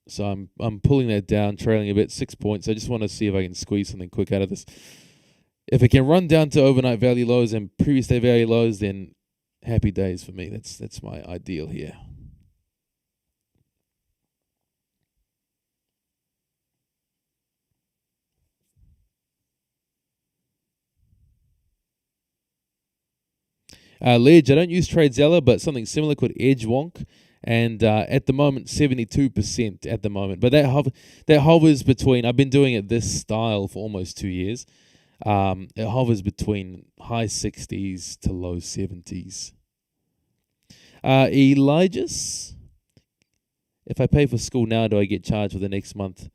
So I'm pulling that down, trailing a bit, 6 points. I just want to see if I can squeeze something quick out of this. If it can run down to overnight value lows and previous day value lows, then happy days for me. That's my ideal here. Ledge, I don't use TradeZella, but something similar called EdgeWonk. And at the moment, 72% at the moment. But that hovers between, I've been doing it this style for almost 2 years. It hovers between high 60s to low 70s. Elijah's, if I pay for school now, do I get charged for the next month?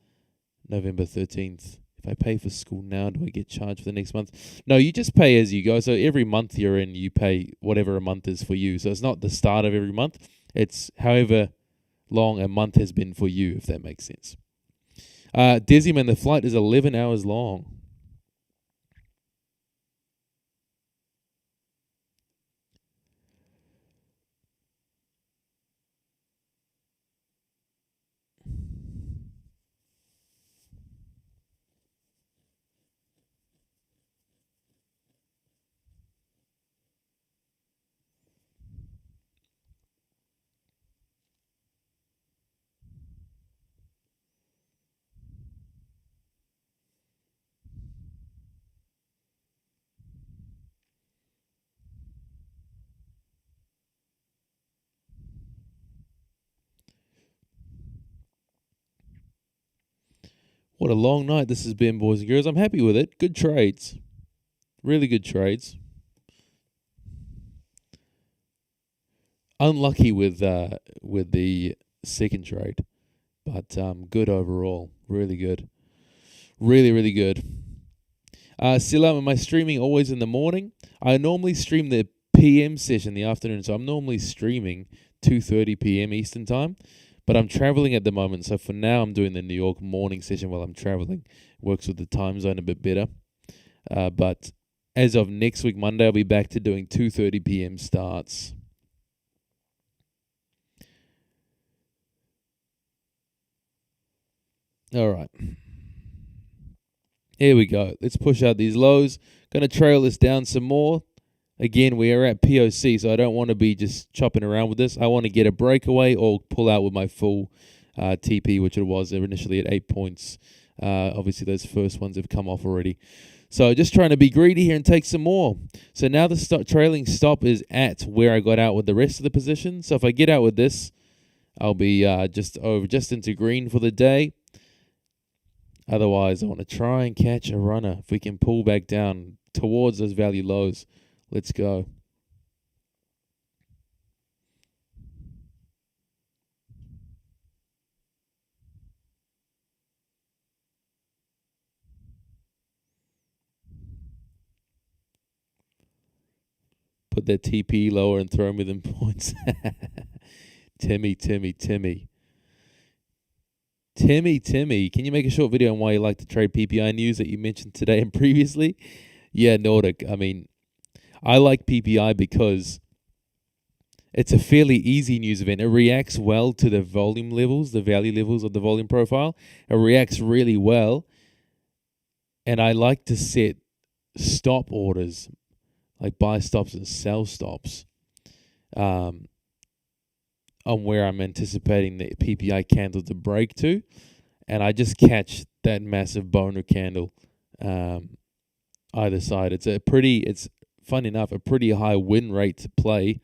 November 13th. If I pay for school now, do I get charged for the next month? No, you just pay as you go. So every month you're in, you pay whatever a month is for you. So it's not the start of every month. It's however long a month has been for you, if that makes sense. Desiman, the flight is 11 hours long. What a long night this has been, boys and girls. I'm happy with it. Good trades. Really good trades. Unlucky with the second trade, but good overall. Really good. Really, really good. Still, am I streaming always in the morning? I normally stream the PM session in the afternoon, so I'm normally streaming 2:30 p.m. Eastern time. But I'm traveling at the moment, so for now I'm doing the New York morning session while I'm traveling. Works with the time zone a bit better. But as of next week, Monday, I'll be back to doing 2:30 p.m. starts. All right. Here we go. Let's push out these lows. Going to trail this down some more. Again, we are at POC, so I don't want to be just chopping around with this. I want to get a breakaway or pull out with my full TP, which it was initially at 8 points. Obviously, those first ones have come off already. So just trying to be greedy here and take some more. So now the trailing stop is at where I got out with the rest of the position. So if I get out with this, I'll be just into green for the day. Otherwise, I want to try and catch a runner. If we can pull back down towards those value lows, let's go. Put that TP lower and throw me them points. Timmy. Can you make a short video on why you like to trade PPI news that you mentioned today and previously? Yeah, Nordic. I mean, I like PPI because it's a fairly easy news event. It reacts well to the volume levels, the value levels of the volume profile. It reacts really well. And I like to set stop orders, like buy stops and sell stops, on where I'm anticipating the PPI candle to break to. And I just catch that massive boner candle either side. It's fun enough, a pretty high win rate to play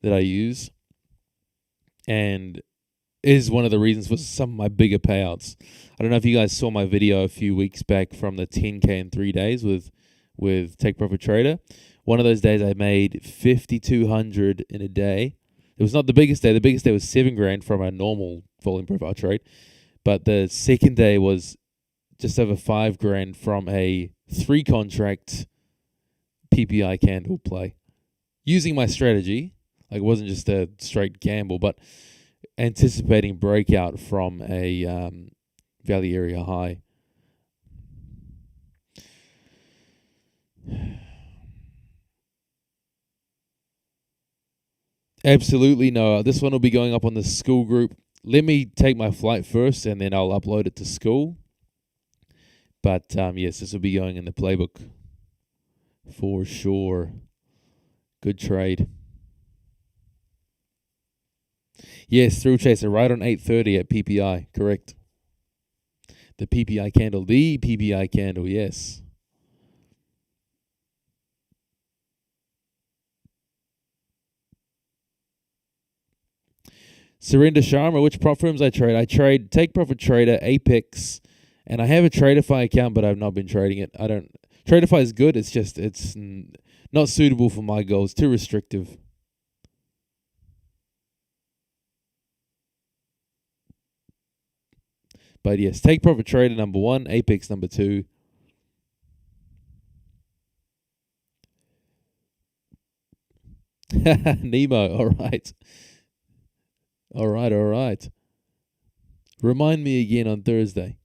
that I use, and is one of the reasons for some of my bigger payouts. I don't know if you guys saw my video a few weeks back from the 10K in 3 days with Take Profit Trader. One of those days I made 5,200 in a day. It was not the biggest day. The biggest day was $7,000 from a normal volume profile trade, but the second day was just over $5,000 from a 3-contract PPI candle play. Using my strategy, like it wasn't just a straight gamble, but anticipating breakout from a value area high. Absolutely no. This one will be going up on the school group. Let me take my flight first, and then I'll upload it to school. But yes, this will be going in the playbook for sure. Good trade. Yes, through chaser right on 8:30 at PPI. Correct. The PPI candle. Yes. Surrender Sharma, which prop firms I trade? I trade Take Profit Trader, Apex, and I have a Traderify account, but I've not been trading it. Tradeify is good. It's just not suitable for my goals. Too restrictive. But yes, Take Profit Trader number 1, Apex number 2. Nemo, all right. All right. Remind me again on Thursday.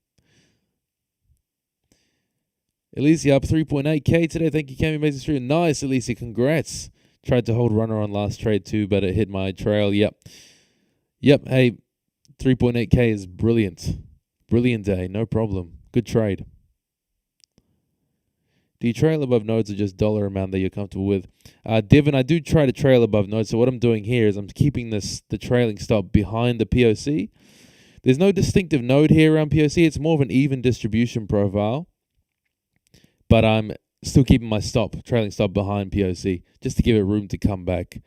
Alicia up 3.8k today. Thank you, Cami. Amazing stream. Nice, Alicia. Congrats. Tried to hold runner on last trade too, but it hit my trail. Yep. Hey, 3.8k is brilliant. Brilliant day. No problem. Good trade. Do you trail above nodes or just dollar amount that you're comfortable with? Devin, I do try to trail above nodes. So what I'm doing here is I'm keeping the trailing stop behind the POC. There's no distinctive node here around POC. It's more of an even distribution profile. But I'm still keeping my trailing stop behind POC, just to give it room to come back.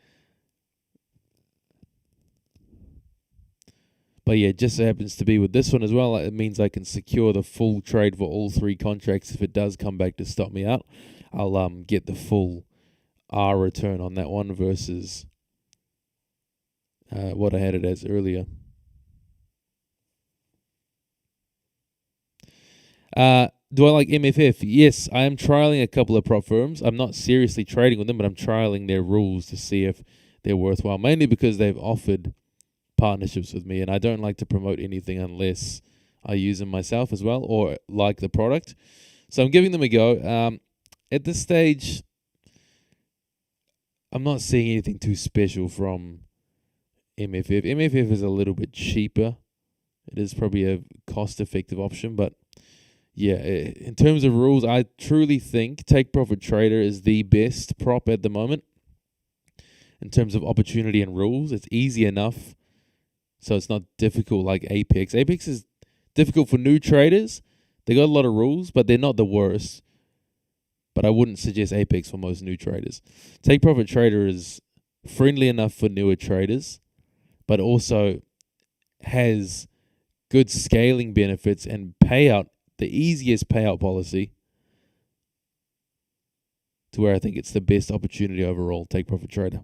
But yeah, it just happens to be with this one as well. It means I can secure the full trade for all 3 contracts. If it does come back to stop me out, I'll get the full R return on that one versus what I had it as earlier. Do I like MFF? Yes, I am trialing a couple of prop firms. I'm not seriously trading with them, but I'm trialing their rules to see if they're worthwhile, mainly because they've offered partnerships with me, and I don't like to promote anything unless I use them myself as well or like the product. So I'm giving them a go. At this stage, I'm not seeing anything too special from MFF. MFF is a little bit cheaper. It is probably a cost-effective option, but yeah, in terms of rules, I truly think Take Profit Trader is the best prop at the moment. In terms of opportunity and rules, it's easy enough, so it's not difficult like Apex. Apex is difficult for new traders. They got a lot of rules, but they're not the worst. But I wouldn't suggest Apex for most new traders. Take Profit Trader is friendly enough for newer traders, but also has good scaling benefits and payout, the easiest payout policy, to where I think it's the best opportunity overall. Take Profit Trader.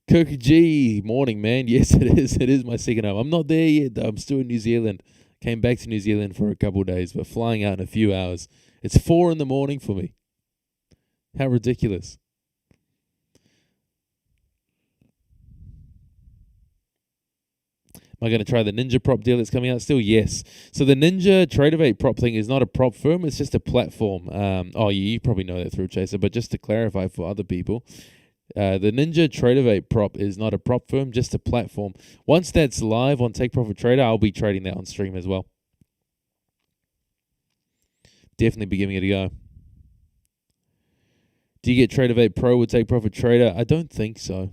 Kirk G, morning, man. Yes, it is. It is my second home. I'm not there yet, though. I'm still in New Zealand. Came back to New Zealand for a couple of days, but flying out in a few hours. It's 4 a.m. for me. How ridiculous. Am I going to try the Ninja prop deal that's coming out still? Yes. So the Ninja Tradeivate prop thing is not a prop firm. It's just a platform. You probably know that through Chaser, but just to clarify for other people, the Ninja Tradeivate prop is not a prop firm, just a platform. Once that's live on Take Profit Trader, I'll be trading that on stream as well. Definitely be giving it a go. Do you get Tradeivate Pro with Take Profit Trader? I don't think so.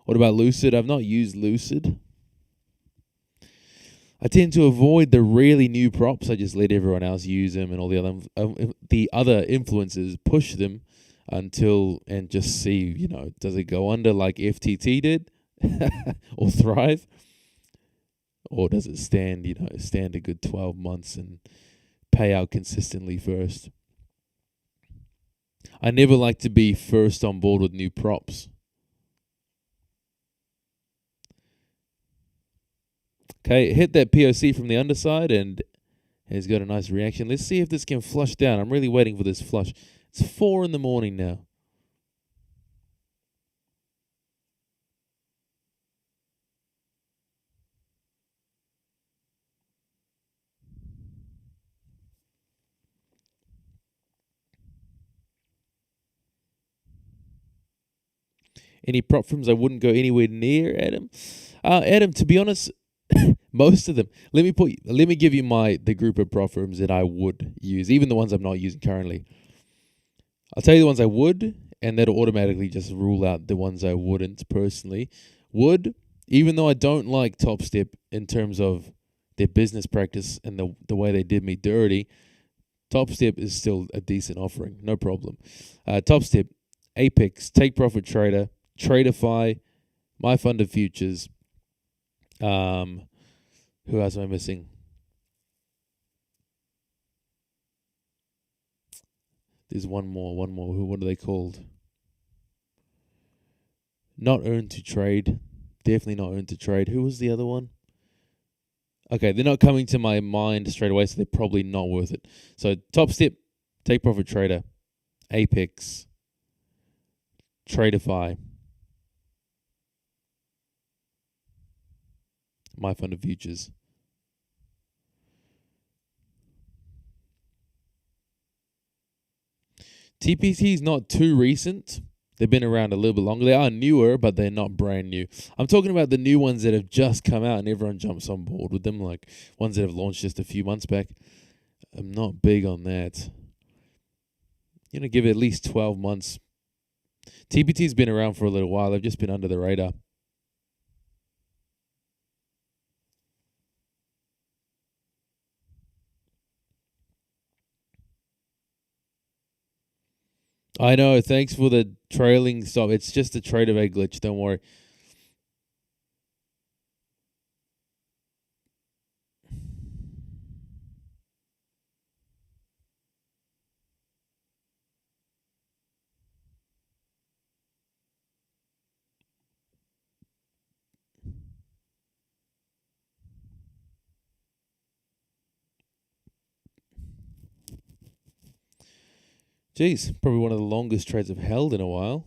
What about Lucid? I've not used Lucid. I tend to avoid the really new props. I just let everyone else use them, and all the other influencers push them until, and just see, does it go under like FTT did or Thrive, or does it stand a good 12 months and pay out consistently first? I never like to be first on board with new props. Okay, hit that POC from the underside and has got a nice reaction. Let's see if this can flush down. I'm really waiting for this flush. It's 4 a.m. now. Any prop firms I wouldn't go anywhere near, Adam? Adam, to be honest, most of them. Let me give you the group of prop firms that I would use, even the ones I'm not using currently. I'll tell you the ones I would, and that'll automatically just rule out the ones I wouldn't personally. Would, even though I don't like TopStep in terms of their business practice and the way they did me dirty, TopStep is still a decent offering, no problem. TopStep, Apex, Take Profit Trader, Tradeify, My Fund of Futures. Who else am I missing? There's one more. What are they called? Not Earn to Trade. Definitely not Earn to Trade. Who was the other one? Okay, they're not coming to my mind straight away, so they're probably not worth it. So Top Step, Take Profit Trader, Apex, Tradeify, My Fund of Futures. TPT is not too recent. They've been around a little bit longer. They are newer, but they're not brand new. I'm talking about the new ones that have just come out and everyone jumps on board with them, like ones that have launched just a few months back. I'm not big on that. Give it at least 12 months. TPT's been around for a little while. They've just been under the radar. I know. Thanks for the trailing stop. It's just a trade of a glitch. Don't worry. Jeez, probably one of the longest trades I've held in a while.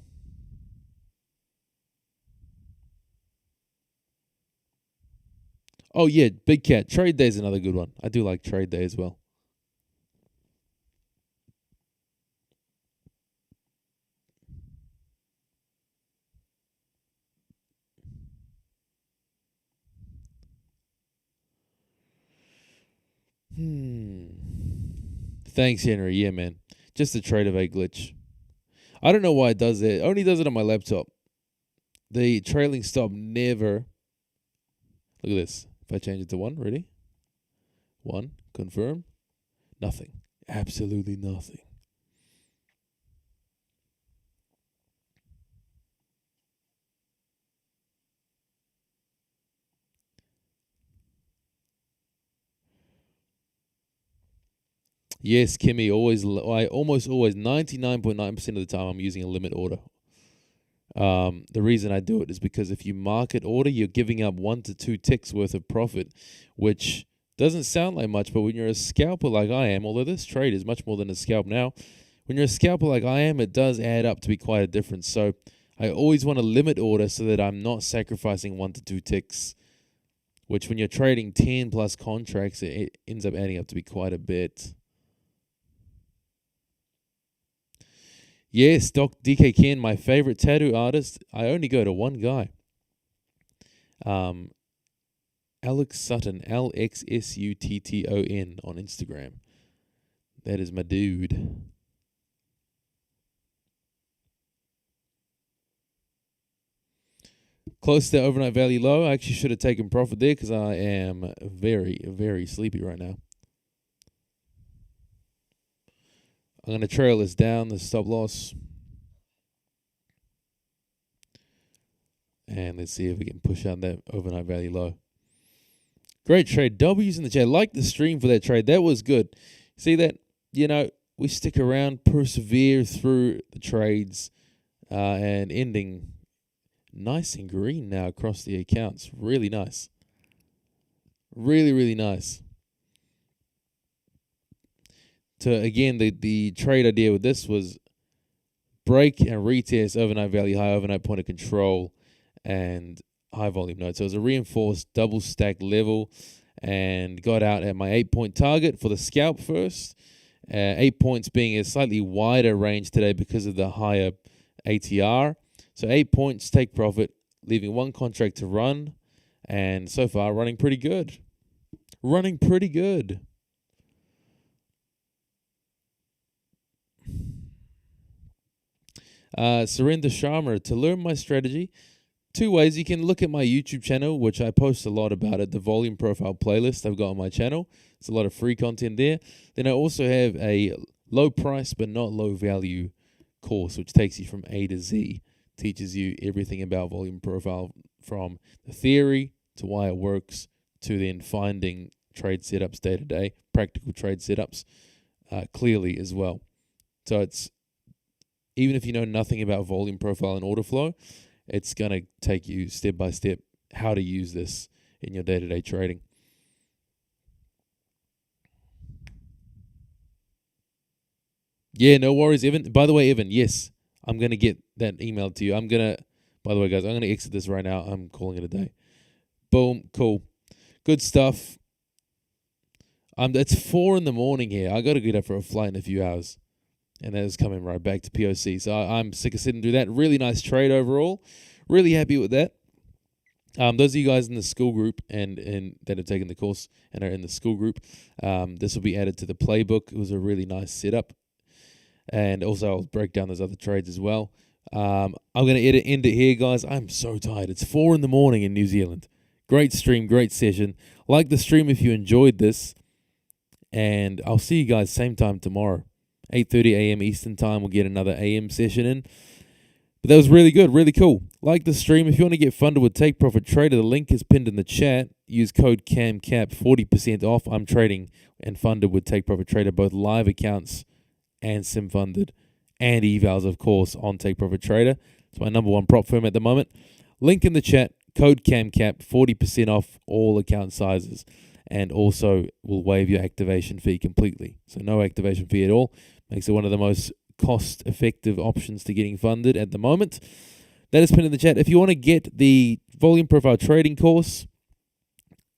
Oh, yeah, Big Cat. Trade Day is another good one. I do like Trade Day as well. Thanks, Henry. Yeah, man. Just a trade of a glitch. I don't know why it does it. It only does it on my laptop. The trailing stop never. Look at this. If I change it to 1, ready? 1, confirm. Nothing. Absolutely nothing. Yes, Kimmy, almost always, 99.9% of the time, I'm using a limit order. The reason I do it is because if you market order, you're giving up 1 to 2 ticks worth of profit, which doesn't sound like much, but when you're a scalper like I am, although this trade is much more than a scalp now, when you're a scalper like I am, it does add up to be quite a difference. So I always want a limit order so that I'm not sacrificing 1 to 2 ticks, which when you're trading 10 plus contracts, it ends up adding up to be quite a bit. Yes, DK Ken, my favorite tattoo artist. I only go to one guy. Alex Sutton, LXSUTTON on Instagram. That is my dude. Close to the overnight value low. I actually should have taken profit there because I am very, very sleepy right now. I'm going to trail this down, the stop loss. And let's see if we can push out that overnight value low. Great trade. W's in the chat. Like the stream for that trade. That was good. See that? We stick around, persevere through the trades, and ending nice and green now across the accounts. Really nice. Really, really nice. Again, the trade idea with this was break and retest overnight value high, overnight point of control, and high volume node. So it was a reinforced double stack level, and got out at my 8-point target for the scalp first. 8 points being a slightly wider range today because of the higher ATR. So 8 points, take profit, leaving 1 contract to run, and so far running pretty good. Running pretty good. Surinder Sharma, to learn my strategy, 2 ways. You can look at my YouTube channel, which I post a lot about it, the volume profile playlist I've got on my channel. It's a lot of free content there. Then I also have a low price but not low value course, which takes you from A to Z teaches you everything about volume profile, from the theory to why it works to then finding trade setups day to day, practical trade setups clearly as well. So it's, even if you know nothing about volume profile and order flow, it's going to take you step by step how to use this in your day-to-day trading. Yeah, no worries, Evan. By the way, Evan, yes, I'm going to get that email to you. By the way, guys, I'm going to exit this right now. I'm calling it a day. Boom, cool. Good stuff. It's 4 a.m. here. I got to get up for a flight in a few hours. And that is coming right back to POC. So I'm sick of sitting through that. Really nice trade overall. Really happy with that. Those of you guys in the school group and that have taken the course and are in the school group, this will be added to the playbook. It was a really nice setup. And also I'll break down those other trades as well. I'm going to end it here, guys. I'm so tired. It's 4 a.m. in New Zealand. Great stream, great session. Like the stream if you enjoyed this. And I'll see you guys same time tomorrow. 8:30 a.m. Eastern time. We'll get another AM session in. But that was really good, really cool. Like the stream. If you want to get funded with Take Profit Trader, the link is pinned in the chat. Use code CAMCAP, 40% off. I'm trading and funded with Take Profit Trader, both live accounts and sim funded, and evals, of course, on Take Profit Trader. It's my number one prop firm at the moment. Link in the chat. Code CAMCAP, 40% off all account sizes. And also will waive your activation fee completely. So no activation fee at all. Makes it one of the most cost-effective options to getting funded at the moment. That is pinned in the chat. If you want to get the volume profile trading course,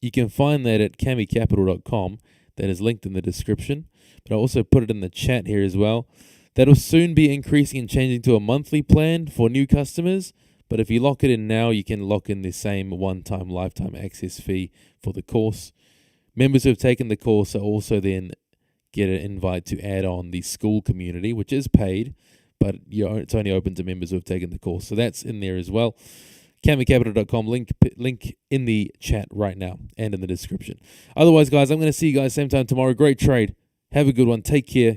you can find that at camicapital.com. That is linked in the description. But I'll also put it in the chat here as well. That will soon be increasing and changing to a monthly plan for new customers. But if you lock it in now, you can lock in the same one-time lifetime access fee for the course. Members who have taken the course are also then get an invite to add on the school community, which is paid, but it's only open to members who have taken the course. So that's in there as well. CamiCapital.com, link in the chat right now and in the description. Otherwise, guys, I'm going to see you guys same time tomorrow. Great trade. Have a good one. Take care.